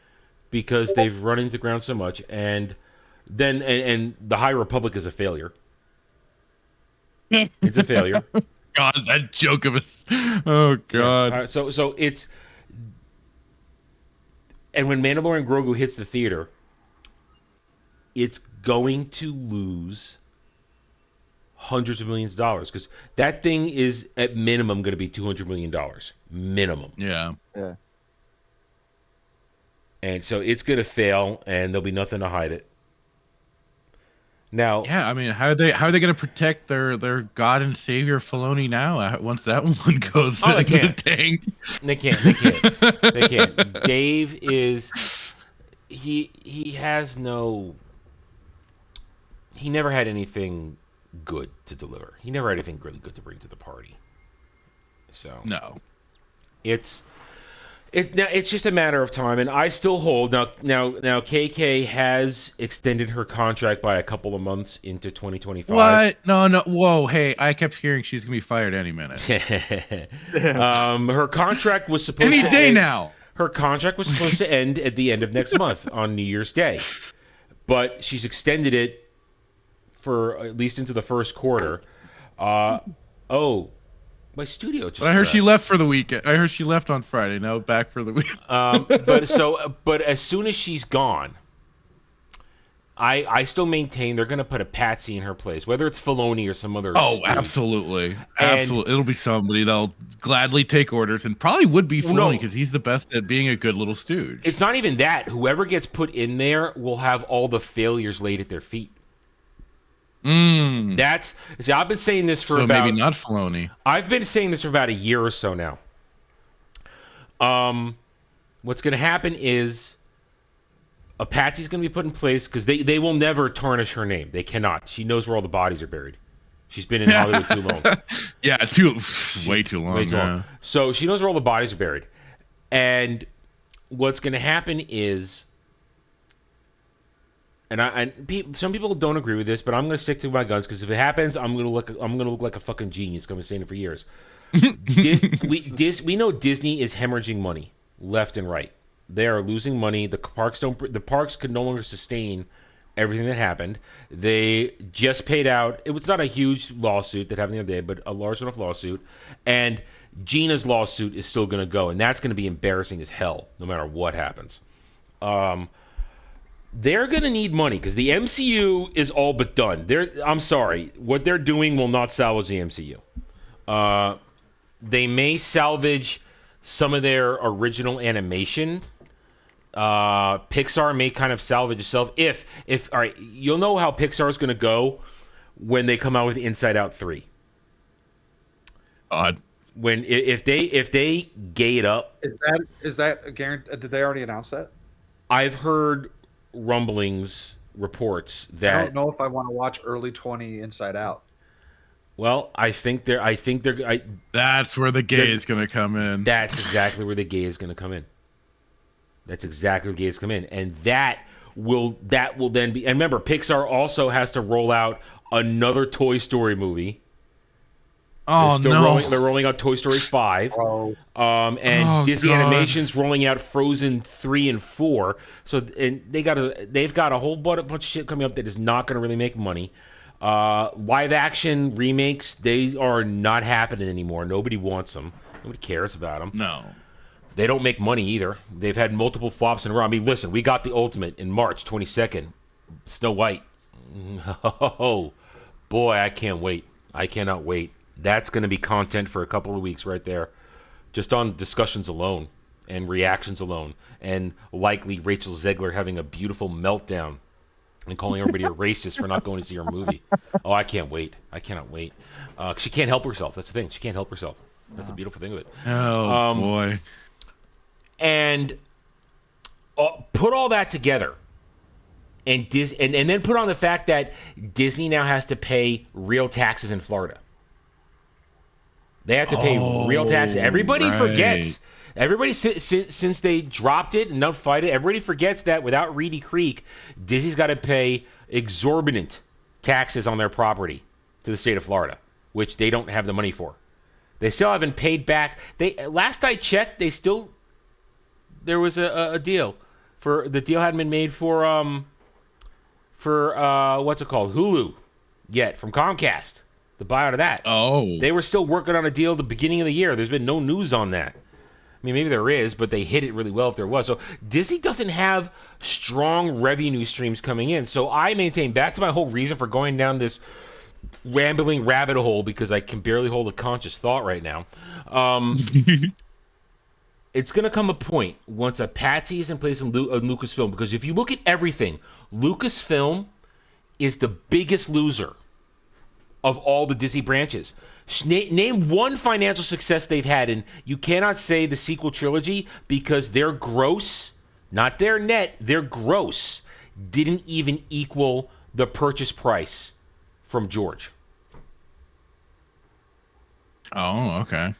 because they've run into ground so much, and then and the High Republic is a failure. It's a failure. God, that joke of us. Oh god. Yeah. So it's, and when Mandalorian Grogu hits the theater, it's going to lose hundreds of millions of dollars because that thing is at minimum going to be $200 million minimum. Yeah. Yeah. And so it's going to fail, and there'll be nothing to hide it. Now, Yeah, I mean, how are they going to protect their God and Savior Filoni now once that one goes Oh, they in the can't. tank? They can't. They can't. Dave is he has no. He never had anything good to deliver. He never had anything really good to bring to the party. So No. it's just a matter of time, and I still hold now. KK has extended her contract by a couple of months into 2025. What? No. Whoa, hey, I kept hearing she's going to be fired any minute. Her contract was supposed Any to day end, now. Her contract was supposed to end at the end of next month on New Year's Day, but she's extended it for at least into the first quarter. My studio just. But I heard she crashed. left for the weekend. I heard she left on Friday. Now back for the week. But as soon as she's gone, I still maintain they're gonna put a Patsy in her place, whether it's Filoni or some other. Oh, stooge. absolutely, absolutely. It'll be somebody that'll gladly take orders, and probably would be Well, no. Filoni because he's the best at being a good little stooge. It's not even that. Whoever gets put in there will have all the failures laid at their feet. That's. See, I've been saying this for so about. maybe not Filoni. I've been saying this for about a year or so now. What's going to happen is a Patsy's going to be put in place because they will never tarnish her name. They cannot. She knows where all the bodies are buried. She's been in Hollywood too long. Yeah, way too long. Way too yeah. long. So she knows where all the bodies are buried. And what's going to happen is, some people don't agree with this, but I'm going to stick to my guns because if it happens, I'm going to look like a fucking genius. I've been saying it for years. We know Disney is hemorrhaging money left and right. They are losing money. The parks could no longer sustain everything that happened. They just paid out. It was not a huge lawsuit that happened the other day, but a large enough lawsuit. And Gina's lawsuit is still going to go, and that's going to be embarrassing as hell, no matter what happens. They're going to need money because the MCU is all but done. I'm sorry, what they're doing will not salvage the MCU. They may salvage some of their original animation. Pixar may kind of salvage itself if all right, you'll know how Pixar is going to go when they come out with Inside Out 3. Odd. If they gay it up. Is that a guarantee? Did they already announce that? I've heard rumblings, reports I that. don't know if I want to watch early 20 Inside Out. Well, I think they're. That's where the gay is going to come in. That's exactly where the gay is going to come in. That's exactly where the gay is come in, and that will then be. And remember, Pixar also has to roll out another Toy Story movie. Oh no! They're rolling out Toy Story 5. Oh. And Disney God. Animation's rolling out Frozen 3 and 4. So and they've got a whole bunch of shit coming up that is not going to really make money. Live action remakes, they are not happening anymore. Nobody wants them. Nobody cares about them. No. They don't make money either. They've had multiple flops in a row. I mean, listen, we got the Ultimate in March 22nd. Snow White. Oh, boy, I can't wait. I cannot wait. That's going to be content for a couple of weeks right there. Just on discussions alone and reactions alone. And likely Rachel Zegler having a beautiful meltdown and calling everybody a racist for not going to see her movie. Oh, I can't wait. I cannot wait. She can't help herself. That's the thing. She can't help herself. That's the beautiful thing of it. Oh boy. And put all that together, and then put on the fact that Disney now has to pay real taxes in Florida. They have to pay real taxes. Everybody forgets. Everybody, since they dropped it and nullified it, everybody forgets that without Reedy Creek, Disney's got to pay exorbitant taxes on their property to the state of Florida, which they don't have the money for. They still haven't paid back. Last I checked, there was a deal. The deal hadn't been made for what's it called, Hulu yet, from Comcast, the buyout of that. Oh. They were still working on a deal at the beginning of the year. There's been no news on that. I mean, maybe there is, but they hid it really well if there was. So Disney doesn't have strong revenue streams coming in. So I maintain, back to my whole reason for going down this rambling rabbit hole, because I can barely hold a conscious thought right now. It's going to come a point once a Patsy is in place in Lucasfilm, because if you look at everything, Lucasfilm is the biggest loser of all the Disney branches. Name one financial success they've had, and you cannot say the sequel trilogy, because their gross, not their net, their gross didn't even equal the purchase price from George. Oh, okay.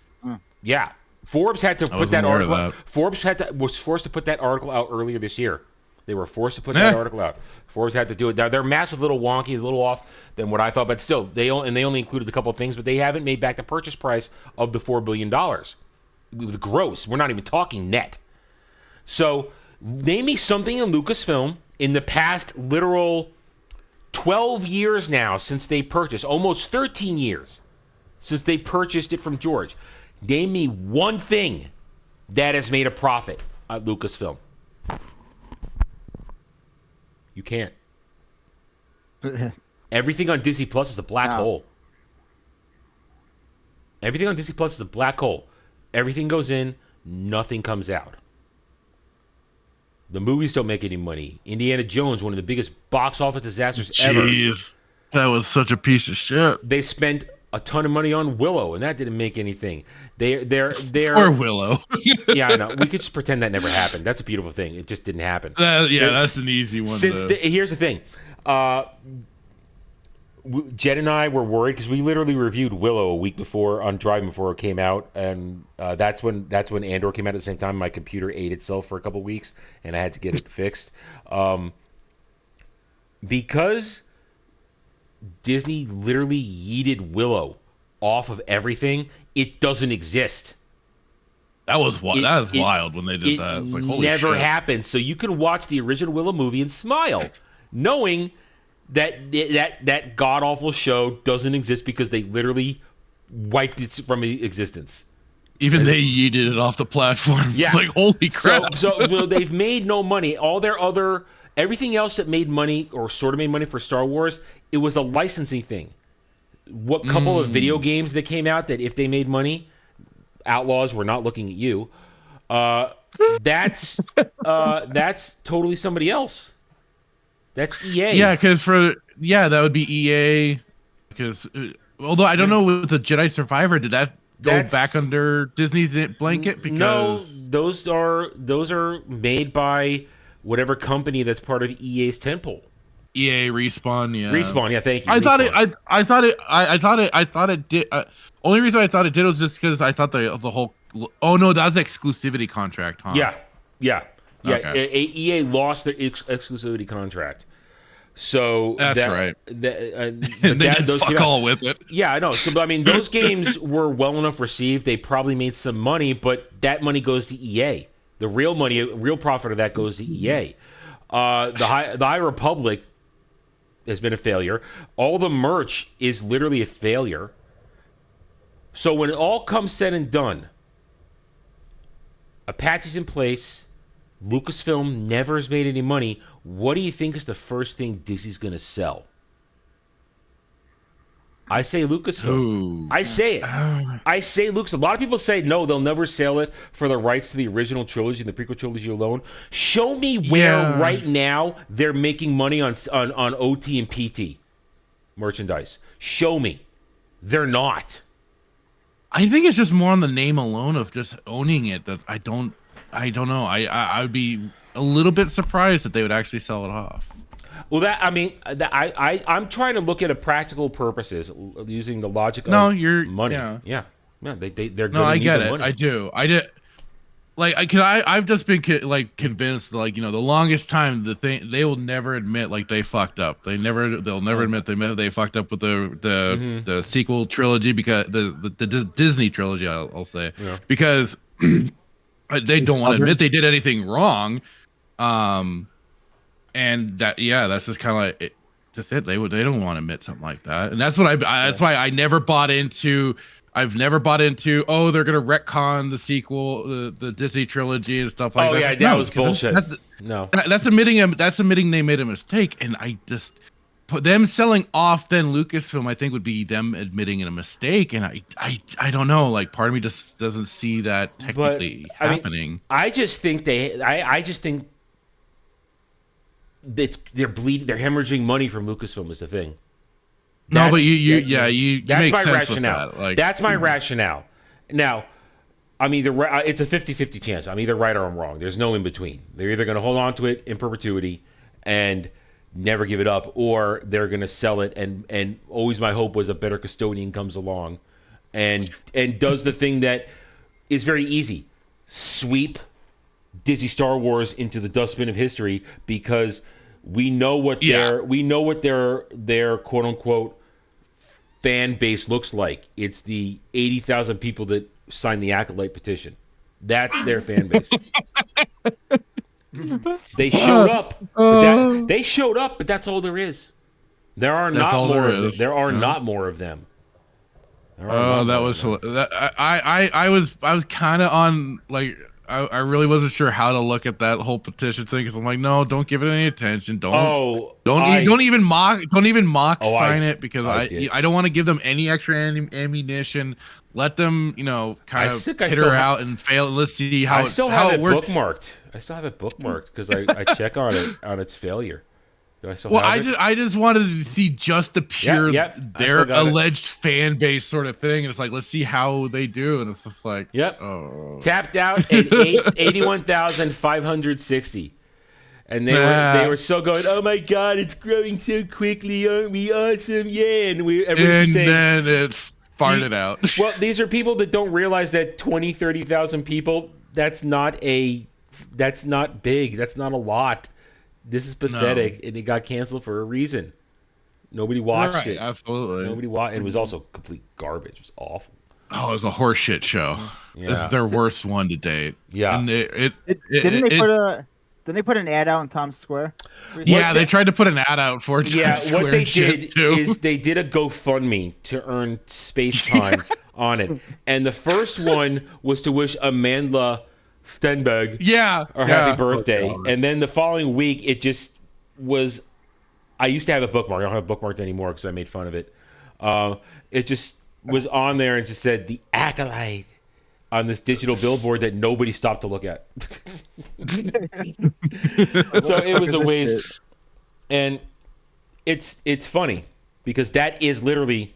Yeah. Forbes had to put wasn't that aware of article. that. Forbes was forced to put that article out earlier this year. They were forced to put that article out. Forbes had to do it. Now their math was a little wonky, a little off than what I thought, but still, they only included a couple of things, but they haven't made back the purchase price of the $4 billion. The gross. We're not even talking net. So name me something in Lucasfilm in the past literal 12 years now since they purchased, almost 13 years since they purchased it from George. Name me one thing that has made a profit at Lucasfilm. You can't. Everything on Disney Plus is a black No. hole. Everything on Disney Plus is a black hole. Everything goes in, nothing comes out. The movies don't make any money. Indiana Jones, one of the biggest box office disasters ever. Jeez, that was such a piece of shit. They spent a ton of money on Willow, and that didn't make anything. They're Or Willow. yeah, I know. We could just pretend that never happened. That's a beautiful thing. It just didn't happen. Yeah, that's an easy one. Here's the thing. Jed and I were worried because we literally reviewed Willow a week before on Drive before it came out, and that's when Andor came out at the same time. My computer ate itself for a couple weeks, and I had to get it fixed. Because Disney literally yeeted Willow off of everything, it doesn't exist. That was wild when they did that. It's like, holy never shit. happened. So you can watch the original Willow movie and smile, knowing that god awful show doesn't exist because they literally wiped it from existence. Even they yeeted it off the platform. Yeah. It's like, holy crap. So they've made no money. All their everything else that made money or sort of made money for Star Wars, it was a licensing thing. What couple of video games that came out that if they made money, Outlaws, we're not looking at you. That's totally somebody else. That's EA. Yeah, because that would be EA. Because although I don't know with the Jedi Survivor, did that go back under Disney's blanket? Because no, those are made by whatever company that's part of EA's tentpole. EA Respawn, yeah. Respawn, yeah. Thank you. I thought Respawn. it did. Only reason I thought it did was just because I thought the whole. Oh no, that was exclusivity contract, huh? Yeah. Okay. EA lost their exclusivity contract. So that's right. And they did fuck all with it. Yeah, I know. So I mean, those games were well enough received. They probably made some money, but that money goes to EA. The real money, real profit of that goes to EA. The High Republic has been a failure. All the merch is literally a failure. So when it all comes said and done, Apache's in place. Lucasfilm never has made any money. What do you think is the first thing Disney's going to sell? I say Lucasfilm. Ooh. I say it. I say Lucas. A lot of people say no, they'll never sell it for the rights to the original trilogy and the prequel trilogy alone. Show me where right now they're making money on OT and PT merchandise. Show me. They're not. I think it's just more on the name alone of just owning it that I don't know. I would be a little bit surprised that they would actually sell it off. Well, I'm trying to look at a practical purposes using the logic of money. Yeah. They're no, I get it. Money. I do. I did. Like, I've just been convinced, like, the longest time they will never admit like they fucked up. They'll never admit they fucked up with the sequel trilogy because the Disney trilogy. I'll say because they don't want to admit they did anything wrong. And that's just kind of like it. Just it. They don't want to admit something like that, and that's what that's why I never bought into. I've never bought into. Oh, they're gonna retcon the sequel, the Disney trilogy and stuff like that. Oh yeah, that was bullshit. That's admitting they made a mistake, and I just put them selling off. Then Lucasfilm, I think, would be them admitting a mistake, and I don't know. Like, part of me just doesn't see that technically happening. I just think I just think that they're hemorrhaging money from Lucasfilm is the thing. No, but you that's make my sense rationale. with that. Like, that's my rationale. Now, I'm either it's a 50-50 chance. I'm either right or I'm wrong. There's no in between. They're either going to hold on to it in perpetuity and never give it up, or they're going to sell it. And always my hope was a better custodian comes along and does the thing that is very easy: sweep Disney Star Wars into the dustbin of history, because we know what their quote unquote fan base looks like. It's the 80,000 people that signed the Acolyte petition. That's their fan base. They showed up. They showed up, but that's all there is. There are not more of them. All right, Oh, well, that well, was well. I was kind of on like I really wasn't sure how to look at that whole petition thing because I'm like, no, don't give it any attention. Oh, Don't even mock Oh, sign it because I did. I don't want to give them any extra ammunition. Let them, you know, kind I of think I hit still her ha- out and fail. Let's see how I still how have it it works. bookmarked. I still have it bookmarked because I check on it on its failure. Do I still Well, have it? I just wanted to see just the pure yep, I their still got it. alleged fan base sort of thing. And it's like, let's see how they do. And it's just like, Yep. oh. Tapped out at 81,560. And they were so going, oh my god, it's growing so quickly, aren't we awesome? Yeah, and everybody's And saying, then it farted out. well, these are people that don't realize that 20, 30,000 people, that's not big. That's not a lot. This is pathetic, and it got canceled for a reason. Nobody watched Right, it. absolutely. Nobody watched. It was also complete garbage. It was awful. Oh, it was a horseshit show. This Yeah. is their worst one to date. Yeah. And Didn't they put an ad out in Times Square? yeah, they tried to put an ad out for Times Yeah, Square what they and shit, did too. is they did a GoFundMe to earn space time on it. And the first one was to wish Amanda Stenberg Yeah. or yeah. happy birthday. God. And then the following week, it just was. I used to have a bookmark. I don't have it bookmarked anymore because I made fun of it. It just was on there and just said the acolyte on this digital billboard that nobody stopped to look at. So it was a waste. And it's funny because that is literally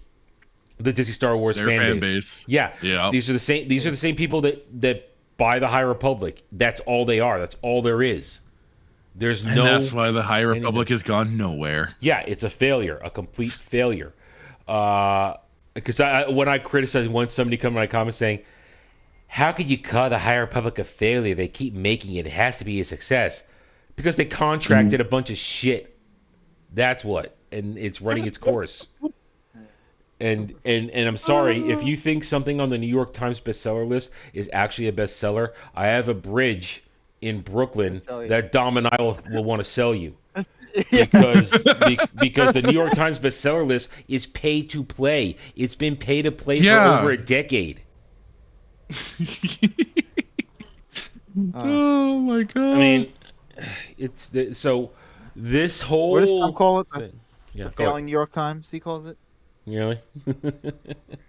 the Disney Star Wars Their fan fan base. base. Yeah. Yeah. These are the same people that buy the High Republic. That's all they are. That's all there is. There's And no that's why the High Republic has gone nowhere. Yeah, it's a failure, a complete failure. Because when I criticize somebody come in my comments saying, how could you call the High Republic a failure? They keep making it. It has to be a success. Because they contracted a bunch of shit. That's what. And it's running its course. And I'm sorry, if you think something on the New York Times bestseller list is actually a bestseller, I have a bridge in Brooklyn that Dom and I will want to sell you. Because the New York Times bestseller list is pay to play. It's been pay to play for over a decade. Oh my god. I mean, so this whole What does Tom call it? thing- yeah, The go ahead. failing New York Times, he calls it. Really?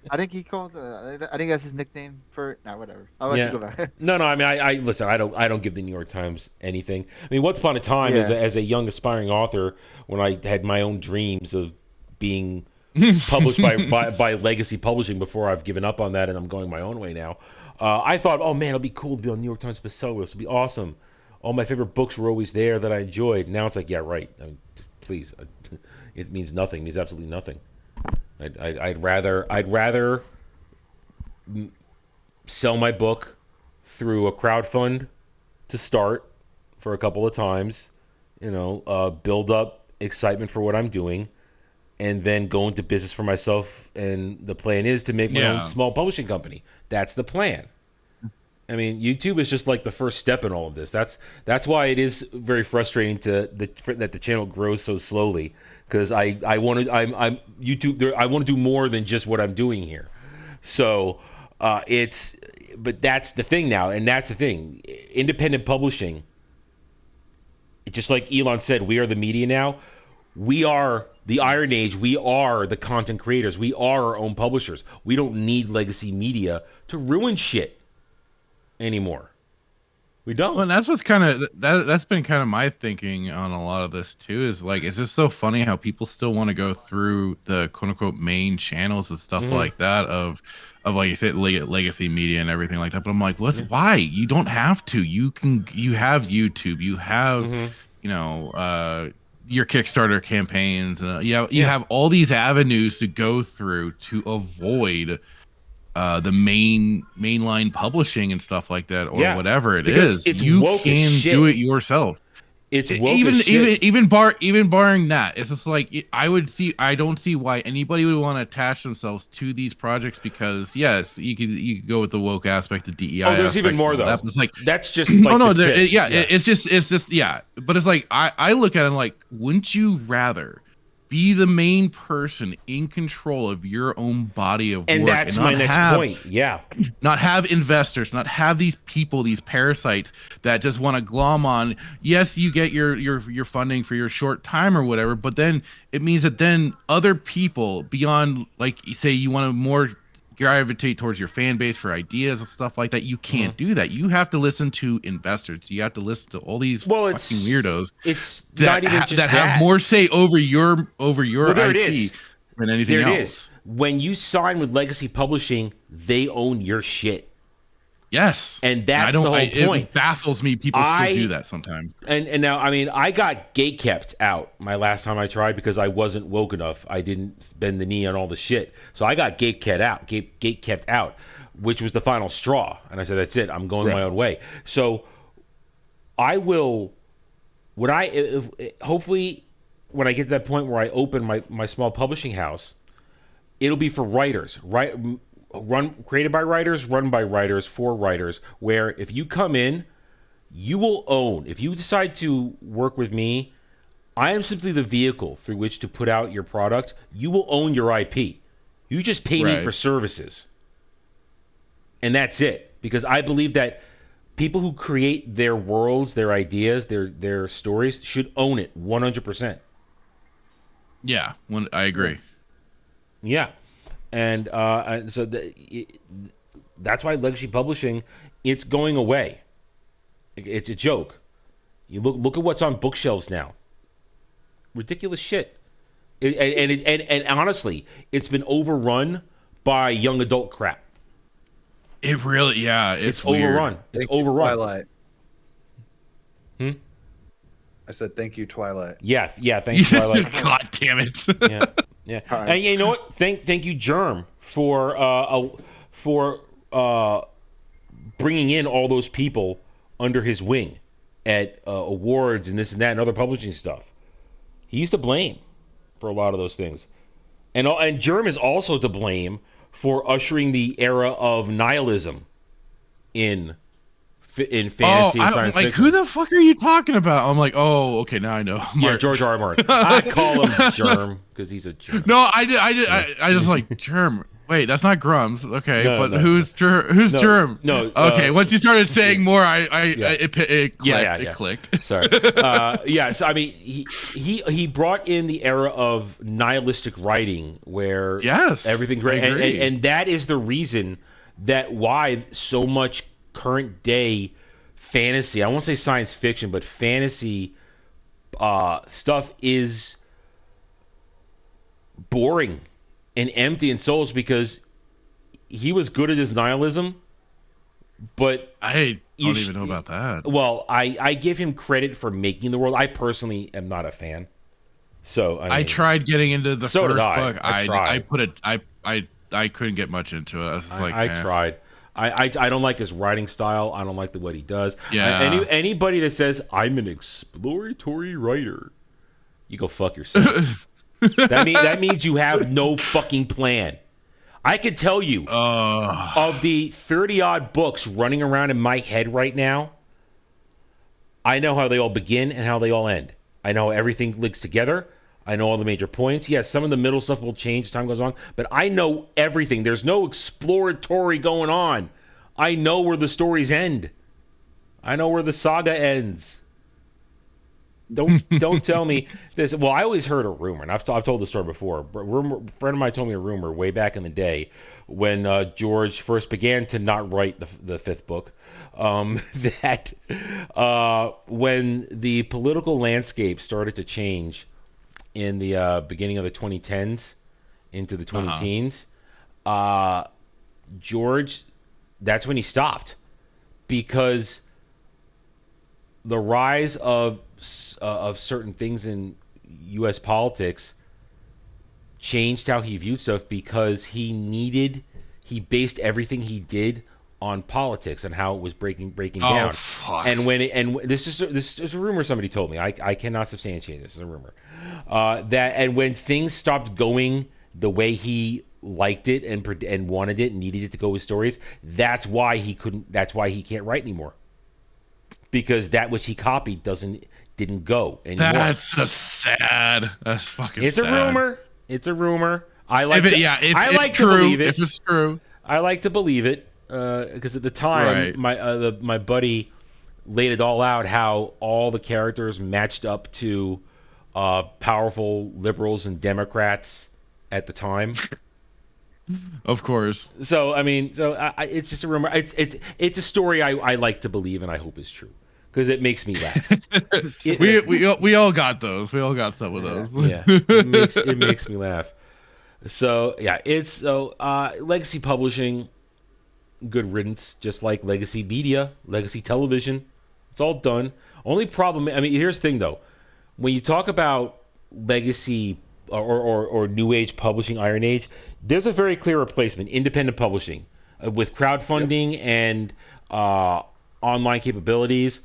I think he calls it. I think that's his nickname for it. No, whatever. I'll let Yeah. you go back. No. I mean, I listen. I don't give the New York Times anything. I mean, once upon a time, Yeah. as a young aspiring author, when I had my own dreams of being published by Legacy Publishing before I've given up on that and I'm going my own way now, I thought, oh man, it'll be cool to be on New York Times bestseller list. It'll be awesome. All my favorite books were always there that I enjoyed. Now it's like, yeah, right. I mean, please, it means nothing. It means absolutely nothing. I'd rather sell my book through a crowdfund to start for a couple of times, build up excitement for what I'm doing, and then go into business for myself. And the plan is to make my own small publishing company. That's the plan. I mean, YouTube is just like the first step in all of this. That's why it is very frustrating that the channel grows so slowly. Because I want to do more than just what I'm doing here. So but that's the thing now, and that's the thing. Independent publishing, just like Elon said, we are the media now. We are the Iron Age. We are the content creators. We are our own publishers. We don't need legacy media to ruin shit anymore. We don't. Well, and that's what's that's been kind of my thinking on a lot of this too. Is like, it's just so funny how people still want to go through the quote unquote main channels and stuff like that of like you said, legacy media and everything like that. But I'm like, why? You don't have to. You have YouTube. You have your Kickstarter campaigns. You have all these avenues to go through to avoid the mainline publishing and stuff like that, or whatever it because is. it's You woke as can shit. do it yourself. It's woke as shit. even barring that, it's just like I don't see why anybody would want to attach themselves to these projects, because yes, you could go with the woke aspect, the DEI. Oh, there's even aspects more and all though. that, but it's like, that's just like the tip. it's just but it's like I look at it like, wouldn't you rather be the main person in control of your own body of And work, that's and my not next have point. Yeah. not have investors, not have these people, these parasites that just want to glom on. Yes, you get your funding for your short time or whatever, but then it means that then other people beyond, like, say you want to more gravitate towards your fan base for ideas and stuff like that. You can't do that. You have to listen to investors. You have to listen to all these fucking weirdos It's that, not even just that have more say over your Well, there it IP is. than anything There it else. is. When you sign with Legacy Publishing, they own your shit. Yes, And that's the whole point. It baffles me. People still do that sometimes. And now, I mean, I got gate kept out my last time I tried because I wasn't woke enough. I didn't bend the knee on all the shit. So I got gate kept out, which was the final straw. And I said, that's it. I'm going my own way. So I will, hopefully when I get to that point where I open my small publishing house, it'll be for writers, right? Created by writers, run by writers, for writers, where if you come in, you will own. If you decide to work with me, I am simply the vehicle through which to put out your product. You will own your IP. You just pay me for services. And that's it. Because I believe that people who create their worlds, their ideas, their stories should own it 100%. Yeah, I agree. Yeah. And so that's why Legacy Publishing, it's going away. It's a joke. You look at what's on bookshelves now. Ridiculous shit. And honestly, it's been overrun by young adult crap. It really, yeah, it's weird. Overrun. It's overrun. Twilight. Hmm? I said thank you, Twilight. Yeah. Thanks, Twilight. God damn it. Yeah. Right. And you know what? Thank you, Germ, for bringing in all those people under his wing at awards and this and that and other publishing stuff. He's to blame for a lot of those things, and Germ is also to blame for ushering the era of nihilism in fantasy and science like, fiction. who the fuck are you talking about? I'm like, oh, okay, now I know. Yeah, George R. R. Martin. I call him Germ because he's a germ. No, I just like Germ. Wait, that's not Grums. Okay, No, but no. who's Germ? No. Okay, once you started saying more, it clicked. Yeah. It clicked. Sorry. So I mean, he brought in the era of nihilistic writing where everything, I agree. and that is the reason that why so much current day fantasy, I won't say science fiction, but fantasy stuff is boring and empty and souls, because he was good at his nihilism, but I don't even know about that. well, I give him credit for making the world. I personally am not a fan. So I I tried getting into the So did first I. book. I tried. I couldn't get much into it. I was like, I tried. I don't like his writing style. I don't like what he does. Yeah. Anybody that says I'm an exploratory writer, you go fuck yourself. that means you have no fucking plan. I could tell you of the 30 odd books running around in my head right now, I know how they all begin and how they all end. I know everything links together. I know all the major points. Yes, some of the middle stuff will change as time goes on, but I know everything. There's no exploratory going on. I know where the stories end. I know where the saga ends. Don't tell me this. Well, I always heard a rumor, and I've told the story before. A friend of mine told me a rumor way back in the day when George first began to not write the fifth book. That when the political landscape started to change in the beginning of the 2010s into the 20-teens, George, that's when he stopped, because the rise of certain things in U.S. politics changed how he viewed stuff, because he based everything he did on politics and how it was breaking down. Fuck. And this is a rumor somebody told me. I cannot substantiate this. It's a rumor. And when things stopped going the way he liked it and wanted it and needed it to go with stories, that's why he can't write anymore. Because that which he copied didn't go anymore. That's so sad. That's fucking It's sad. a rumor. It's a rumor. I like. If it, to, yeah, if I it's like true, to believe it. If it's true. I like to believe it because at the time, Right. my buddy laid it all out how all the characters matched up to powerful liberals and Democrats at the time. Of course. So I mean, it's just a rumor. It's a story I like to believe and I hope is true because it makes me laugh. We all got those. We all got some of those. Yeah, it makes me laugh. So yeah, Legacy Publishing, good riddance, just like Legacy Media, Legacy Television. It's all done. Only problem, I mean, here's the thing though, when you talk about Legacy or New Age Publishing, Iron Age, there's a very clear replacement, independent publishing, with crowdfunding and online capabilities.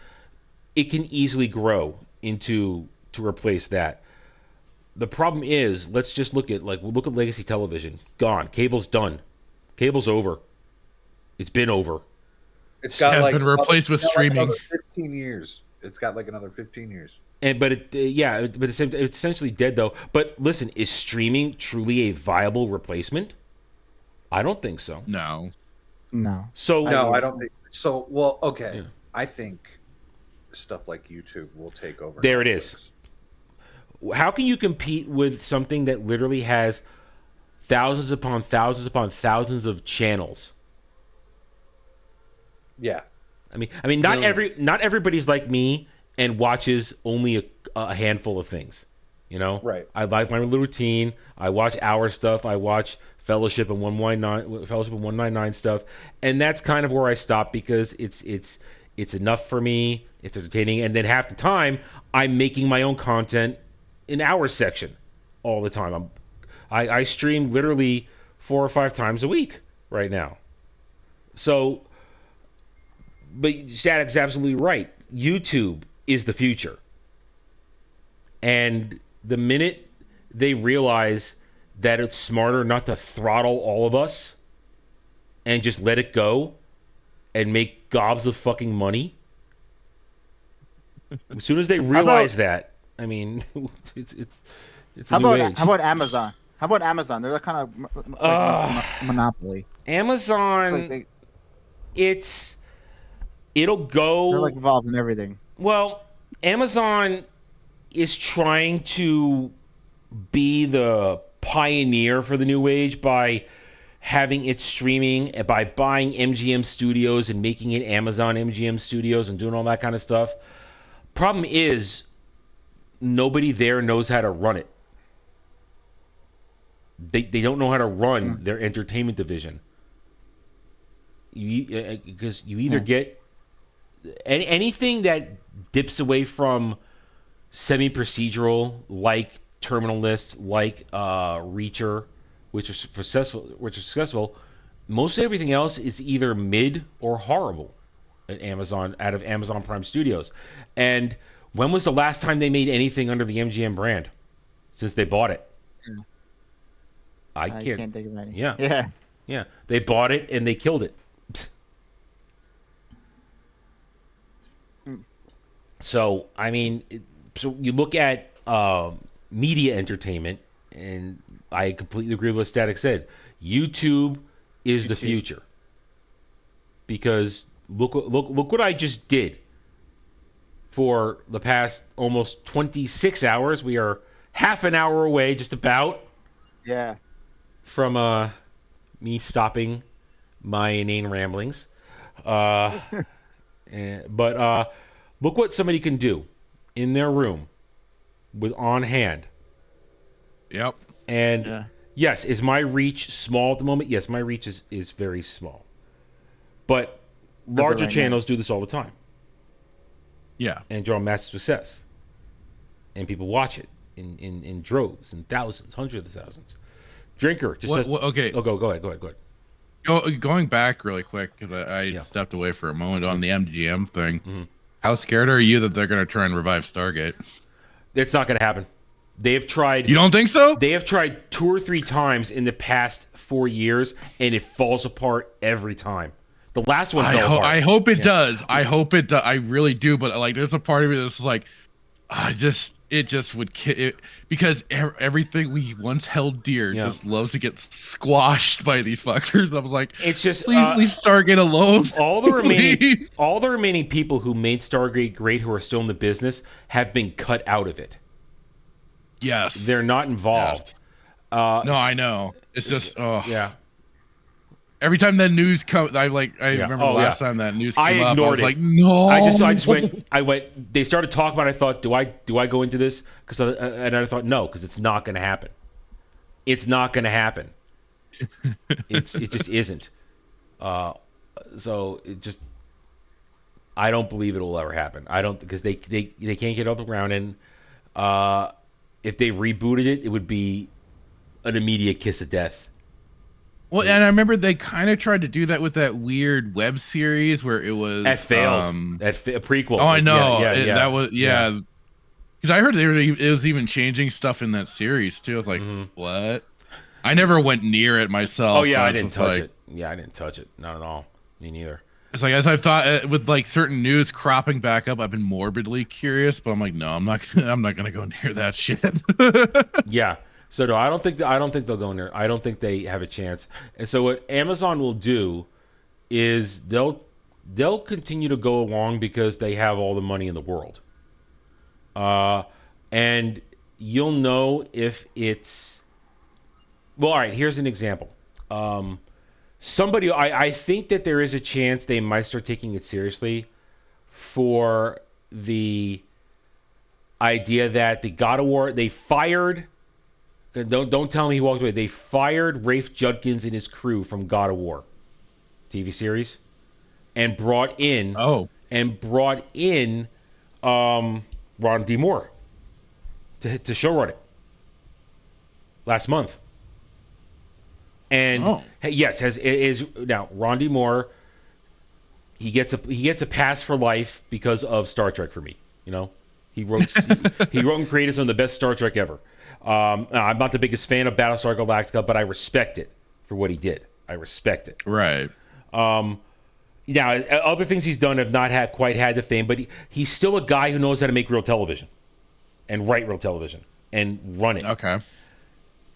It can easily grow to replace that. The problem is, let's just look at Legacy Television. Gone. Cable's done. Cable's over. It's been over. It's got Yeah, like been replaced with it's got like streaming. another 15 years. It's got like another 15 years. But it's essentially dead though. But listen, is streaming truly a viable replacement? I don't think so. No. No. So No, I don't think so. Well, okay. Yeah. I think stuff like YouTube will take over. There it Netflix. is. How can you compete with something that literally has thousands upon thousands upon thousands of channels? Yeah. I mean, not Millions. not everybody's like me and watches only a handful of things. You know, Right. I like my little routine. I watch our stuff. I watch Fellowship and 199 stuff, and that's kind of where I stop because it's enough for me. It's entertaining, and then half the time I'm making my own content in our section all the time. I stream literally 4 or 5 times a week right now. So, but Static's absolutely right. YouTube is the future. And the minute they realize that it's smarter not to throttle all of us and just let it go and make gobs of fucking money, as soon as they realize that, I mean, it's a How new about age. how about Amazon? How about Amazon? They're kind of monopoly. Amazon, It's like it'll go. they're like involved in everything. Well, Amazon is trying to be the pioneer for the new age by having its streaming, by buying MGM Studios and making it Amazon MGM Studios and doing all that kind of stuff. Problem is, nobody there knows how to run it. They don't know how to run their entertainment division. Because you either get anything that dips away from semi-procedural, like Terminal List, like Reacher, which is successful. Most everything else is either mid or horrible at Amazon, out of Amazon Prime Studios. And when was the last time they made anything under the MGM brand? Since they bought it. I can't. think of any. Yeah. Yeah, they bought it and they killed it. So, I mean, so you look at media entertainment, and I completely agree with what Static said. YouTube is the future. Because look what I just did. For the past almost 26 hours, we are half an hour away, just about, Yeah. from me stopping my inane ramblings. But look what somebody can do in their room with on hand. Yep. And Yeah. yes, is my reach small at the moment? Yes, my reach is very small. But larger right now. channels do this all the time Yeah. and draw massive success. And people watch it in droves and thousands, hundreds of thousands. Drinker just says, Okay. oh, go ahead. Going back really quick because I Yeah. stepped away for a moment on the MGM thing. Mhm. How scared are you that they're going to try and revive Stargate? It's not going to happen. They have tried. You don't think so? They have tried 2 or 3 times in the past 4 years, and it falls apart every time. The last one fell apart. I hope it Yeah. does. I hope it does. I really do. But like, there's a part of me that's like, it just would because everything we once held dear Yeah. just loves to get squashed by these fuckers. I was like, It's just please leave Stargate alone. all the remaining Please. all the remaining people who made Stargate great, who are still in the business, have been cut out of it. Yes. They're not involved. Yes. No, I know. It's just Yeah. every time that news comes, I Yeah. remember Oh, the last yeah. time that news I came up. I ignored was it. like, no. I just went. They started talking about it. I thought, do I go into this? And I thought, no, because it's not going to happen. It's not going to happen. It just isn't. So it just, I don't believe it will ever happen. I don't, because they can't get off the ground. And if they rebooted it, it would be an immediate kiss of death. Well, and I remember they kind of tried to do that with that weird web series where it was That failed. A prequel. Oh, I know. Yeah, That was because I heard it was even changing stuff in that series too. I was like, what? I never went near it myself. Oh yeah, but I it's didn't just touch like- it. Yeah, I didn't touch it. Not at all. Me neither. It's like as I've thought with like certain news cropping back up, I've been morbidly curious, but I'm like, no, I'm not gonna go near that shit. Yeah. So no, I don't think they'll go in there. I don't think they have a chance. And so what Amazon will do is they'll continue to go along because they have all the money in the world. And you'll know if it's well. All right. Here's an example. I think that there is a chance they might start taking it seriously for the idea that the God of War they fired. Don't tell me he walked away. They fired Rafe Judkins and his crew from God of War TV series, and brought in Ron D. Moore to showrun it last month. And yes, is now Ron D. Moore. He gets a pass for life because of Star Trek for me. You know, he wrote and created some of the best Star Trek ever. I'm not the biggest fan of Battlestar Galactica, but I respect it for what he did. I respect it. Right. Now, other things he's done have not quite had the fame, but he's still a guy who knows how to make real television and write real television and run it. Okay.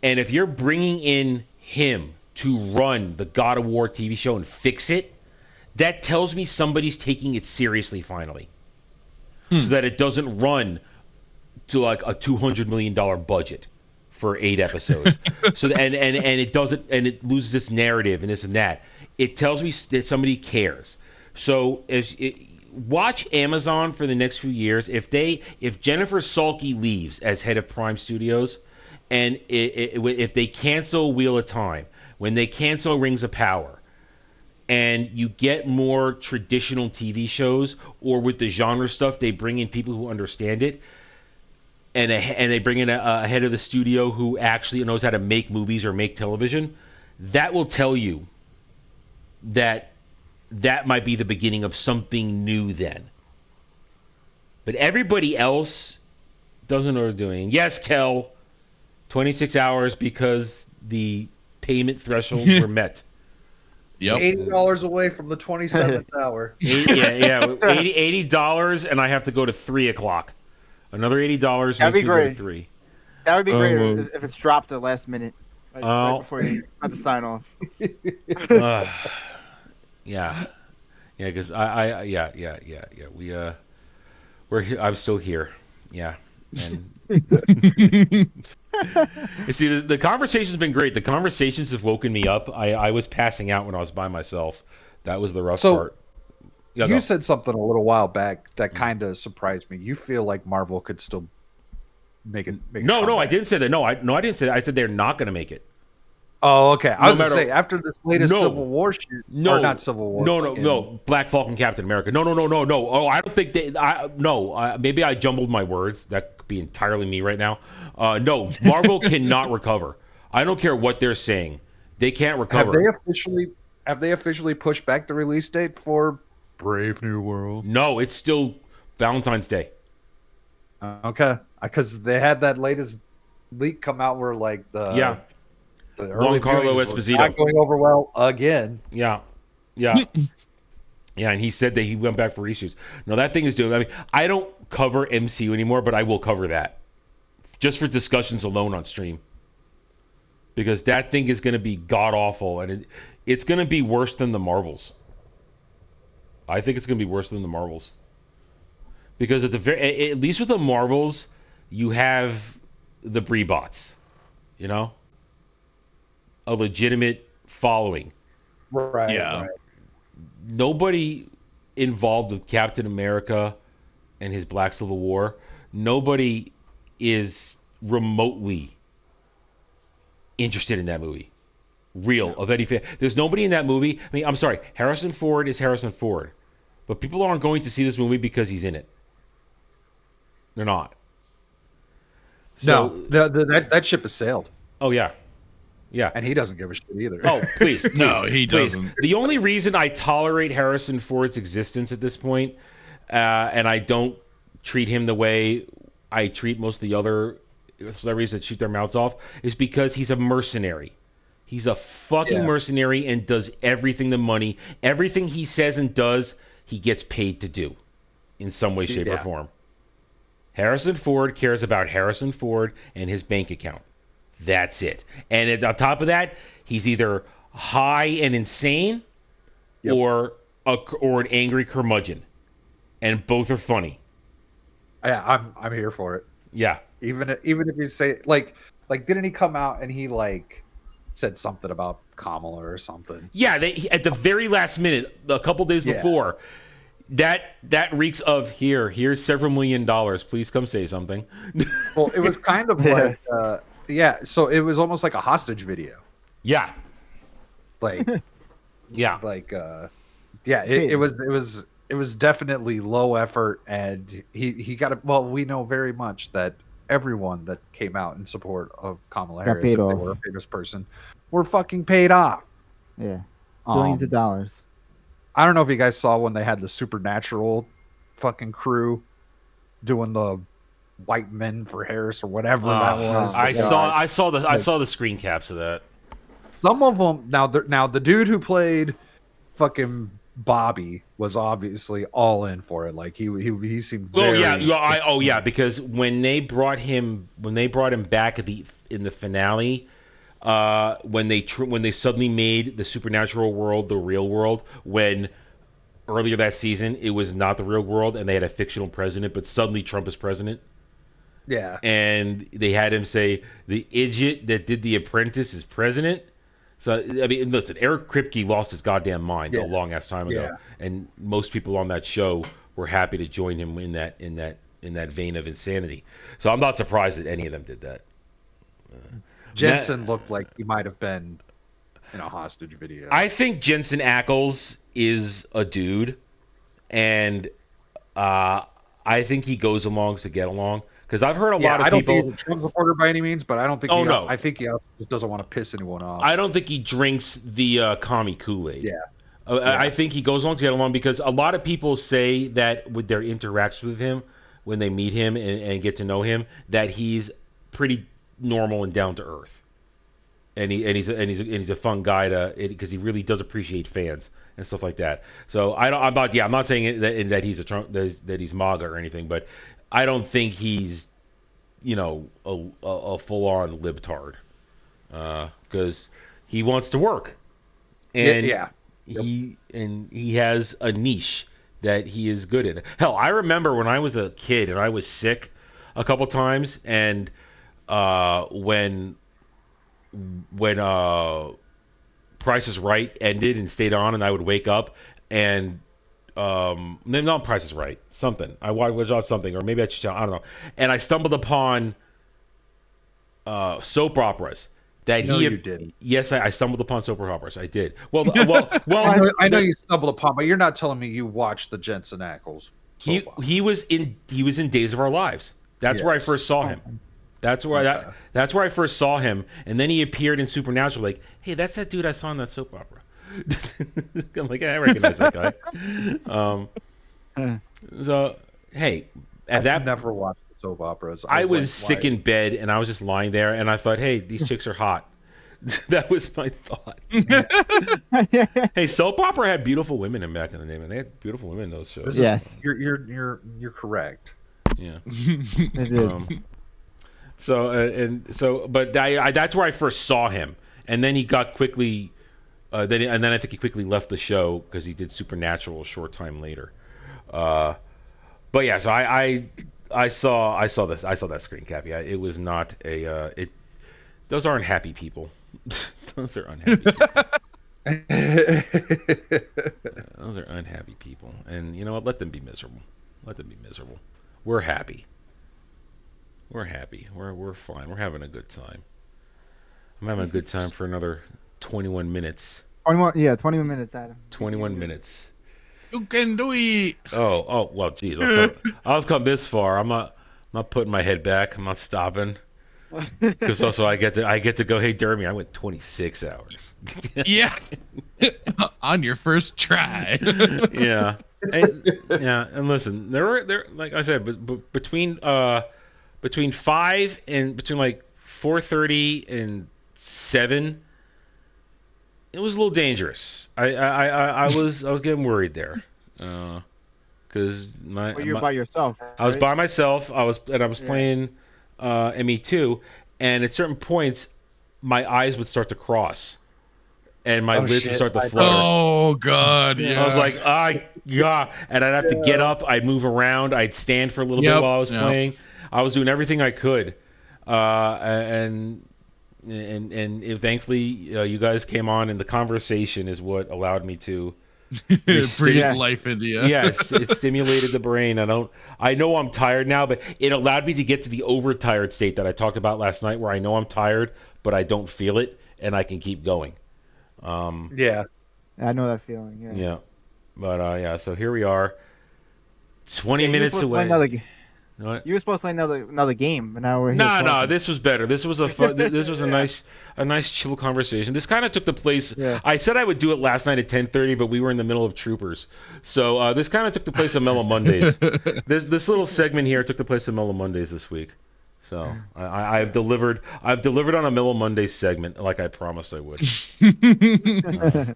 And if you're bringing in him to run the God of War TV show and fix it, that tells me somebody's taking it seriously finally. So that it doesn't run to like a $200 million budget for 8 episodes. And it doesn't, and it loses its narrative and this and that. It tells me that somebody cares. So watch Amazon for the next few years. If Jennifer Salke leaves as head of Prime Studios, and if they cancel Wheel of Time, when they cancel Rings of Power, and you get more traditional TV shows, or with the genre stuff, they bring in people who understand it, and they bring in a head of the studio who actually knows how to make movies or make television, that will tell you that might be the beginning of something new then. But everybody else doesn't know what they're doing. Yes, Kel, 26 hours because the payment thresholds were met. Yep. $80 away from the 27th hour. $80, and I have to go to 3 o'clock. Another $80 That'd makes be me go great. to 3. That would be great well. if it's dropped at the last minute, right before you have to sign off. Yeah, because we're here. I'm still here. Yeah, and you see, the conversation's been great. The conversations have woken me up. I was passing out when I was by myself. That was the rough part. Yeah, you go. said something a little while back that kind of surprised me. You feel like Marvel could still make it. No, I didn't say that. No, I didn't say that. I said they're not going to make it. Oh, okay. I was gonna matter- say after this latest No. Civil War shoot, No, or not Civil War. No. Black Falcon, Captain America. No. Oh, I don't think they. Maybe I jumbled my words. That could be entirely me right now. No, Marvel cannot recover. I don't care what they're saying. They can't recover. Have they officially pushed back the release date for Brave New World? No, it's still Valentine's Day. Okay, because they had that latest leak come out where like the early Giancarlo viewings were Esposito. not going over well again. Yeah. Yeah, and he said that he went back for issues. No, that thing is doing. I mean, I don't cover MCU anymore, but I will cover that just for discussions alone on stream because that thing is going to be god awful, and it's going to be worse than the Marvels. I think it's going to be worse than the Marvels because at least with the Marvels, you have the Bree bots, you know, a legitimate following. Right. Yeah. Right. Nobody involved with Captain America and his Black Civil War, nobody is remotely interested in that movie. Of any fan. There's nobody in that movie. I mean, I'm sorry, Harrison Ford is Harrison Ford, but people aren't going to see this movie because he's in it. They're not. So, No, that ship has sailed, Oh yeah. Yeah. and he doesn't give a shit either. Oh, please. No, please, he please. doesn't. The only reason I tolerate Harrison Ford's existence at this point, and I don't treat him the way I treat most of the other celebrities that shoot their mouths off, is because he's a mercenary. He's a fucking Yeah. mercenary and does everything he says and does, he gets paid to do in some way, shape, or Yeah. form. Harrison Ford cares about Harrison Ford and his bank account. That's it. And on top of that, he's either high and insane Yep. or an angry curmudgeon. And both are funny. Yeah, I'm here for it. Yeah. Even if you say like didn't he come out and he like said something about Kamala or something? Yeah, at the very last minute, a couple days Yeah. before, that reeks of here's several $1 million. Please come say something. Well, it was kind of like so it was almost like a hostage video. Yeah. Like Yeah. it was definitely low effort, and he got it. Well, we know very much that everyone that came out in support of Kamala Got Harris, paid if they off. were a famous person, were fucking paid off. Yeah. Billions of dollars. I don't know if you guys saw when they had the Supernatural fucking crew doing the white men for Harris or whatever that was. I saw the screen caps of that. Some of them now the dude who played fucking Bobby was obviously all in for it. Like he seemed very Because when they brought him back in the finale, when they suddenly made the supernatural world the real world, when earlier that season it was not the real world and they had a fictional president, but suddenly Trump is president. Yeah. And they had him say the idiot that did The Apprentice is president. So I mean, listen, Eric Kripke lost his goddamn mind a long ass time ago, and most people on that show were happy to join him in that vein of insanity. So I'm not surprised that any of them did that. Jensen looked like he might have been in a hostage video. I think Jensen Ackles is a dude, and I think he goes along to get along. Because I've heard a lot of I don't people. think he's a Trump supporter by any means, but I don't think. No. I think he also just doesn't want to piss anyone off. I don't think he drinks the commie Kool-Aid. Yeah. I think he goes along to get along because a lot of people say that with their interactions with him, when they meet him and get to know him, that he's pretty normal and down to earth, and he's a fun guy because he really does appreciate fans and stuff like that. So I'm not saying that he's a Trump that he's MAGA or anything, but I don't think he's a full on libtard because he wants to work and he has a niche that he is good in. Hell, I remember when I was a kid and I was sick a couple times, and when Price is Right ended and stayed on, and I would wake up and not Price is Right, something. I watched something, or maybe I don't know. And I stumbled upon soap operas. You didn't. Yes, I stumbled upon soap operas. I did. Well, I know you stumbled upon, but you're not telling me you watched the Jensen Ackles. He was in Days of Our Lives. That's where I first saw him. That's where I first saw him, and then he appeared in Supernatural. Like, hey, that's that dude I saw in that soap opera. I'm like, I recognize that guy. So, hey, I've never watched the soap operas. I was sick in bed, and I was just lying there, and I thought, hey, these chicks are hot. That was my thought. Hey, soap opera had beautiful women in back in the day, man. They had beautiful women in those shows. This Yes. is, you're correct. Yeah. They did. But that's where I first saw him, and then he got quickly, then I think he quickly left the show because he did Supernatural a short time later. But yeah, so I saw that screen cap. Yeah, it was not a those aren't happy people. Those are unhappy people. Those are unhappy people, and you know what? Let them be miserable. Let them be miserable. We're happy. We're happy. We're fine. We're having a good time. I'm having a good time for another 21 minutes. 21 minutes, Adam. 21 minutes. You can do it. Oh, well, geez. I've come this far. I'm not putting my head back. I'm not stopping. Because also I get to go. Hey, Dermy, I went 26 hours. Yeah. On your first try. Yeah. And listen, there like I said, between 5 and between like 4:30 and 7, it was a little dangerous. I was getting worried there, because Well, you're by yourself. I was right? by myself. I was Yeah. playing ME2, and at certain points, my eyes would start to cross, and my Oh, lips would shit. start to flutter. Oh God, yeah. I was like, yeah, and I'd have to get up. I'd move around. I'd stand for a little bit Yep, while I was yep. playing. I was doing everything I could, and thankfully you guys came on, and the conversation is what allowed me to. breathe Yeah. life into you. Yes, it stimulated the brain. I know I'm tired now, but it allowed me to get to the overtired state that I talked about last night, where I know I'm tired, but I don't feel it, and I can keep going. Yeah. I know that feeling. Yeah. Yeah, but yeah. So here we are, 20 Yeah, you were minutes supposed to play away. What? You were supposed to play another game, but now we're here. No, talking. this was better. This was a fun, this was a nice chill conversation. This kind of took the place. Yeah. I said I would do it last night at 10:30, but we were in the middle of Troopers, so this kind of took the place of Mellow Mondays. This little segment here took the place of Mellow Mondays this week. So I've delivered on a Mellow Mondays segment like I promised I would,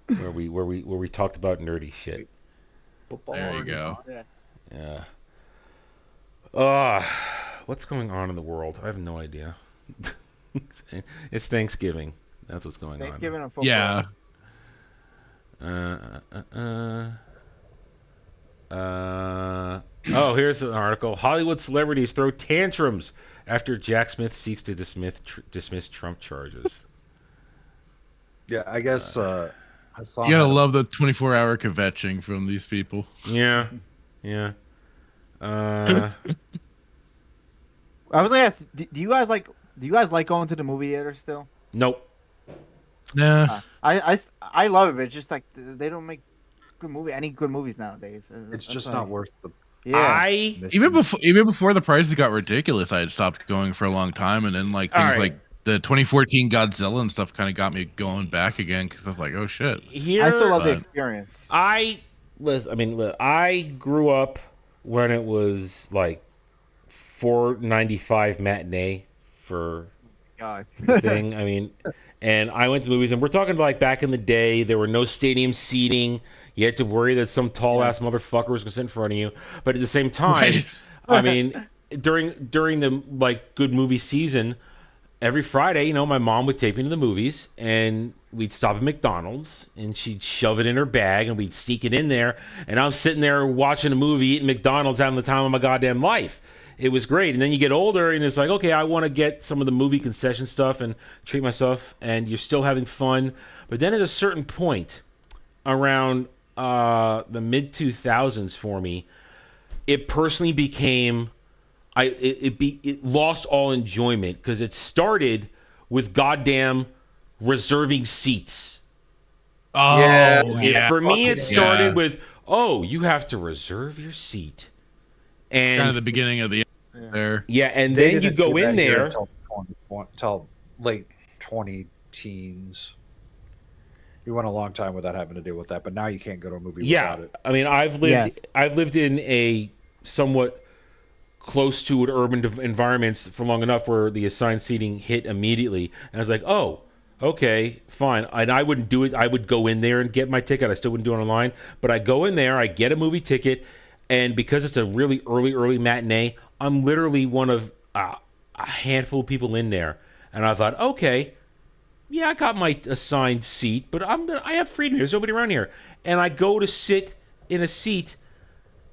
where we talked about nerdy shit. Football. There you go. Yes. Yeah. What's going on in the world? I have no idea. It's Thanksgiving. That's what's going Thanksgiving and football. Yeah. on. Here's an article. Hollywood celebrities throw tantrums after Jack Smith seeks to dismiss Trump charges. Yeah, I guess I saw You gotta that- love the 24-hour kvetching from these people. Yeah. Yeah. Uh, I was gonna ask, do you guys like going to the movie theater still? nope. Nah. I love it, but it's just like they don't make any good movies nowadays. It's That's just like- not worth the Yeah. Even before the prices got ridiculous, I had stopped going for a long time, and then like things All right. like the 2014 Godzilla and stuff kind of got me going back again because I was like, oh shit. Here, I still love the but- experience. I grew up when it was like $4.95 matinee for God. the thing. I mean, and I went to movies, and we're talking like back in the day. There were no stadium seating. You had to worry that some tall ass motherfucker was gonna sit in front of you. But at the same time, Right. I mean, during the like good movie season, every Friday, my mom would take me to the movies, and we'd stop at McDonald's, and she'd shove it in her bag, and we'd sneak it in there, and I'm sitting there watching a movie, eating McDonald's, having the time of my goddamn life. It was great. And then you get older, and it's like, okay, I want to get some of the movie concession stuff and treat myself, and you're still having fun. But then at a certain point, around the mid 2000s for me, it personally became it lost all enjoyment, because it started with goddamn reserving seats. Oh Yeah. For me, it fucking started yeah. with, you have to reserve your seat, and kind of the beginning of the end there. yeah, and They then you didn't go do that in here there. until late 20 teens. We went a long time without having to deal with that, but now you can't go to a movie Yeah, without it. I mean, I've lived in a somewhat close to an urban environments for long enough where the assigned seating hit immediately, and I was like, okay, fine. And I wouldn't do it. I would go in there and get my ticket. I still wouldn't do it online. But I go in there, I get a movie ticket, and because it's a really early matinee, I'm literally one of a handful of people in there. And I thought, okay, yeah, I got my assigned seat, but I have freedom. There's nobody around here. And I go to sit in a seat,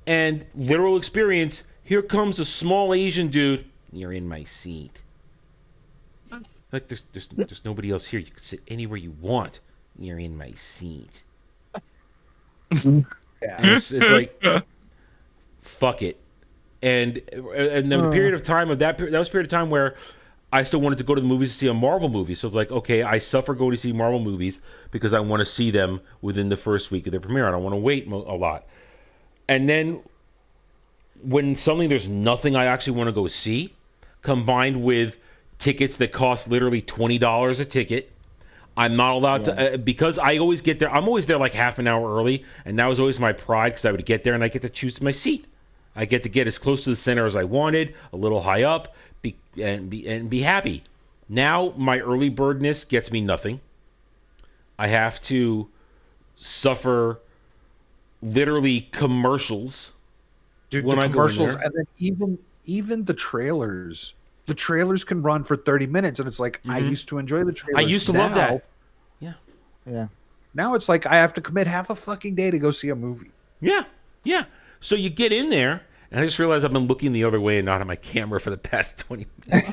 and literal experience, here comes a small Asian dude. You're in my seat. Like there's nobody else here. You can sit anywhere you want. You're in my seat. And Yeah. it's like, fuck it. And then the period of time of that was a period of time where I still wanted to go to the movies to see a Marvel movie. So it's like, okay, I suffer going to see Marvel movies because I want to see them within the first week of their premiere. I don't want to wait a lot. And then when suddenly there's nothing I actually want to go see, combined with tickets that cost literally $20 a ticket, I'm not allowed to, because I always get there. I'm always there like half an hour early, and that was always my pride because I would get there and I get to choose my seat. I get to get as close to the center as I wanted, a little high up, and be happy. Now my early birdness gets me nothing. I have to suffer literally commercials. Dude, When the I go in commercials, there. and then even the trailers. The trailers can run for 30 minutes, and it's like, I Mhm. used to enjoy the trailers. I used to love Now- that. Yeah. Now it's like I have to commit half a fucking day to go see a movie. Yeah, yeah. So you get in there, and I just realized I've been looking the other way and not at my camera for the past 20 minutes.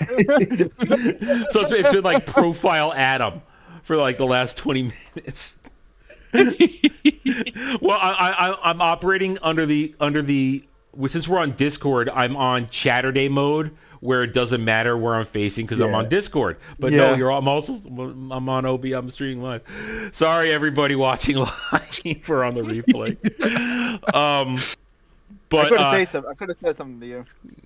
So it's been like profile Adam for like the last 20 minutes. Well, I'm operating under the well, since we're on Discord, I'm on Chatterday mode where it doesn't matter where I'm facing because I'm Yeah. on Discord. But no, Yeah. I'm on OB. I'm streaming live. Sorry, everybody watching live. We're on the replay. But I could have said something. I could have said something to you.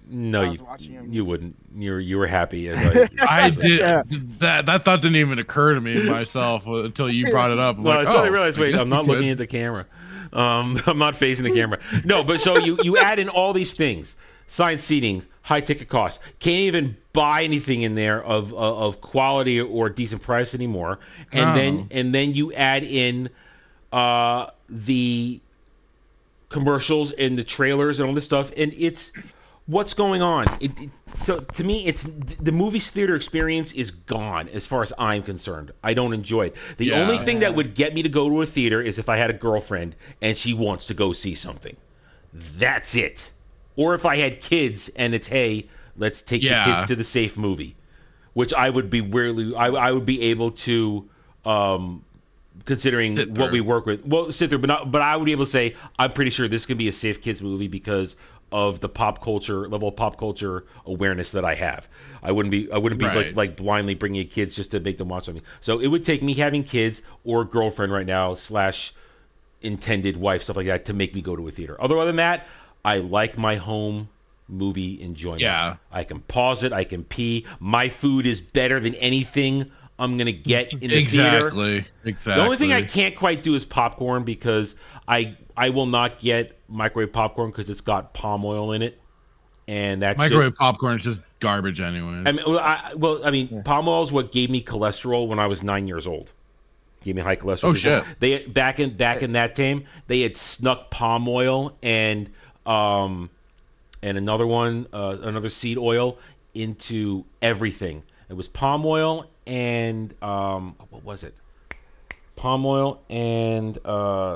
no, I was watching him. you wouldn't. You were happy. As I did Yeah. that thought didn't even occur to me myself until you brought it up. I'm Well, like, I suddenly oh, realized, I wait, guess I'm we not looking could. at the camera. I'm not facing the camera. No, but so you add in all these things: signed seating, high ticket costs. Can't even buy anything in there of quality or decent price anymore. And No. then you add in the commercials and the trailers and all this stuff, and it's what's going on. So to me, it's the movie theater experience is gone as far as I'm concerned. I don't enjoy it. The Yeah. only thing that would get me to go to a theater is if I had a girlfriend and she wants to go see something. That's it. Or if I had kids and it's, hey, let's take the Yeah. kids to the safe movie, which I would be I would be able to considering Sit what through. we work with. Well, sit through, but I would be able to say I'm pretty sure this can be a safe kids movie because of the pop culture level of pop culture awareness that I have. I wouldn't be Right. like blindly bringing kids just to make them watch something. So it would take me having kids or girlfriend right now / intended wife, stuff like that, to make me go to a theater. Other than that, I like my home movie enjoyment. Yeah. I can pause it. I can pee. My food is better than anything I'm gonna get in the theater. Exactly. The only thing I can't quite do is popcorn because I will not get microwave popcorn because it's got palm oil in it, and that's Microwave popcorn is just garbage, anyways. I mean, palm oil is what gave me cholesterol when I was 9 years old. Gave me high cholesterol. Oh, shit. They back in that time they had snuck palm oil and another one, another seed oil into everything. It was palm oil and what was it? Palm oil and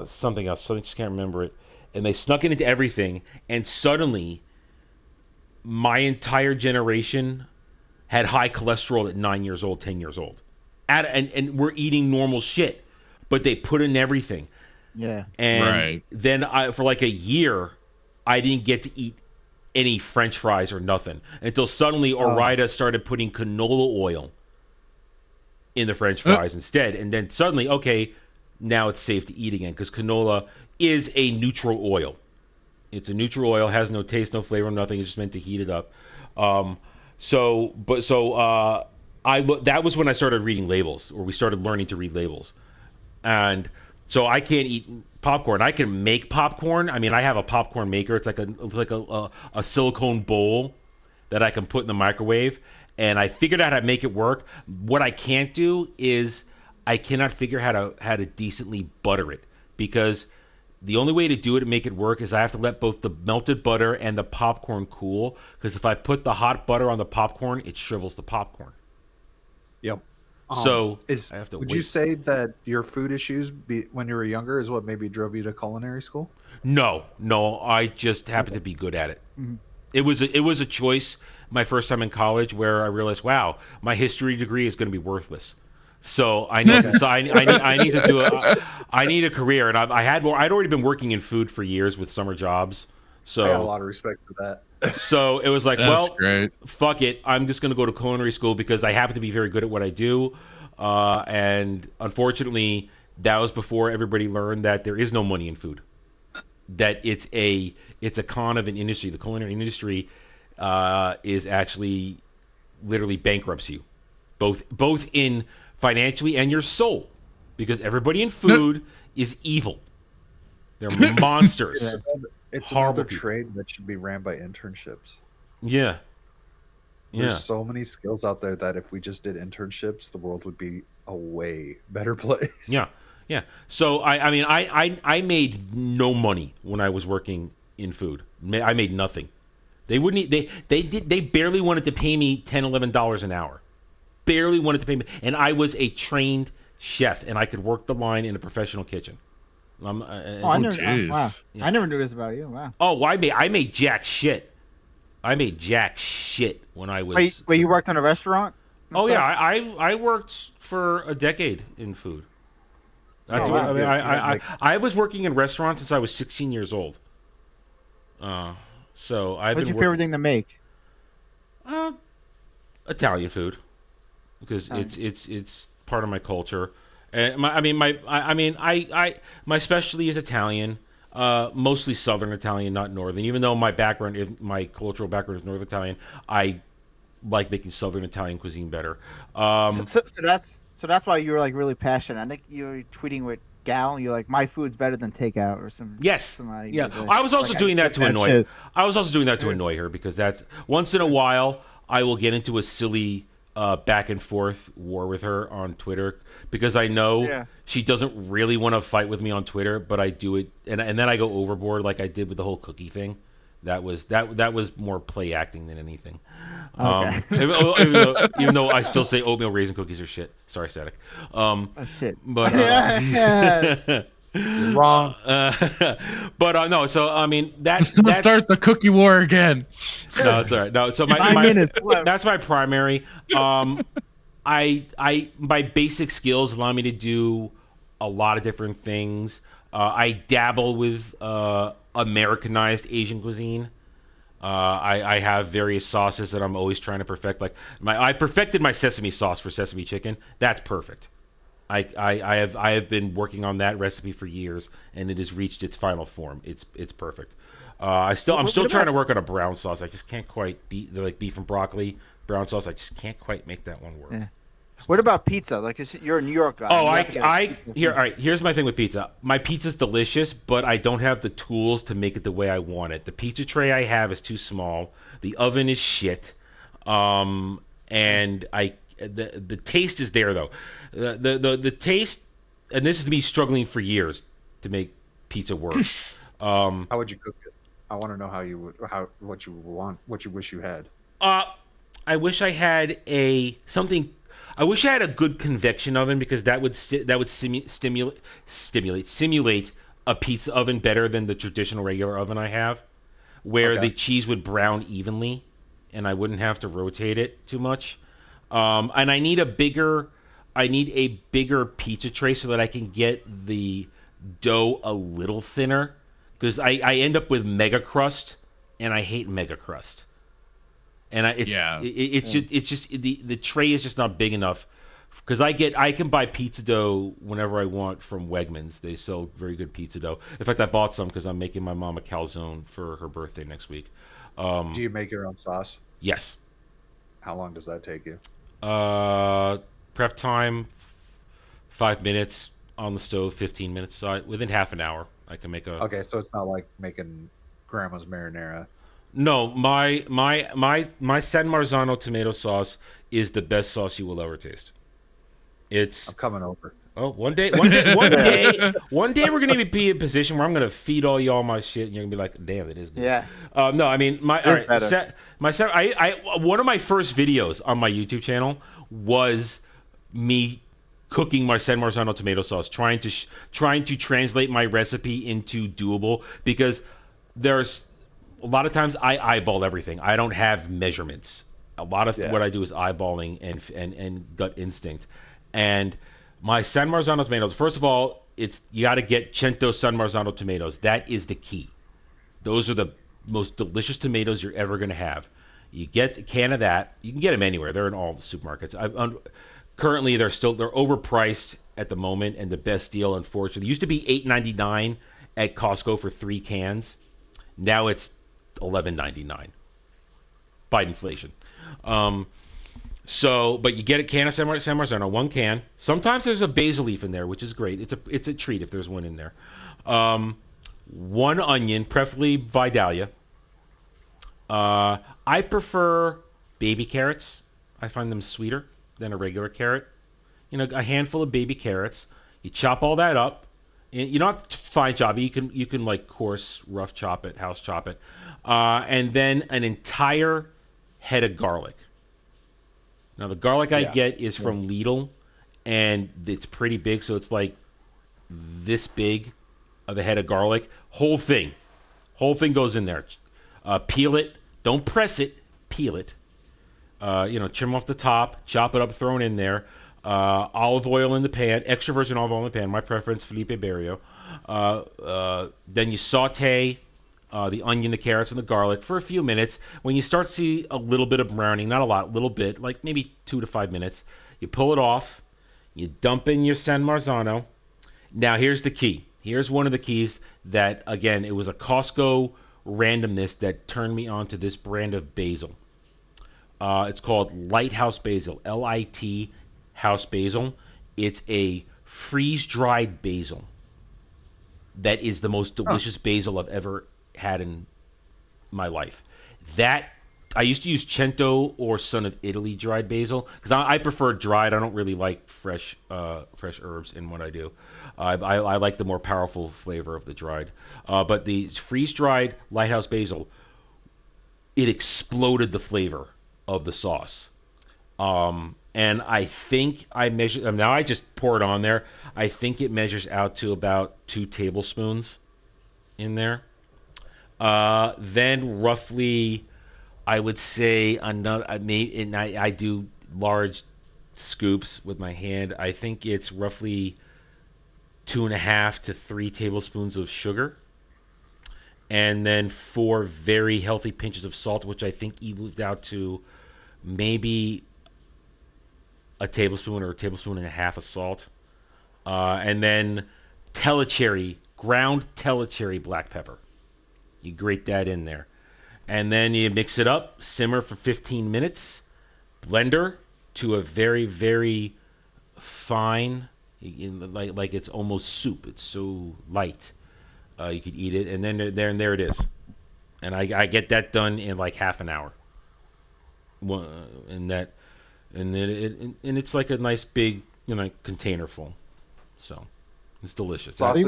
something else. I just can't remember it. And they snuck it into everything, and suddenly my entire generation had high cholesterol at 9 years old, 10 years old. And we're eating normal shit, but they put in everything. Yeah. And Right. then for like a year, I didn't get to eat any French fries or nothing until suddenly Ore-Ida started putting canola oil in the French fries instead. And then suddenly, okay, now it's safe to eat again because canola is a neutral oil. It's a neutral oil, has no taste, no flavor, nothing. It's just meant to heat it up. That was when I started reading labels, or we started learning to read labels. And so I can't eat popcorn. I can make popcorn. I mean, I have a popcorn maker. It's like a silicone bowl that I can put in the microwave, and I figured out how to make it work. What I can't do is I cannot figure how to decently butter it, because the only way to do it and make it work is I have to let both the melted butter and the popcorn cool, because if I put the hot butter on the popcorn, it shrivels the popcorn. Yep. So is I have to would wait. you say that your food issues when you were younger is what maybe drove you to culinary school? No, I just happened to be good at it. Mhm. It was a choice my first time in college where I realized, wow, my history degree is going to be worthless. So I need to decide. I need to do I need a career, and I'd already been working in food for years with summer jobs. I got a So lot of respect for that. so it was like, That's well, great. fuck it, I'm just going to go to culinary school because I happen to be very good at what I do. And unfortunately, that was before everybody learned that there is no money in food. That it's a con of an industry. The culinary industry is actually literally bankrupts you, both in financially and your soul, because everybody in food is evil. They're monsters. Yeah. It's Horrible another people. trade that should be ran by internships. Yeah. Yeah. There's so many skills out there that if we just did internships, the world would be a way better place. Yeah. Yeah. So I mean I made no money when I was working in food. I made nothing. They wouldn't they barely wanted to pay me $10-11 an hour. Barely wanted to pay me, and I was a trained chef, and I could work the line in a professional kitchen. Oh, I never. jeez. Wow. Yeah. I never knew this about you. Wow. Oh, I made jack shit. I made jack shit when I was. Wait, you worked in a restaurant? and Oh stuff? yeah, I worked for a decade in food. That's Oh, what, wow. I mean, Yeah, I was working in restaurants since I was 16 years old. So I've What's been your favorite thing to make? Italian food, because Italian. it's part of my culture. And my specialty is Italian, mostly Southern Italian, not Northern. Even though my cultural background is Northern Italian, I like making Southern Italian cuisine better. So that's why you were like really passionate. I think you were tweeting with Gal. You're like, my food's better than takeout or some. Yes. something Yeah. like that. I was also Like, doing that get to annoy. shit. I was also doing that to annoy her, because that's once in a while I will get into a silly back and forth war with her on Twitter, because I know Yeah. she doesn't really want to fight with me on Twitter, but I do it, and then I go overboard like I did with the whole cookie thing. That was more play acting than anything. Okay. Even though I still say oatmeal raisin cookies are shit. Sorry, Static. Oh shit. But Wrong. no. So I mean Let's not start the cookie war again. No, it's all right. No, so 9 minutes left. that's my primary. My basic skills allow me to do a lot of different things. I dabble with Americanized Asian cuisine. I have various sauces that I'm always trying to perfect. Like I perfected my sesame sauce for sesame chicken. That's perfect. I have been working on that recipe for years, and it has reached its final form. It's perfect. I'm still trying to work on a brown sauce. I just can't quite like beef and broccoli brown sauce. I just can't quite make that one work. Yeah. What about pizza? Like, you're a New York guy. Oh, You have to get a pizza. All right. Here's my thing with pizza. My pizza's delicious, but I don't have the tools to make it the way I want it. The pizza tray I have is too small. The oven is shit. And the taste is there though. The taste, and this is me struggling for years to make pizza work. How would you cook it? I want to know what you wish you had. I wish I had I wish I had a good convection oven, because that would simulate a pizza oven better than the traditional regular oven I have, where Okay. the cheese would brown evenly, and I wouldn't have to rotate it too much. And I need a bigger pizza tray so that I can get the dough a little thinner, because I end up with mega crust, and I hate mega crust. And it's just the tray is just not big enough, because I can buy pizza dough whenever I want from Wegmans. They sell very good pizza dough. In fact, I bought some because I'm making my mom a calzone for her birthday next week. Do you make your own sauce? Yes. How long does that take you? Prep time 5 minutes, on the stove 15 minutes. So within half an hour I can make a. Okay, so it's not like making grandma's marinara. No, my San Marzano tomato sauce is the best sauce you will ever taste. It's I'm coming over. one day we're gonna be in a position where I'm gonna feed all y'all my shit, and you're gonna be like, damn, it is good. Yes. No, I mean my It all is right. better. One of my first videos on my YouTube channel was me cooking my San Marzano tomato sauce, trying to translate my recipe into doable because there's a lot of times I eyeball everything. I don't have measurements. A lot of Yeah. what I do is eyeballing and gut instinct. And my San Marzano tomatoes, first of all, it's you got to get Cento San Marzano tomatoes. That is the key. Those are the most delicious tomatoes you're ever going to have. You get a can of that. You can get them anywhere. They're in all the supermarkets. Currently, they're overpriced at the moment, and the best deal, unfortunately, used to be $8.99 at Costco for 3 cans. Now it's $11.99 by inflation. But you get a can of San Marzano, 1 can. Sometimes there's a basil leaf in there, which is great. It's a treat if there's one in there. 1 onion, preferably Vidalia. I prefer baby carrots. I find them sweeter than a regular carrot. A handful of baby carrots. You chop all that up. You don't have to fine chop it. You can like coarse, rough chop it, house chop it, and then an entire head of garlic. Now the garlic I get is from Lidl, and it's pretty big, so it's like this big of a head of garlic. Whole thing goes in there. Peel it. Don't press it. Peel it. Trim off the top, chop it up, throw it in there. Olive oil in the pan, extra virgin olive oil in the pan. My preference, Felipe Barrio. Then you saute the onion, the carrots, and the garlic for a few minutes. When you start to see a little bit of browning, not a lot, a little bit, like maybe 2 to 5 minutes, you pull it off. You dump in your San Marzano. Now here's the key. Here's one of the keys that, again, it was a Costco randomness that turned me on to this brand of basil. It's called Lighthouse Basil, Lit House Basil. It's a freeze-dried basil that is the most delicious basil I've ever had in my life. That I used to use Cento or Son of Italy dried basil because I prefer dried. I don't really like fresh herbs in what I do. I like the more powerful flavor of the dried. But the freeze-dried Lighthouse Basil, it exploded the flavor of the sauce. And I think I measured. Now I just pour it on there. I think it measures out to about 2 tablespoons in there. Then roughly, I would say another. I do large scoops with my hand. I think it's roughly 2.5 to 3 tablespoons of sugar, and then 4 very healthy pinches of salt, which I think equals out to maybe a tablespoon or a tablespoon and a half of salt, and then ground Telecherry black pepper. You grate that in there, and then you mix it up, simmer for 15 minutes, blender to a very, very fine, like it's almost soup. It's so light. You could eat it, and then there it is. And I get that done in like half an hour. And then it's like a nice big container full. So it's delicious. Sausage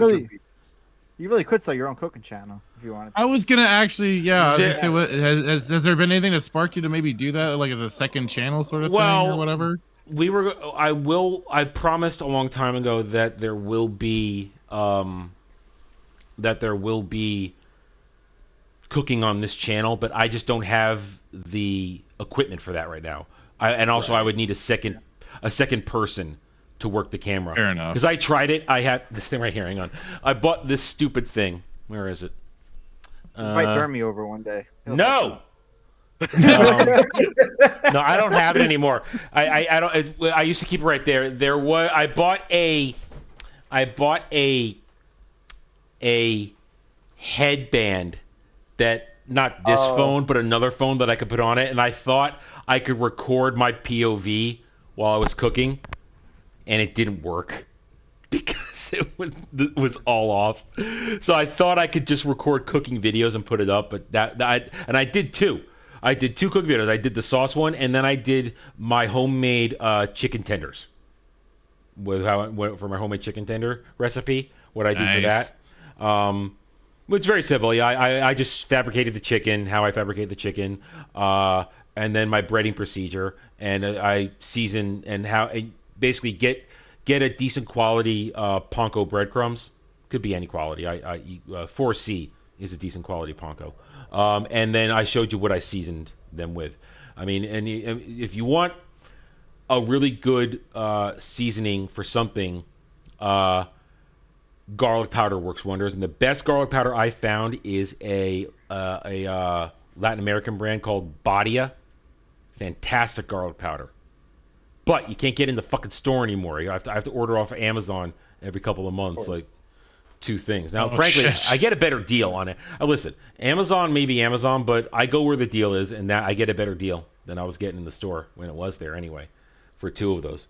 You really could start your own cooking channel if you wanted to. I was gonna actually, I was gonna say, has there been anything that sparked you to maybe do that, like as a second channel sort of thing or whatever? I promised a long time ago that there will be cooking on this channel, but I just don't have the equipment for that right now. I would need a second person to work the camera. Fair enough. Because I tried it. I had this thing right here. Hang on. I bought this stupid thing. Where is it? This might turn me over one day. No. No, I don't have it anymore. I don't. I used to keep it right there. I bought a headband that, not this phone, but another phone that I could put on it, and I thought I could record my POV while I was cooking, and it didn't work because it was all off. So I thought I could just record cooking videos and put it up, but and I did two. I did two cooking videos. I did the sauce one, and then I did my homemade chicken tenders. For my homemade chicken tender recipe, what I do for that. It's very simple. Yeah, I just fabricated the chicken, how I fabricate the chicken, and then my breading procedure, and I season and basically get a decent quality panko breadcrumbs. Could be any quality. 4C is a decent quality panko. And then I showed you what I seasoned them with. I mean, and if you want a really good seasoning for something, garlic powder works wonders. And the best garlic powder I found is a Latin American brand called Badia. Fantastic garlic powder. But you can't get in the fucking store anymore. I have to order off of Amazon every couple of months, like 2 things. Now, frankly, shit. I get a better deal on it. Listen, Amazon may be Amazon, but I go where the deal is, and that I get a better deal than I was getting in the store when it was there anyway, for 2 of those.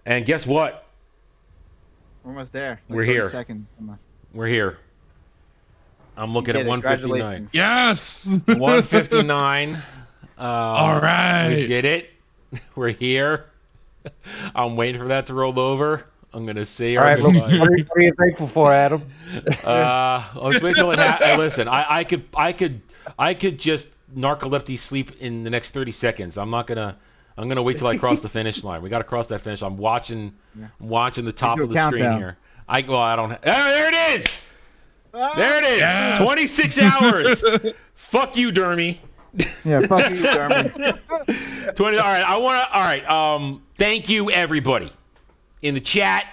And guess what? We're almost there. We're here. Seconds. Come on. We're here. I'm looking at 159. Yes. 159. All right. We did it. We're here. I'm waiting for that to roll over. I'm gonna see. All right, what are you thankful for, Adam? Let's wait till it happens. Listen, I could just narcolepsy sleep in the next 30 seconds. I'm gonna wait till I cross the finish line. We got to cross that finish. I'm watching the top of the screen here. I don't. Oh, there it is. There it is. Yes. 26 hours. Fuck you, Dermy. Yeah, fuck you, Dermy. 20. All right. All right. Thank you, everybody in the chat.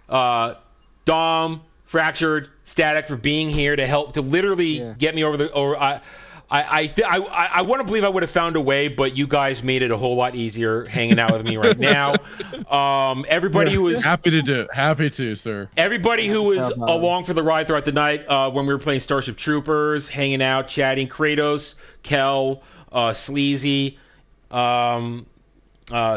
Dom, Fractured, Static for being here to help to literally get me over the. I want to believe I would have found a way, but you guys made it a whole lot easier hanging out with me right now. Everybody who was happy to, sir. Everybody who was along for the ride throughout the night when we were playing Starship Troopers, hanging out, chatting, Kratos, Kel, Sleazy,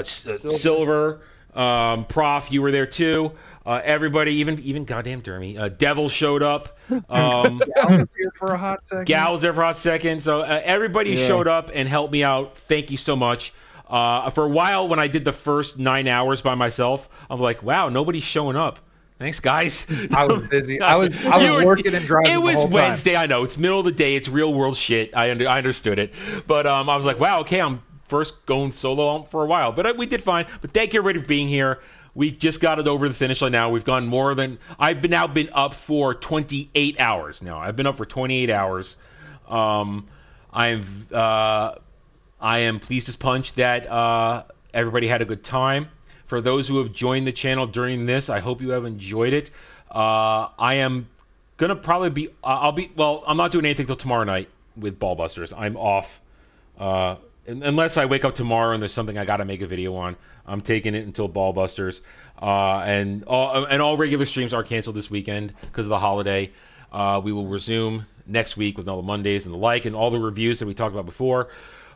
Silver, Prof, you were there too. Everybody, even goddamn Dermy, Devil showed up. Gal was here for a hot second. Gal was there for a hot second. So everybody showed up and helped me out. Thank you so much. For a while, when I did the first 9 hours by myself, I'm like, wow, nobody's showing up. Thanks, guys. I was busy. I was working and driving. It was the whole Wednesday. Time. I know it's middle of the day. It's real world shit. I understood it, but I was like, wow, okay, I'm first going solo for a while, but we did fine. But thank you everybody for being here. We just got it over the finish line now. We've gone more than I've now been up for 28 hours now. I've been up for 28 hours. I am pleased as punch that everybody had a good time. For those who have joined the channel during this, I hope you have enjoyed it. I am gonna probably be I'm not doing anything till tomorrow night with Ballbusters. I'm off. Unless I wake up tomorrow and there's something I got to make a video on, I'm taking it until Ballbusters. And all regular streams are canceled this weekend because of the holiday. We will resume next week with all the Mondays and the like and all the reviews that we talked about before.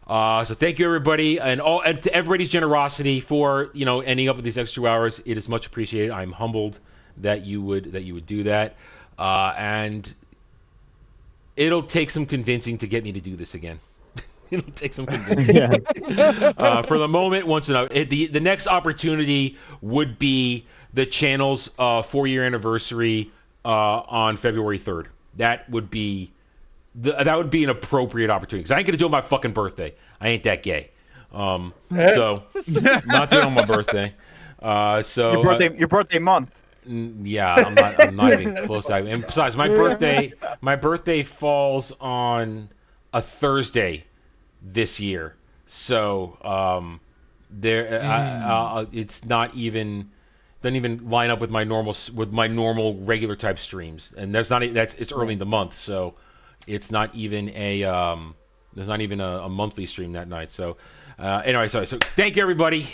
So thank you everybody and to everybody's generosity for ending up with these extra hours. It is much appreciated. I'm humbled that you would do that. And it'll take some convincing to get me to do this again. It'll take some convincing. For the moment, the next opportunity would be the channel's 4-year anniversary on February 3rd. That would be an appropriate opportunity because I ain't gonna do it on my fucking birthday. I ain't that gay. So not doing it on my birthday. So your birthday month. Yeah, I'm not even close to that. And besides, my birthday falls on a Thursday this year, so it's not even doesn't even line up with my normal regular type streams, and it's early in the month, so it's not even there's not even a monthly stream that night. So anyway, so thank you everybody.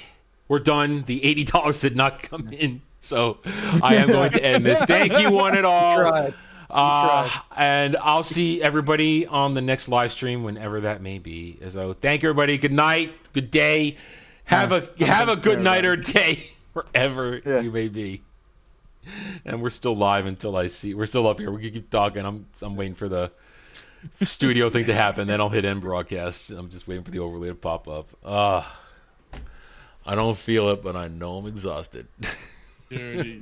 We're done. The $80 did not come in, so I am going to end this. Thank you one and all. And I'll see everybody on the next live stream whenever that may be. So thank you everybody. Good night. Good day. Have a good night or day wherever you may be. And we're still live until I see. We're still up here. We can keep talking. I'm waiting for the studio thing to happen. Then I'll hit end broadcast. I'm just waiting for the overlay to pop up. I don't feel it, but I know I'm exhausted. Dude,